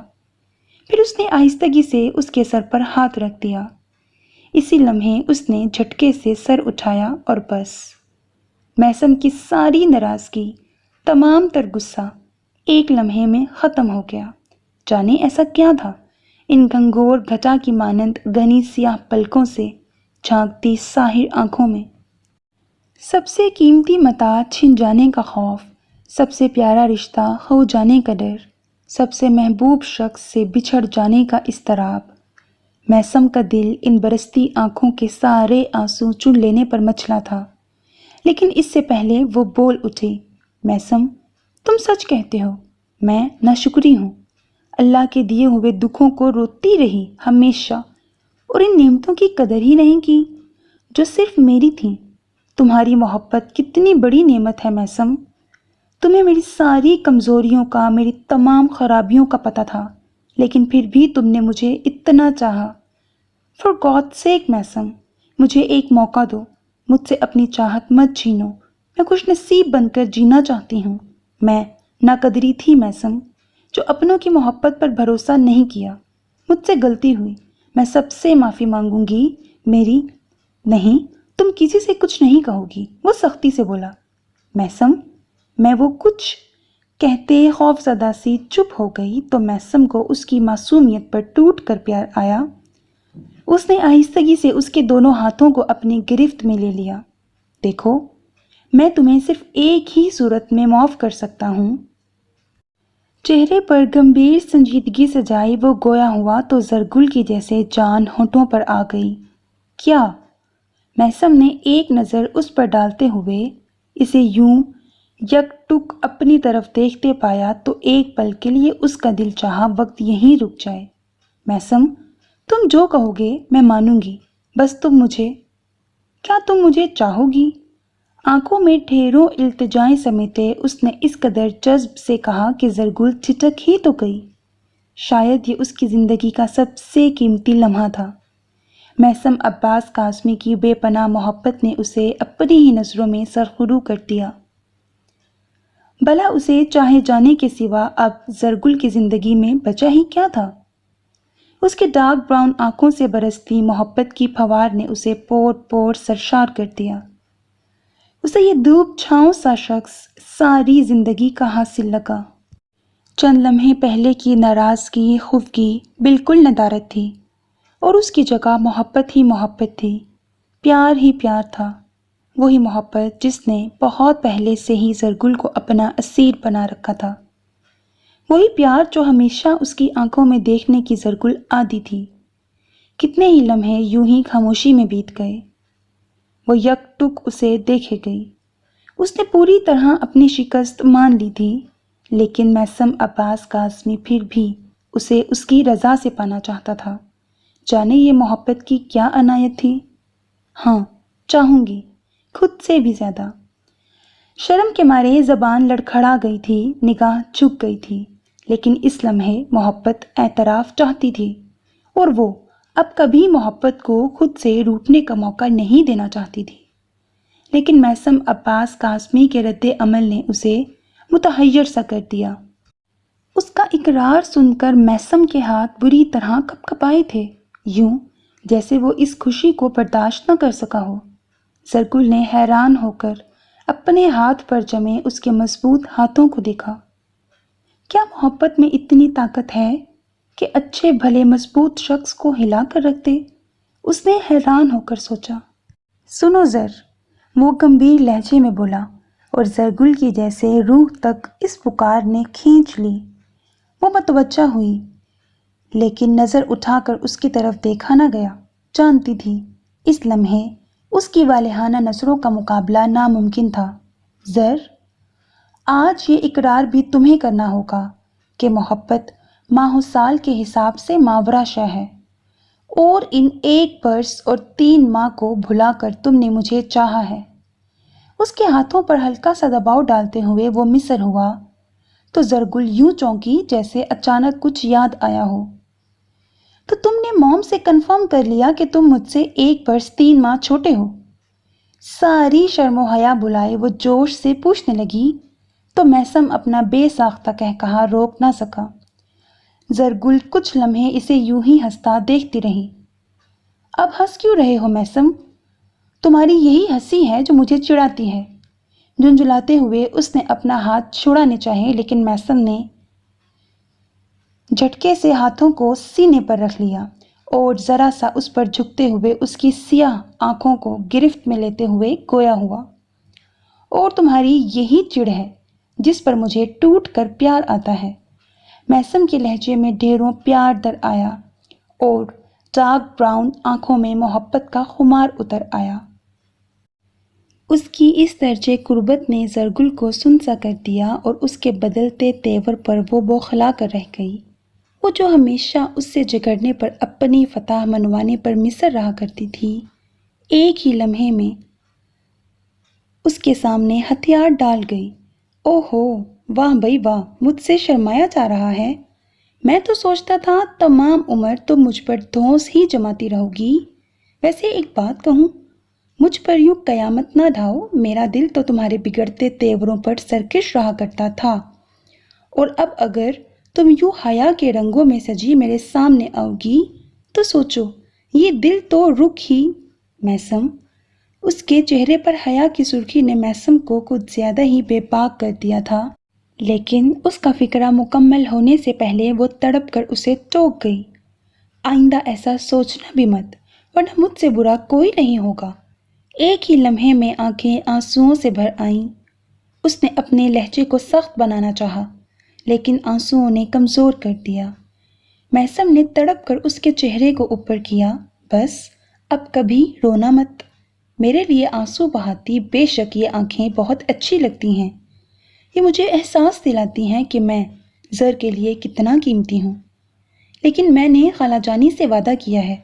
پھر اس نے آہستگی سے اس کے سر پر ہاتھ رکھ دیا۔ اسی لمحے اس نے جھٹکے سے سر اٹھایا اور بس۔ میثم کی ساری ناراضگی، تمام تر غصہ ایک لمحے میں ختم ہو گیا۔ جانے ایسا کیا تھا ان گھنگھور گھٹا کی مانند گھنی سیاہ پلکوں سے جھانکتی ساحر آنکھوں میں؟ سب سے قیمتی متاع چھن جانے کا خوف، سب سے پیارا رشتہ کھو جانے کا ڈر، سب سے محبوب شخص سے بچھڑ جانے کا اضطراب۔ میثم کا دل ان برستی آنکھوں کے سارے آنسو چن لینے پر مچلا تھا، لیکن اس سے پہلے وہ بول اٹھی، میثم، تم سچ کہتے ہو، میں ناشکری ہوں۔ اللہ کے دیے ہوئے دکھوں کو روتی رہی ہمیشہ، اور ان نعمتوں کی قدر ہی نہیں کی جو صرف میری تھیں۔ تمہاری محبت کتنی بڑی نعمت ہے میثم۔ تمہیں میری ساری کمزوریوں کا، میری تمام خرابیوں کا پتہ تھا، لیکن پھر بھی تم نے مجھے اتنا چاہا۔ فار گاڈ سیک میثم، مجھے ایک موقع دو، مجھ سے اپنی چاہت مت چھینو، میں خوش نصیب بن کر جینا چاہتی ہوں۔ میں ناقدری تھی میثم، جو اپنوں کی محبت پر بھروسہ نہیں کیا۔ مجھ سے غلطی ہوئی، میں سب سے معافی مانگوں گی۔ میری نہیں، تم کسی سے کچھ نہیں کہو گی، وہ سختی سے بولا۔ میثم، میں وہ کچھ کہتے خوف زدہ سی چپ ہو گئی تو میثم کو اس کی معصومیت پر ٹوٹ کر پیار آیا۔ اس نے آہستگی سے اس کے دونوں ہاتھوں کو اپنی گرفت میں لے لیا۔ دیکھو، میں تمہیں صرف ایک ہی صورت میں معاف کر سکتا ہوں۔ چہرے پر گمبھیر سنجیدگی سجائی وہ گویا ہوا تو زرگل کی جیسے جان ہونٹوں پر آ گئی۔ کیا؟ میثم نے ایک نظر اس پر ڈالتے ہوئے اسے یوں یک ٹک اپنی طرف دیکھتے پایا تو ایک پل کے لیے اس کا دل چاہا وقت یہیں رک جائے۔ میثم، تم جو کہو گے میں مانوں گی، بس کیا تم مجھے چاہو گی؟ آنکھوں میں ڈھیروں التجائیں سمیٹے اس نے اس قدر جذب سے کہا کہ زرگل ٹھٹک ہی تو گئی۔ شاید یہ اس کی زندگی کا سب سے قیمتی لمحہ تھا۔ میثم عباس قاسمی کی بے پناہ محبت نے اسے اپنی ہی نظروں میں سرخرو کر دیا۔ بھلا اسے چاہے جانے کے سوا اب زرگل کی زندگی میں بچا ہی کیا تھا؟ اس کے ڈارک براؤن آنکھوں سے برستی محبت کی پھوار نے اسے پور پور سرشار کر دیا۔ اسے یہ دھوپ چھاؤں سا شخص ساری زندگی کا حاصل لگا۔ چند لمحے پہلے کی ناراضگی، خفگی بالکل ندارت تھی، اور اس کی جگہ محبت ہی محبت تھی، پیار ہی پیار تھا۔ وہی محبت جس نے بہت پہلے سے ہی زرگل کو اپنا اسیر بنا رکھا تھا، وہی پیار جو ہمیشہ اس کی آنکھوں میں دیکھنے کی زرگل عادی تھی۔ کتنے ہی لمحے یوں ہی خاموشی میں بیت گئے۔ وہ یک ٹک اسے دیکھے گئی۔ اس نے پوری طرح اپنی شکست مان لی تھی، لیکن میثم عباس قاسمی پھر بھی اسے اس کی رضا سے پانا چاہتا تھا۔ جانے یہ محبت کی کیا عنایت تھی؟ ہاں، چاہوں گی، خود سے بھی زیادہ۔ شرم کے مارے زبان لڑکھڑا گئی تھی، نگاہ جھک گئی تھی، لیکن اس لمحے محبت اعتراف چاہتی تھی، اور وہ اب کبھی محبت کو خود سے روٹنے کا موقع نہیں دینا چاہتی تھی، لیکن میثم عباس قاسمی کے رد عمل نے اسے متحیر سا کر دیا۔ اس کا اقرار سن کر میثم کے ہاتھ بری طرح کپ کپائے تھے، یوں جیسے وہ اس خوشی کو برداشت نہ کر سکا ہو۔ زرگل نے حیران ہو کر اپنے ہاتھ پر جمے اس کے مضبوط ہاتھوں کو دیکھا۔ کیا محبت میں اتنی طاقت ہے کہ اچھے بھلے مضبوط شخص کو ہلا کر رکھ دے؟ اس نے حیران ہو کر سوچا۔ سنو زر، وہ گمبھیر لہجے میں بولا، اور زرگل کی جیسے روح تک اس پکار نے کھینچ لی۔ وہ متوجہ ہوئی، لیکن نظر اٹھا کر اس کی طرف دیکھا نہ گیا۔ جانتی تھی اس لمحے اس کی والہانہ نظروں کا مقابلہ ناممکن تھا۔ زر، آج یہ اقرار بھی تمہیں کرنا ہوگا کہ محبت ماہ و سال کے حساب سے ماورا شے ہے، اور ان 1 برس اور 3 ماہ کو بھلا کر تم نے مجھے چاہا ہے۔ اس کے ہاتھوں پر ہلکا سا دباؤ ڈالتے ہوئے وہ مصر ہوا تو زرگل یوں چونکی جیسے اچانک کچھ یاد آیا ہو۔ تو تم نے موم سے کنفرم کر لیا کہ تم مجھ سے 1 برس 3 ماہ چھوٹے ہو؟ ساری شرم و حیا بلائے وہ جوش سے پوچھنے لگی تو میثم اپنا بے ساختہ قہقہا روک نہ سکا۔ زرگل کچھ لمحے اسے یوں ہی ہنستا دیکھتی رہی۔ اب ہنس کیوں رہے ہو میثم؟ تمہاری یہی ہنسی ہے جو مجھے چڑھاتی ہے۔ جھنجھلاتے ہوئے اس نے اپنا ہاتھ چھڑانے چاہے، لیکن میثم نے جھٹکے سے ہاتھوں کو سینے پر رکھ لیا اور ذرا سا اس پر جھکتے ہوئے اس کی سیاہ آنکھوں کو گرفت میں لیتے ہوئے گویا ہوا، اور تمہاری یہی چڑ ہے جس پر مجھے ٹوٹ کر پیار آتا ہے۔ میثم کے لہجے میں ڈھیروں پیار در آیا اور ڈارک براؤن آنکھوں میں محبت کا خمار اتر آیا۔ اس کی اس درجے قربت نے زرگل کو سنسا کر دیا اور اس کے بدلتے تیور پر وہ بوکھلا کر رہ گئی۔ وہ جو ہمیشہ اس سے جھگڑنے پر اپنی فتح منوانے پر مصر رہا کرتی تھی، ایک ہی لمحے میں اس کے سامنے ہتھیار ڈال گئی۔ او ہو، واہ بھئی واہ، مجھ سے شرمایا جا رہا ہے۔ میں تو سوچتا تھا تمام عمر تم مجھ پر دھونس ہی جماتی رہو گی۔ ویسے ایک بات کہوں، مجھ پر یوں قیامت نہ ڈھاؤ، میرا دل تو تمہارے بگڑتے تیوروں پر سرکش رہا کرتا تھا، اور اب اگر تم یوں حیا کے رنگوں میں سجی میرے سامنے آؤ گی تو سوچو، یہ دل تو رک ہی۔ میثم، اس کے چہرے پر حیا کی سرخی نے میثم کو کچھ زیادہ ہی بے باک کر دیا تھا، لیکن اس کا فکرہ مکمل ہونے سے پہلے وہ تڑپ کر اسے ٹوک گئی۔ آئندہ ایسا سوچنا بھی مت، ورنہ مجھ سے برا کوئی نہیں ہوگا۔ ایک ہی لمحے میں آنکھیں آنسوؤں سے بھر آئیں۔ اس نے اپنے لہجے کو سخت بنانا چاہا، لیکن آنسوؤں نے کمزور کر دیا۔ میثم نے تڑپ کر اس کے چہرے کو اوپر کیا۔ بس اب کبھی رونا مت، میرے لیے آنسو بہاتی بے شک یہ آنکھیں بہت اچھی لگتی ہیں، یہ مجھے احساس دلاتی ہیں کہ میں زر کے لیے کتنا قیمتی ہوں۔ لیکن میں نے خالہ جانی سے وعدہ کیا ہے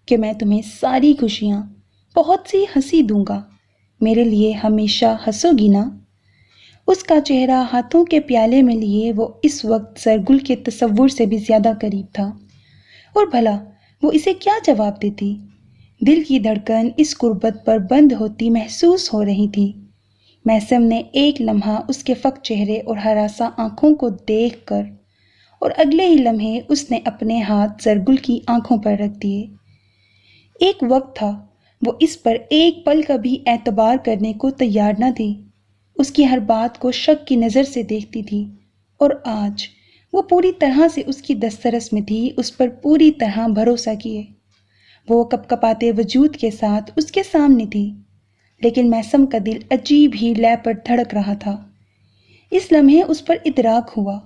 کہ میں تمہیں ساری خوشیاں، بہت سی ہنسی دوں گا، میرے لیے ہمیشہ ہنسو گی نا؟ اس کا چہرہ ہاتھوں کے پیالے میں لیے وہ اس وقت زرگل کے تصور سے بھی زیادہ قریب تھا، اور بھلا وہ اسے کیا جواب دیتی؟ دل کی دھڑکن اس قربت پر بند ہوتی محسوس ہو رہی تھی۔ میثم نے ایک لمحہ اس کے فک چہرے اور ہراساں آنکھوں کو دیکھ کر، اور اگلے ہی لمحے اس نے اپنے ہاتھ زرگل کی آنکھوں پر رکھ دیے۔ ایک وقت تھا وہ اس پر ایک پل کا بھی اعتبار کرنے کو تیار نہ تھی، اس کی ہر بات کو شک کی نظر سے دیکھتی تھی، اور آج وہ پوری طرح سے اس کی دسترس میں تھی، اس پر پوری طرح بھروسہ کیے۔ وہ کپ کپاتے وجود کے ساتھ اس کے سامنے تھی، لیکن میثم کا دل عجیب ہی لے پر دھڑک رہا تھا۔ اس لمحے اس پر ادراک ہوا،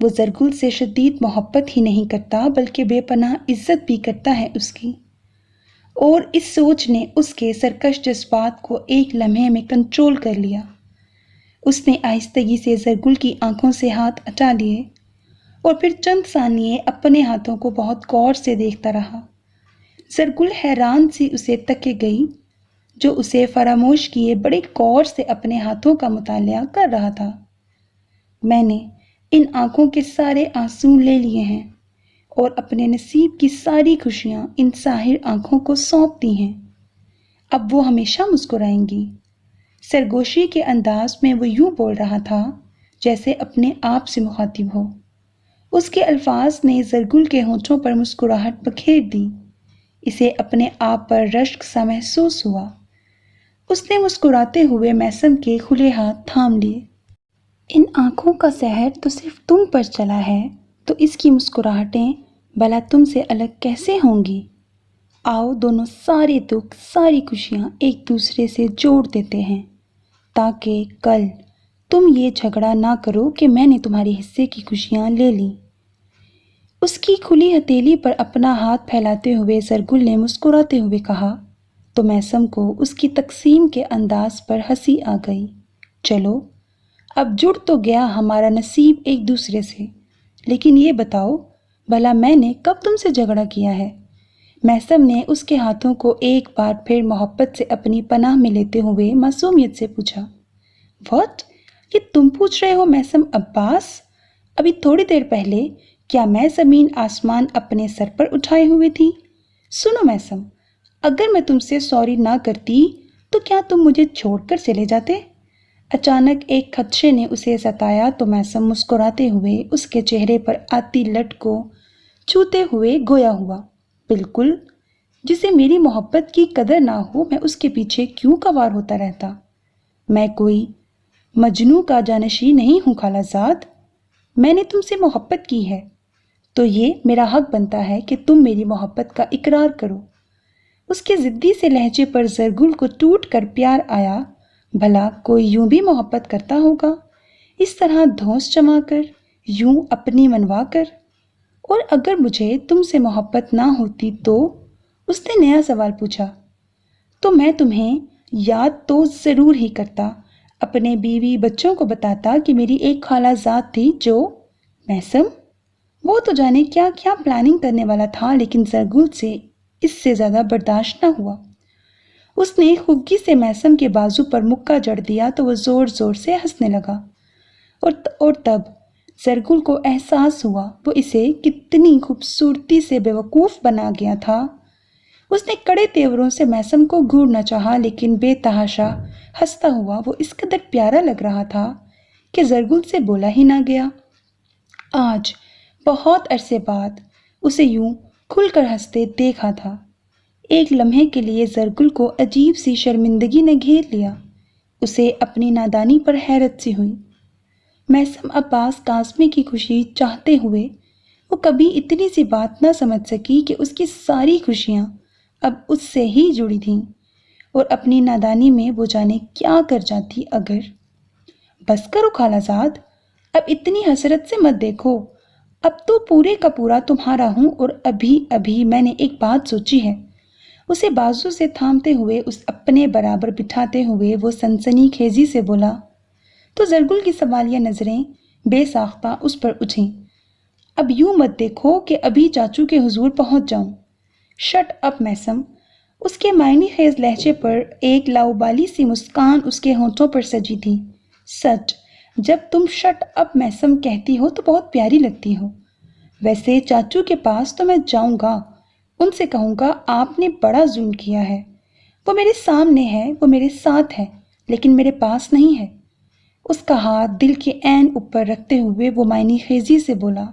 وہ زرگل سے شدید محبت ہی نہیں کرتا بلکہ بے پناہ عزت بھی کرتا ہے اس کی، اور اس سوچ نے اس کے سرکش جذبات کو ایک لمحے میں کنٹرول کر لیا۔ اس نے آہستگی سے زرگل کی آنکھوں سے ہاتھ ہٹا لیے اور پھر چند ثانیے اپنے ہاتھوں کو بہت غور سے دیکھتا رہا۔ زرگل حیران سی اسے تکے گئی، جو اسے فراموش کیے بڑے غور سے اپنے ہاتھوں کا مطالعہ کر رہا تھا۔ میں نے ان آنکھوں کے سارے آنسو لے لیے ہیں، اور اپنے نصیب کی ساری خوشیاں ان ساحر آنکھوں کو سونپ دی ہیں۔ اب وہ ہمیشہ مسکرائیں گی۔ سرگوشی کے انداز میں وہ یوں بول رہا تھا جیسے اپنے آپ سے مخاطب ہو۔ اس کے الفاظ نے زرگل کے ہونٹوں پر مسکراہٹ بکھیر دی۔ اسے اپنے آپ پر رشک سا محسوس ہوا۔ اس نے مسکراتے ہوئے میسم کے کھلے ہاتھ تھام لیے۔ ان آنکھوں کا سحر تو صرف تم پر چلا ہے تو اس کی مسکراہٹیں بھلا تم سے الگ کیسے ہوں گی؟ آؤ دونوں سارے دکھ ساری خوشیاں ایک دوسرے سے جوڑ دیتے ہیں تاکہ کل تم یہ جھگڑا نہ کرو کہ میں نے تمہارے حصے کی خوشیاں لے لیں۔ اس کی کھلی ہتھیلی پر اپنا ہاتھ پھیلاتے ہوئے زرگل نے مسکراتے ہوئے کہا تو میسم کو اس کی تقسیم کے انداز پر ہنسی آ گئی۔ چلو اب جڑ تو گیا ہمارا نصیب ایک دوسرے سے، لیکن یہ بتاؤ بھلا میں نے کب تم سے جھگڑا کیا ہے؟ میسم نے اس کے ہاتھوں کو ایک بار پھر محبت سے اپنی پناہ میں لیتے ہوئے معصومیت سے پوچھا۔ واٹ؟ یہ تم پوچھ رہے ہو میسم عباس؟ ابھی تھوڑی دیر پہلے کیا میں زمین آسمان اپنے سر پر اٹھائے ہوئے تھی؟ سنو میسم، اگر میں تم سے سوری نہ کرتی تو کیا تم مجھے چھوڑ کر چلے جاتے؟ اچانک ایک خدشے نے اسے ستایا تو میسم مسکراتے ہوئے اس کے چہرے پر آتی لٹ کو چھوتے ہوئے گویا ہوا، بالکل، جسے میری محبت کی قدر نہ ہو میں اس کے پیچھے کیوں کوار ہوتا رہتا؟ میں کوئی مجنوں کا جانشین نہیں ہوں خالہ زاد، میں نے تم سے محبت کی ہے تو یہ میرا حق بنتا ہے کہ تم میری محبت کا اقرار کرو۔ اس کے ضدی سے لہجے پر زرگل کو ٹوٹ کر پیار آیا۔ بھلا کوئی یوں بھی محبت کرتا ہوگا، اس طرح دھونس جما کر، یوں اپنی منوا کر؟ اور اگر مجھے تم سے محبت نہ ہوتی تو؟ اس نے نیا سوال پوچھا۔ تو میں تمہیں یاد تو ضرور ہی کرتا، اپنے بیوی بچوں کو بتاتا کہ میری ایک خالہ زاد تھی جو… میسم، وہ تو جانے کیا کیا پلاننگ کرنے والا تھا، لیکن زرگل سے اس سے زیادہ برداشت نہ ہوا۔ اس نے خفگی سے میسم کے بازو پر مکہ جڑ دیا تو وہ زور زور سے ہنسنے لگا، اور تب زرگل کو احساس ہوا وہ اسے کتنی خوبصورتی سے بیوقوف بنا گیا تھا۔ اس نے کڑے تیوروں سے میسم کو گھورنا چاہا، لیکن بے تحاشا ہنستا ہوا وہ اس قدر پیارا لگ رہا تھا کہ زرگل سے بولا ہی نہ گیا۔ آج بہت عرصے بعد اسے یوں کھل کر ہنستے دیکھا تھا۔ ایک لمحے کے لیے زرگل کو عجیب سی شرمندگی نے گھیر لیا۔ اسے اپنی نادانی پر حیرت سی ہوئی۔ میسم عباس قاسمی کی خوشی چاہتے ہوئے وہ کبھی اتنی سی بات نہ سمجھ سکی کہ اس کی ساری خوشیاں اب اس سے ہی جڑی تھیں، اور اپنی نادانی میں وہ جانے کیا کر جاتی اگر… بس کرو خالہ زاد، اب اتنی حسرت سے مت دیکھو، اب تو پورے کا پورا تمہارا ہوں، اور ابھی میں نے ایک بات سوچی ہے۔ اسے بازو سے تھامتے ہوئے اس اپنے برابر بٹھاتے ہوئے وہ سنسنی خیزی سے بولا تو زرگل کی سوالیہ نظریں بے ساختہ اس پر اٹھیں۔ اب یوں مت دیکھو کہ ابھی چاچو کے حضور پہنچ جاؤں۔ Shut up Maisam. اس کے معنی خیز لہجے پر ایک لاؤبالی سی مسکان اس کے ہونٹوں پر سجی تھی۔ سچ، جب تم شٹ اپ میسم کہتی ہو تو بہت پیاری لگتی ہو۔ ویسے چاچو کے پاس تو میں جاؤں گا، ان سے کہوں گا آپ نے بڑا ظلم کیا ہے۔ وہ میرے سامنے ہے، وہ میرے ساتھ ہے، لیکن میرے پاس نہیں ہے۔ اس کا ہاتھ دل کے عین اوپر رکھتے ہوئے وہ معنی خیزی سے بولا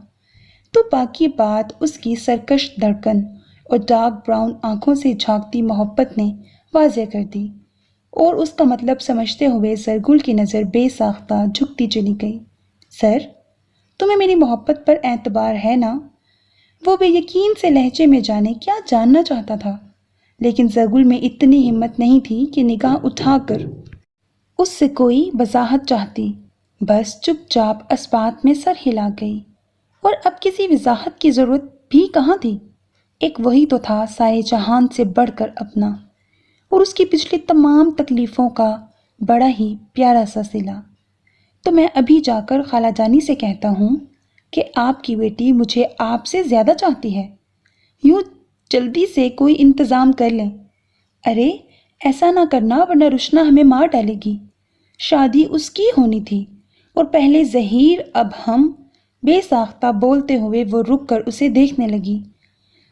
تو باقی بات اس کی سرکش دھڑکن اور ڈارک براؤن آنکھوں سے جھانکتی محبت نے واضح کر دی، اور اس کا مطلب سمجھتے ہوئے زرگل کی نظر بے ساختہ جھکتی چلی گئی۔ سر، تمہیں میری محبت پر اعتبار ہے نا؟ وہ بے یقین سے لہجے میں جانے کیا جاننا چاہتا تھا، لیکن زرگل میں اتنی ہمت نہیں تھی کہ نگاہ اٹھا کر اس سے کوئی وضاحت چاہتی، بس چپ چاپ اسبات میں سر ہلا گئی۔ اور اب کسی وضاحت کی ضرورت بھی کہاں تھی؟ ایک وہی تو تھا سارے جہان سے بڑھ کر اپنا، اور اس کی پچھلی تمام تکلیفوں کا بڑا ہی پیارا سا صلہ۔ تو میں ابھی جا کر خالہ جانی سے کہتا ہوں کہ آپ کی بیٹی مجھے آپ سے زیادہ چاہتی ہے، یوں جلدی سے کوئی انتظام کر لیں۔ ارے ایسا نہ کرنا ورنہ رشنا ہمیں مار ڈالے گی۔ شادی اس کی ہونی تھی، اور پہلے زہیر اب ہم، بے ساختہ بولتے ہوئے وہ رک کر اسے دیکھنے لگی۔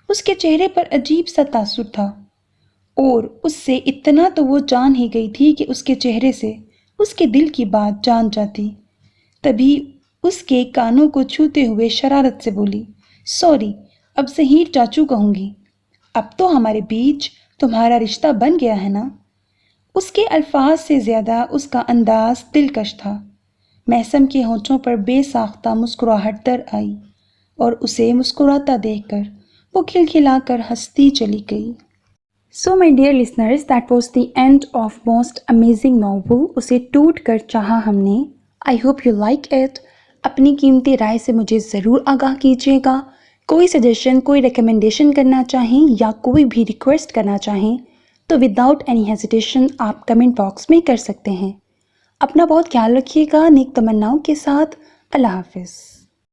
اس کے چہرے پر عجیب سا تاثر تھا، اور اس سے اتنا تو وہ جان ہی گئی تھی کہ اس کے چہرے سے اس کے دل کی بات جان جاتی۔ تبھی اس کے کانوں کو چھوتے ہوئے شرارت سے بولی، سوری، اب زہیر چاچو کہوں گی، اب تو ہمارے بیچ تمہارا رشتہ بن گیا ہے نا۔ اس کے الفاظ سے زیادہ اس کا انداز دلکش تھا۔ محسن کے ہونٹوں پر بے ساختہ مسکراہٹ در آئی، اور اسے مسکراتا دیکھ کر وہ کھلکھلا کر ہنستی چلی گئی۔ So my dear listeners, that was the end of most amazing novel. اسے ٹوٹ کر چاہا ہم نے. I hope you like it. اپنی قیمتی رائے سے مجھے ضرور آگاہ کیجیے گا. کوئی سجیشن، کوئی ریکمنڈیشن کرنا چاہیں یا کوئی بھی ریکویسٹ کرنا چاہیں تو وداؤٹ اینی ہیزیٹیشن آپ کمنٹ باکس میں کر سکتے ہیں. اپنا بہت خیال رکھیے گا. نیک تمناؤں کے ساتھ. اللہ حافظ.